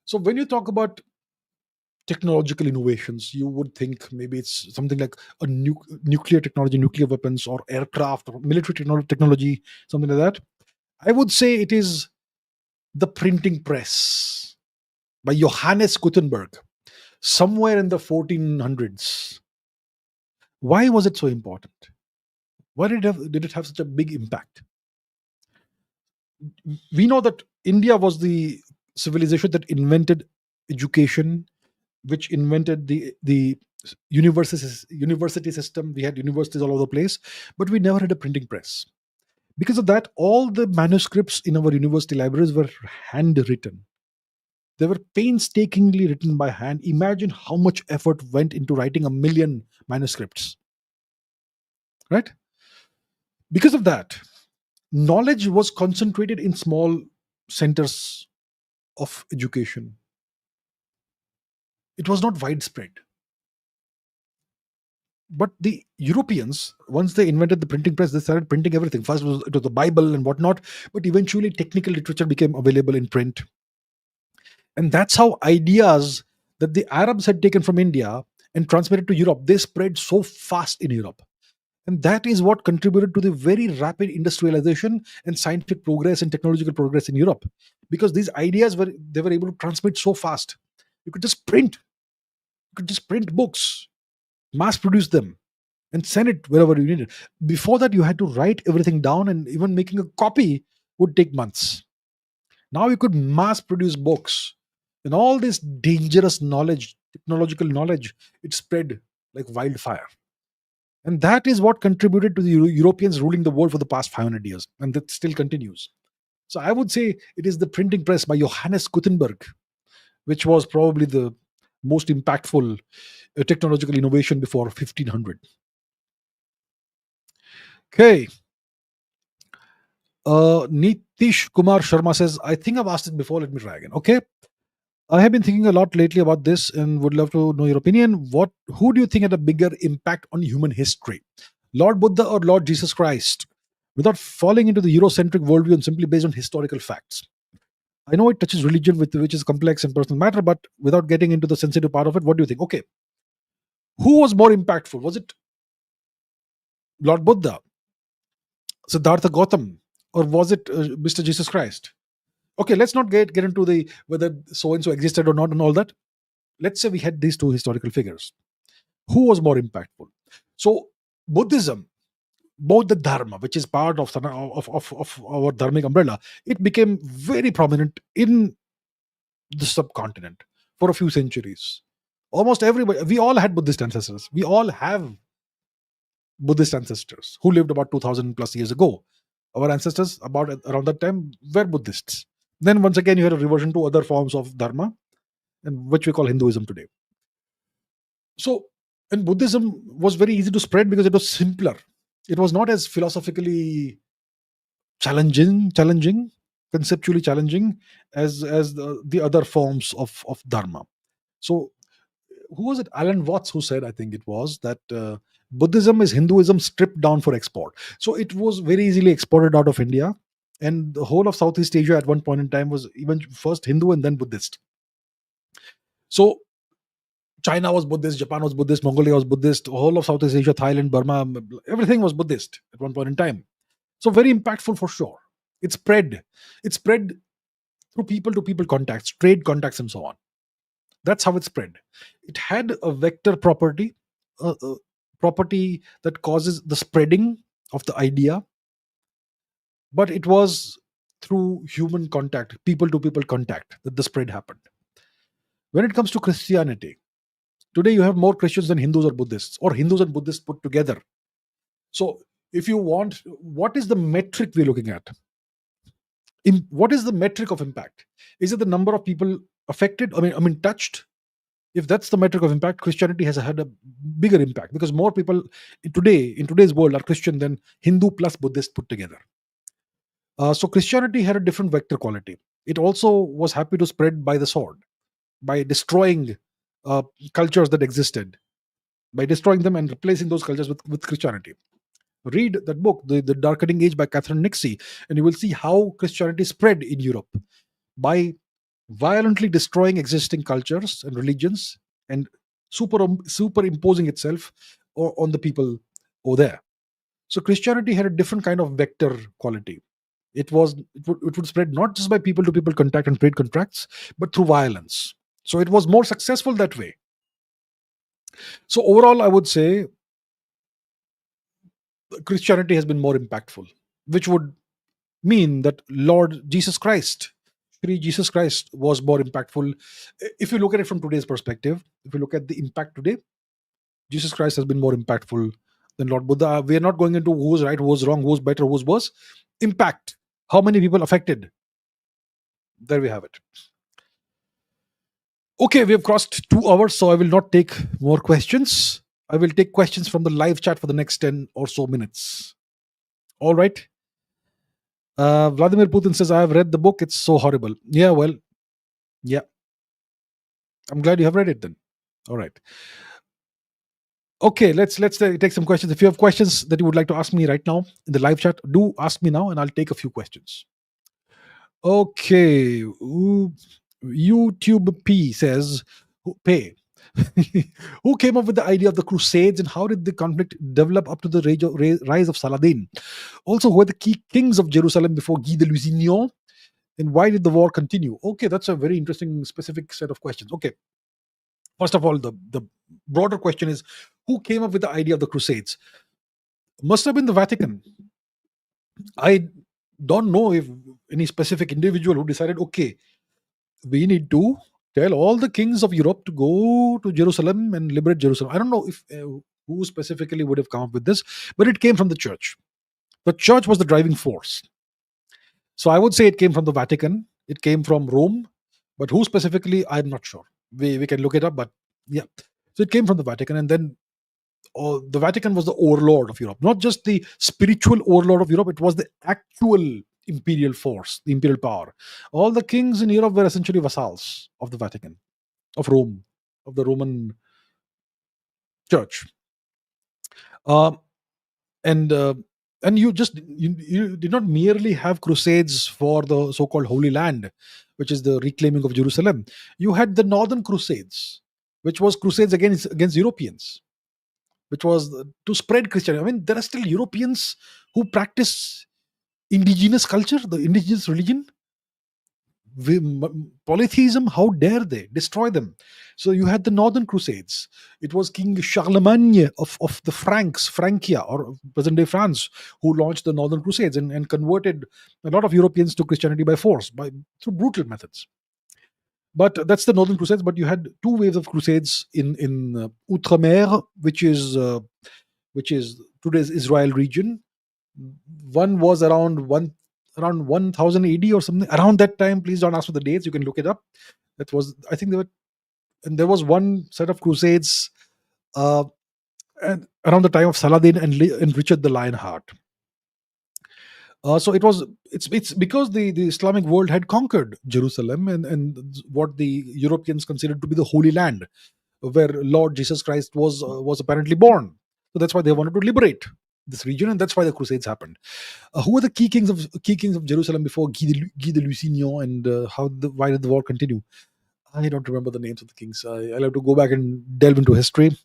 So, when you talk about technological innovations, you would think maybe it's something like a nuclear technology, nuclear weapons, or aircraft, or military technology, something like that. I would say it is the printing press by Johannes Gutenberg, somewhere in the 1400s. Why was it so important? Why did it have such a big impact? We know that India was the civilization that invented education, which invented the university system. We had universities all over the place, but we never had a printing press. Because of that, all the manuscripts in our university libraries were handwritten. They were painstakingly written by hand. Imagine how much effort went into writing a million manuscripts, right? Because of that, knowledge was concentrated in small centers of education. It was not widespread. But the Europeans, once they invented the printing press, they started printing everything. First it was the Bible and whatnot, but eventually technical literature became available in print. And that's how ideas that the Arabs had taken from India and transmitted to Europe, they spread so fast in Europe. And that is what contributed to the very rapid industrialization and scientific progress and technological progress in Europe. Because these ideas were able to transmit so fast. You could just print. You could just print books, mass produce them, and send it wherever you needed. Before that, you had to write everything down, and even making a copy would take months. Now you could mass produce books, and all this dangerous knowledge, technological knowledge, it spread like wildfire. And that is what contributed to the Europeans ruling the world for the past 500 years, and that still continues. So I would say it is the printing press by Johannes Gutenberg, which was probably the most impactful technological innovation before 1500. Okay. Nitish Kumar Sharma says, I think I've asked it before. Let me try again. Okay. I have been thinking a lot lately about this and would love to know your opinion. Who do you think had a bigger impact on human history? Lord Buddha or Lord Jesus Christ? Without falling into the Eurocentric worldview and simply based on historical facts. I know it touches religion, which is complex and personal matter, but without getting into the sensitive part of it, what do you think? Okay. Who was more impactful? Was it Lord Buddha, Siddhartha Gautam, or was it Mr. Jesus Christ? Okay, let's not get into the whether so and so existed or not and all that. Let's say we had these two historical figures. Who was more impactful? So Buddhism, both the Dharma, which is part of our dharmic umbrella, it became very prominent in the subcontinent for a few centuries. Almost everybody, we all had Buddhist ancestors. We all have Buddhist ancestors who lived about 2000 plus years ago. Our ancestors about around that time were Buddhists. Then once again, you had a reversion to other forms of Dharma, and which we call Hinduism today. So, and Buddhism was very easy to spread because it was simpler. It was not as philosophically challenging, conceptually challenging as the other forms of Dharma. So, who was it? Alan Watts who said, I think it was, that Buddhism is Hinduism stripped down for export. So it was very easily exported out of India, and the whole of Southeast Asia at one point in time was even first Hindu and then Buddhist. So China was Buddhist, Japan was Buddhist, Mongolia was Buddhist, whole of Southeast Asia, Thailand, Burma, everything was Buddhist at one point in time. So very impactful for sure. It spread through people to people contacts, trade contacts, and so on. That's how it spread. It had a vector property, a property that causes the spreading of the idea, but it was through human contact, people to people contact, that the spread happened. When it comes to Christianity, today you have more Christians than Hindus or Buddhists, or Hindus and Buddhists put together. So if you want, what is the metric we're looking at? What is the metric of impact? Is it the number of people affected? I mean touched? If that's the metric of impact, Christianity has had a bigger impact because more people in today's world are Christian than Hindu plus Buddhist put together. So Christianity had a different vector quality. It also was happy to spread by the sword, by destroying uh, cultures that existed by destroying them and replacing those cultures with Christianity. Read that book, the Darkening Age by Catherine Nixie, and you will see how Christianity spread in Europe by violently destroying existing cultures and religions and superimposing itself on the people over there. So Christianity had a different kind of vector quality. It would spread not just by people to people contact and trade contracts, but through violence. So it was more successful that way. So overall, I would say Christianity has been more impactful, which would mean that Lord Jesus Christ, Sri Jesus Christ, was more impactful. If you look at it from today's perspective, if you look at the impact today, Jesus Christ has been more impactful than Lord Buddha. We are not going into who was right, who was wrong, who was better, who was worse. Impact. How many people affected? There we have it. Okay, we have crossed 2 hours, so I will not take more questions. I will take questions from the live chat for the next 10 or so minutes. All right. Vladimir Putin says, I have read the book. It's so horrible. Yeah, well, yeah. I'm glad you have read it then. All right. Okay, let's take some questions. If you have questions that you would like to ask me right now in the live chat, do ask me now and I'll take a few questions. Okay. YouTube P says, pay. Who came up with the idea of the Crusades and how did the conflict develop up to the rise of Saladin? Also, who were the key kings of Jerusalem before Guy de Lusignan? And why did the war continue? Okay, that's a very interesting, specific set of questions. Okay. First of all, the broader question is, who came up with the idea of the Crusades? Must have been the Vatican. I don't know if any specific individual who decided, okay, we need to tell all the kings of Europe to go to Jerusalem and liberate Jerusalem. I don't know if who specifically would have come up with this, but it came from the church. The church was the driving force. So I would say it came from the Vatican. It came from Rome, but who specifically, I'm not sure. We can look it up, but yeah. So it came from the Vatican, and then the Vatican was the overlord of Europe, not just the spiritual overlord of Europe. It was the actual imperial force, the imperial power. All the kings in Europe were essentially vassals of the Vatican, of Rome, of the Roman Church. Uh, and you did not merely have crusades for the so-called Holy Land, which is the reclaiming of Jerusalem. You had the Northern Crusades, which was crusades against Europeans, which was to spread Christianity. I mean, there are still Europeans who practice indigenous culture, the indigenous religion. Polytheism, how dare they destroy them? So you had the Northern Crusades. It was King Charlemagne of the Franks, Francia, or present day France, who launched the Northern Crusades and converted a lot of Europeans to Christianity by force, through brutal methods. But that's the Northern Crusades. But you had two waves of crusades in Outremer, which is today's Israel region. One was around 1000 AD or something, around that time. Please don't ask for the dates, you can look it up. That was, I think, there was one set of crusades and around the time of Saladin and Richard the Lionheart. So it's because the Islamic world had conquered Jerusalem and what the Europeans considered to be the Holy Land, where Lord Jesus Christ was apparently born. So that's why they wanted to liberate this region, and that's why the Crusades happened. Who were the key kings of Jerusalem before Guy de Lusignan, and why did the war continue? I don't remember the names of the kings. I'll have to go back and delve into history.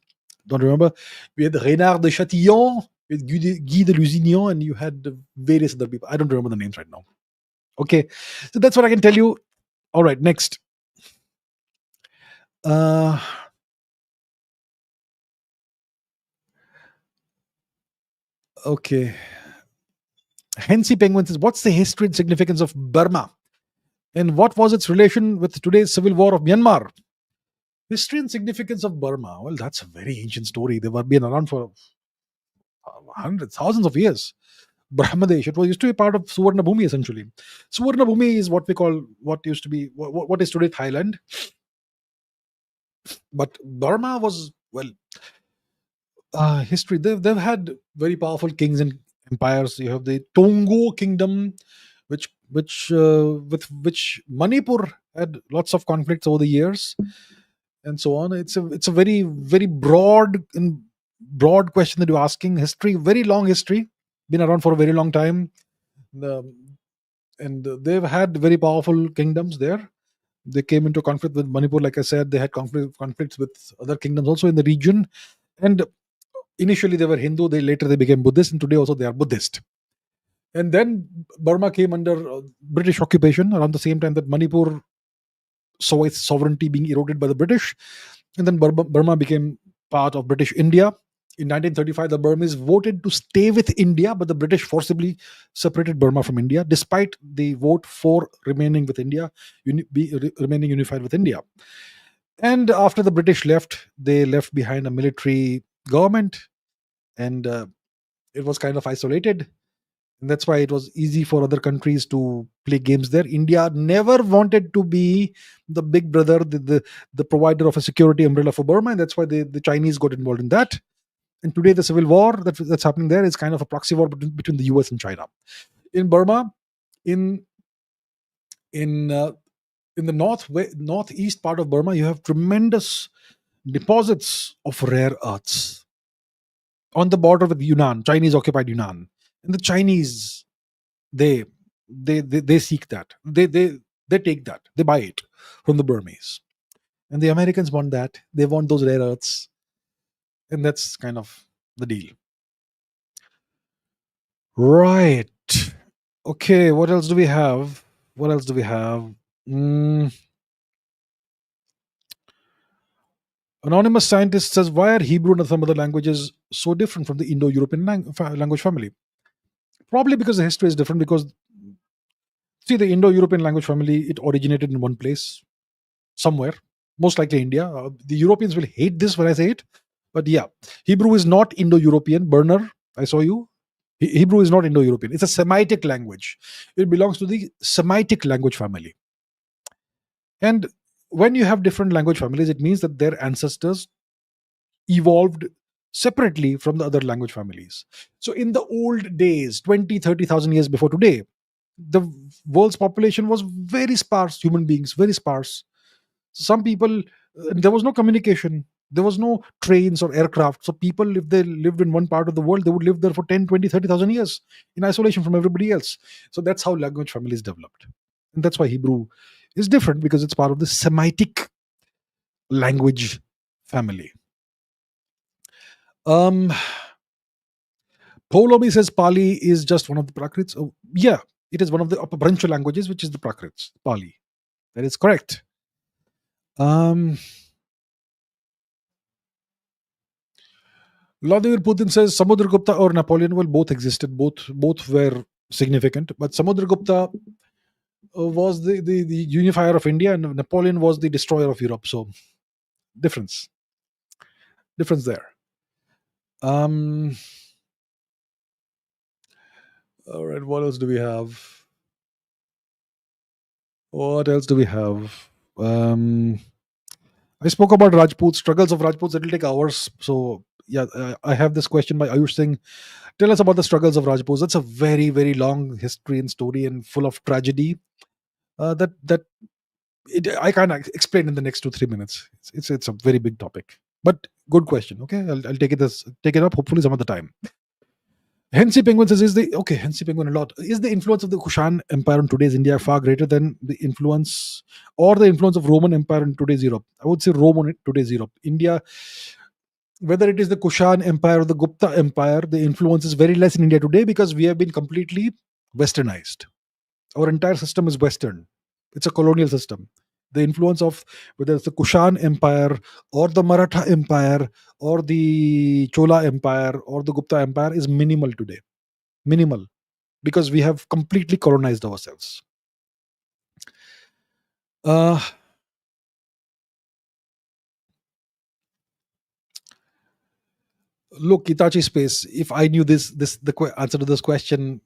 Don't remember. We had Reynard de Chatillon, with Guy de Lusignan, and you had various other people. I don't remember the names right now. Okay, so that's what I can tell you. All right, next. Okay. Hensi Penguin says, what's the history and significance of Burma? And what was its relation with today's civil war of Myanmar? History and significance of Burma. Well, that's a very ancient story. They've been around for hundreds, thousands of years. Brahmadesh, it used to be part of Suvarna Bhumi, essentially. Suvarna Bhumi is what used to be, what is today Thailand. But Burma was, well, history. They've had very powerful kings and empires. You have the Tongo Kingdom, with which Manipur had lots of conflicts over the years, and so on. It's a very very broad question that you're asking. History, very long history, been around for a very long time. The, and they've had very powerful kingdoms there. They came into conflict with Manipur, like I said. They had conflicts with other kingdoms also in the region. And initially they were Hindu. They became Buddhist, and today also they are Buddhist. And then Burma came under British occupation around the same time that Manipur saw its sovereignty being eroded by the British. And then Burma became part of British India. In 1935, the Burmese voted to stay with India, but the British forcibly separated Burma from India, despite the vote for remaining with India, remaining unified with India. And after the British left, they left behind a military government, and it was kind of isolated. And that's why it was easy for other countries to play games there. India never wanted to be the big brother, the provider of a security umbrella for Burma, and that's why the Chinese got involved in that. And today, the civil war that's happening there is kind of a proxy war between the US and China. In Burma, in the northeast part of Burma, you have tremendous deposits of rare earths on the border with Yunnan, Chinese occupied Yunnan. And the Chinese, they seek that. They take that. They buy it from the Burmese. And the Americans want that. They want those rare earths. And that's kind of the deal. Right. Okay, what else do we have? Anonymous scientist says, why are Hebrew and some other languages so different from the Indo-European language family? Probably because the history is different. Because, see, the Indo-European language family, it originated in one place, somewhere, most likely India. The Europeans will hate this when I say it, but yeah, Hebrew is not Indo-European. Burner, I saw you. Hebrew is not Indo-European. It's a Semitic language. It belongs to the Semitic language family. And when you have different language families, it means that their ancestors evolved separately from the other language families. So in the old days, 20, 30,000 years before today, the world's population was very sparse, human beings, very sparse. Some people, there was no communication. There was no trains or aircraft. So people, if they lived in one part of the world, they would live there for 10, 20, 30,000 years in isolation from everybody else. So that's how language families developed. And that's why Hebrew is different, because it's part of the Semitic language family. Ptolemy says Pali is just one of the Prakrits. Oh, yeah, it is one of the Apabhransha languages, which is the Prakrits, Pali. That is correct. Vladimir Putin says Samudragupta or Napoleon, well, both existed. Both were significant. But Samudragupta was the unifier of India, and Napoleon was the destroyer of Europe. So difference there. All right, what else do we have? I spoke about Rajputs, struggles of Rajputs. It will take hours. So yeah, I have this question by Ayush Singh. Tell us about the struggles of Rajputs. That's a very, very long history and story and full of tragedy. I can't explain in the next 2-3 minutes. It's a very big topic, but good question. Okay, I'll take it up hopefully some other time. Hensi Penguin says, Hensi Penguin a lot. Is the influence of the Kushan Empire in today's India far greater than the influence of Roman Empire in today's Europe? I would say Rome in today's Europe. India, whether it is the Kushan Empire or the Gupta Empire, the influence is very less in India today because we have been completely westernized. Our entire system is Western. It's a colonial system. The influence of whether it's the Kushan Empire or the Maratha Empire or the Chola Empire or the Gupta Empire is minimal today. Minimal. Because we have completely colonized ourselves. Look, Itachi Space, if I knew the answer to this question,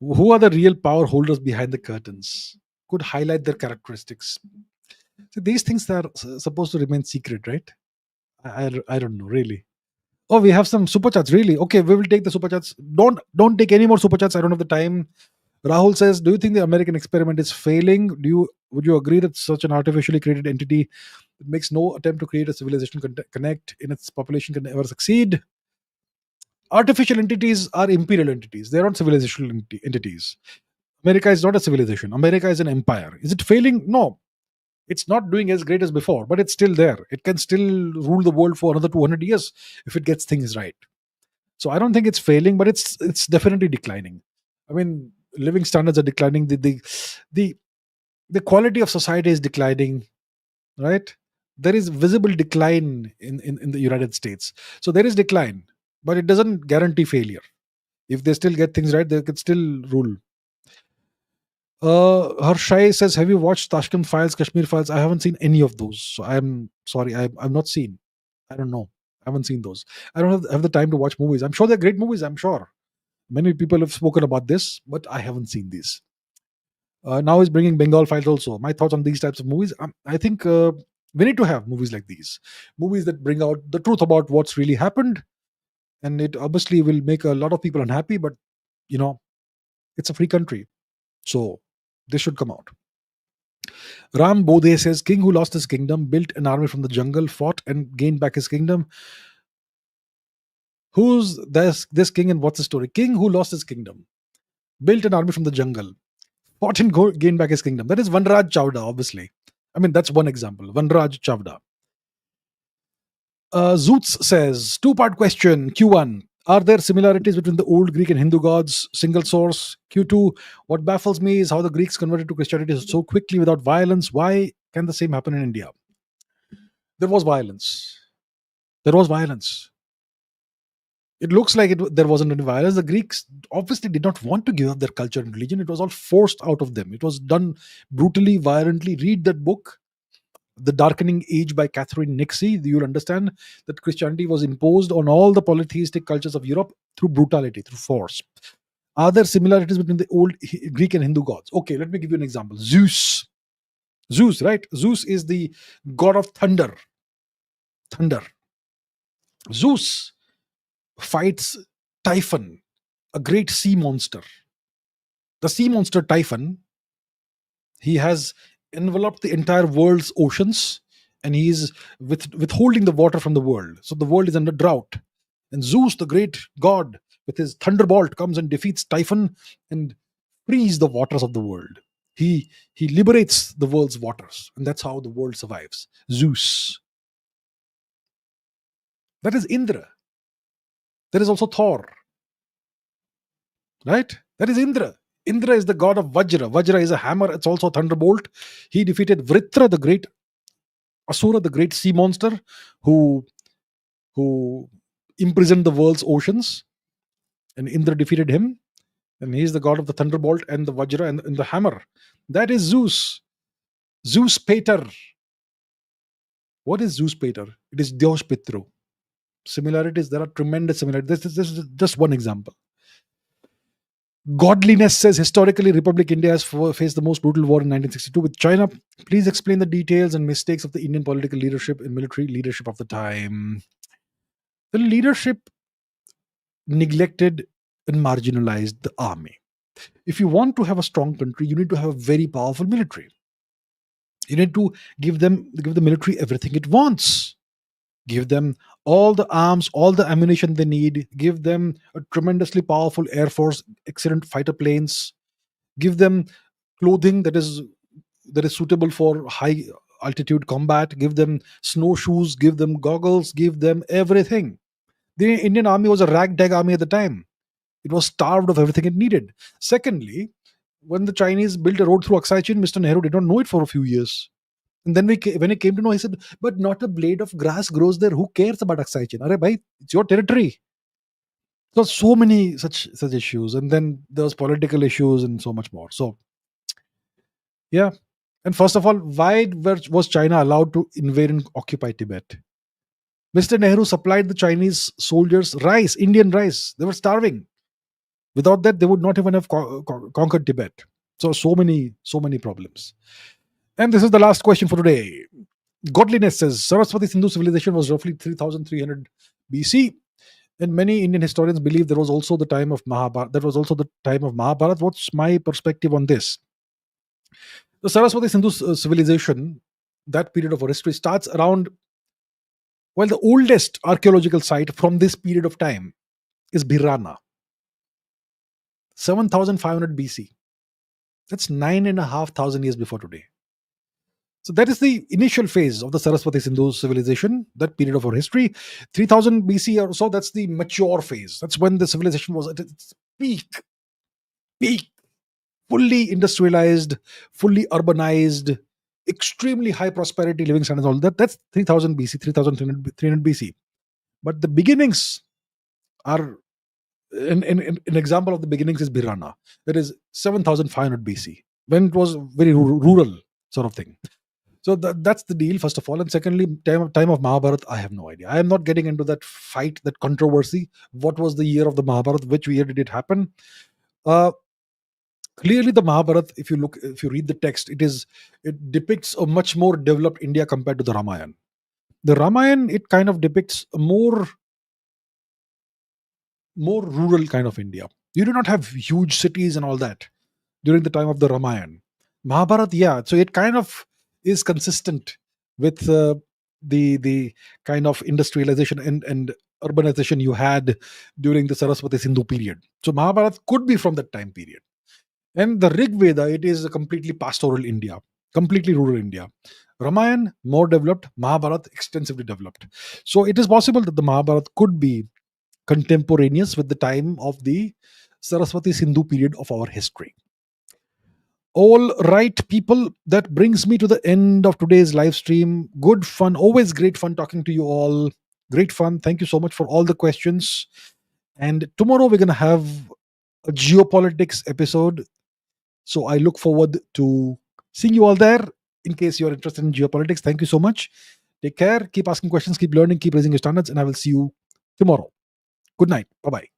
who are the real power holders behind the curtains? Could highlight their characteristics. So these things are supposed to remain secret, right? I don't know, really. Oh, we have some super chats, really. Okay, we will take the super chats. Don't take any more super chats. I don't have the time. Rahul says, do you think the American experiment is failing? Would you agree that such an artificially created entity that makes no attempt to create a civilization connect in its population can ever succeed? Artificial entities are imperial entities. They are not civilizational entities. America is not a civilization. America is an empire. Is it failing? No. It's not doing as great as before, but it's still there. It can still rule the world for another 200 years if it gets things right. So I don't think it's failing, but it's definitely declining. I mean, living standards are declining. The the quality of society is declining, right? There is visible decline in the United States. So there is decline, but it doesn't guarantee failure. If they still get things right, they could still rule. Harshai says, have you watched Tashkent Files, Kashmir Files? I haven't seen any of those. So I'm sorry. I've not seen. I don't know. I haven't seen those. I don't have the time to watch movies. I'm sure they're great movies. I'm sure. Many people have spoken about this, but I haven't seen these. Now he's bringing Bengal Files also. My thoughts on these types of movies. I think we need to have movies like these. Movies that bring out the truth about what's really happened. And it obviously will make a lot of people unhappy, but, you know, it's a free country. So this should come out. Ram Bodhe says, king who lost his kingdom, built an army from the jungle, fought and gained back his kingdom. Who's this king and what's the story? King who lost his kingdom, built an army from the jungle, fought and gained back his kingdom. That is Vanraj Chawda, obviously. I mean, that's one example. Vanraj Chawda. Zoots says, two-part question. Q1, are there similarities between the old Greek and Hindu gods? Single source. Q2, what baffles me is how the Greeks converted to Christianity so quickly without violence. Why can the same happen in India? There was violence. There was violence. It looks like there wasn't any violence. The Greeks obviously did not want to give up their culture and religion. It was all forced out of them. It was done brutally, violently. Read that book, The Darkening Age by Catherine Nixie. You'll understand that Christianity was imposed on all the polytheistic cultures of Europe through brutality, through force. Are there similarities between the old Greek and Hindu gods? Okay, let me give you an example. Zeus, right? Zeus is the god of thunder. Zeus fights Typhon, a great sea monster. The sea monster Typhon, he has enveloped the entire world's oceans, and he is withholding the water from the world. So the world is under drought. And Zeus, the great god, with his thunderbolt comes and defeats Typhon and frees the waters of the world. He liberates the world's waters, and that's how the world survives. Zeus. That is Indra. There is also Thor. Right? That is Indra. Indra is the god of Vajra. Vajra is a hammer. It's also a thunderbolt. He defeated Vritra, the great Asura, the great sea monster, who imprisoned the world's oceans. And Indra defeated him. And he is the god of the thunderbolt and the Vajra and the hammer. That is Zeus. Zeus Pater. What is Zeus Pater? It is Dios Pitru. Similarities, there are tremendous similarities. This is just one example. Godliness says, historically, Republic India has faced the most brutal war in 1962 with China. Please explain the details and mistakes of the Indian political leadership and military leadership of the time. The leadership neglected and marginalized the army. If you want to have a strong country, you need to have a very powerful military. You need to give the military everything it wants. Give them all the arms, all the ammunition they need. Give them a tremendously powerful air force, excellent fighter planes. Give them clothing that is suitable for high altitude combat. Give them snowshoes. Give them goggles. Give them everything. The Indian army was a ragtag army at the time. It was starved of everything it needed. Secondly, when the Chinese built a road through Aksai Chin, Mr. Nehru did not know it for a few years. And then when he came to know, he said, but not a blade of grass grows there. Who cares about Aksai Chin? Arey bhai, it's your territory. So many such issues. And then there was political issues and so much more. So, yeah. And first of all, why was China allowed to invade and occupy Tibet? Mr. Nehru supplied the Chinese soldiers rice, Indian rice. They were starving. Without that, they would not even have conquered Tibet. So many problems. And this is the last question for today. Godliness says, Saraswati-Sindhu Civilization was roughly 3300 BC. And many Indian historians believe there was also the time of Mahabharata. That was also the time of Mahabharata. What's my perspective on this? The Saraswati-Sindhu civilization, that period of our history, starts around, well, the oldest archaeological site from this period of time is Birana, 7,500 BC. That's 9,500 years before today. So that is the initial phase of the Saraswati Sindhu civilization, that period of our history. 3000 BC or so, that's the mature phase. That's when the civilization was at its peak, fully industrialized, fully urbanized, extremely high prosperity, living standards, all that. That's 3000 BC, 3300 BC. But the beginnings are, an example of the beginnings is Birana. That is 7500 BC, when it was very rural sort of thing. So that's the deal, first of all. And secondly, time of Mahabharata, I have no idea. I am not getting into that fight, that controversy. What was the year of the Mahabharata? Which year did it happen? Uh, Clearly, the Mahabharata, if you read the text, it depicts a much more developed India compared to the Ramayana. The Ramayana, it kind of depicts a more rural kind of India. You do not have huge cities and all that during the time of the Ramayana. Mahabharata, yeah. So it kind of is consistent with the kind of industrialization and urbanization you had during the Saraswati Sindhu period. So Mahabharata could be from that time period. And the Rig Veda, it is a completely pastoral India, completely rural India. Ramayana, more developed. Mahabharata, extensively developed. So it is possible that the Mahabharata could be contemporaneous with the time of the Saraswati Sindhu period of our history. All right, people, that brings me to the end of today's live stream. Good fun, always great fun talking to you all. Great fun. Thank you so much for all the questions. And tomorrow we're going to have a geopolitics episode. So I look forward to seeing you all there. In case you're interested in geopolitics, thank you so much. Take care, keep asking questions, keep learning, keep raising your standards, and I will see you tomorrow. Good night. Bye bye.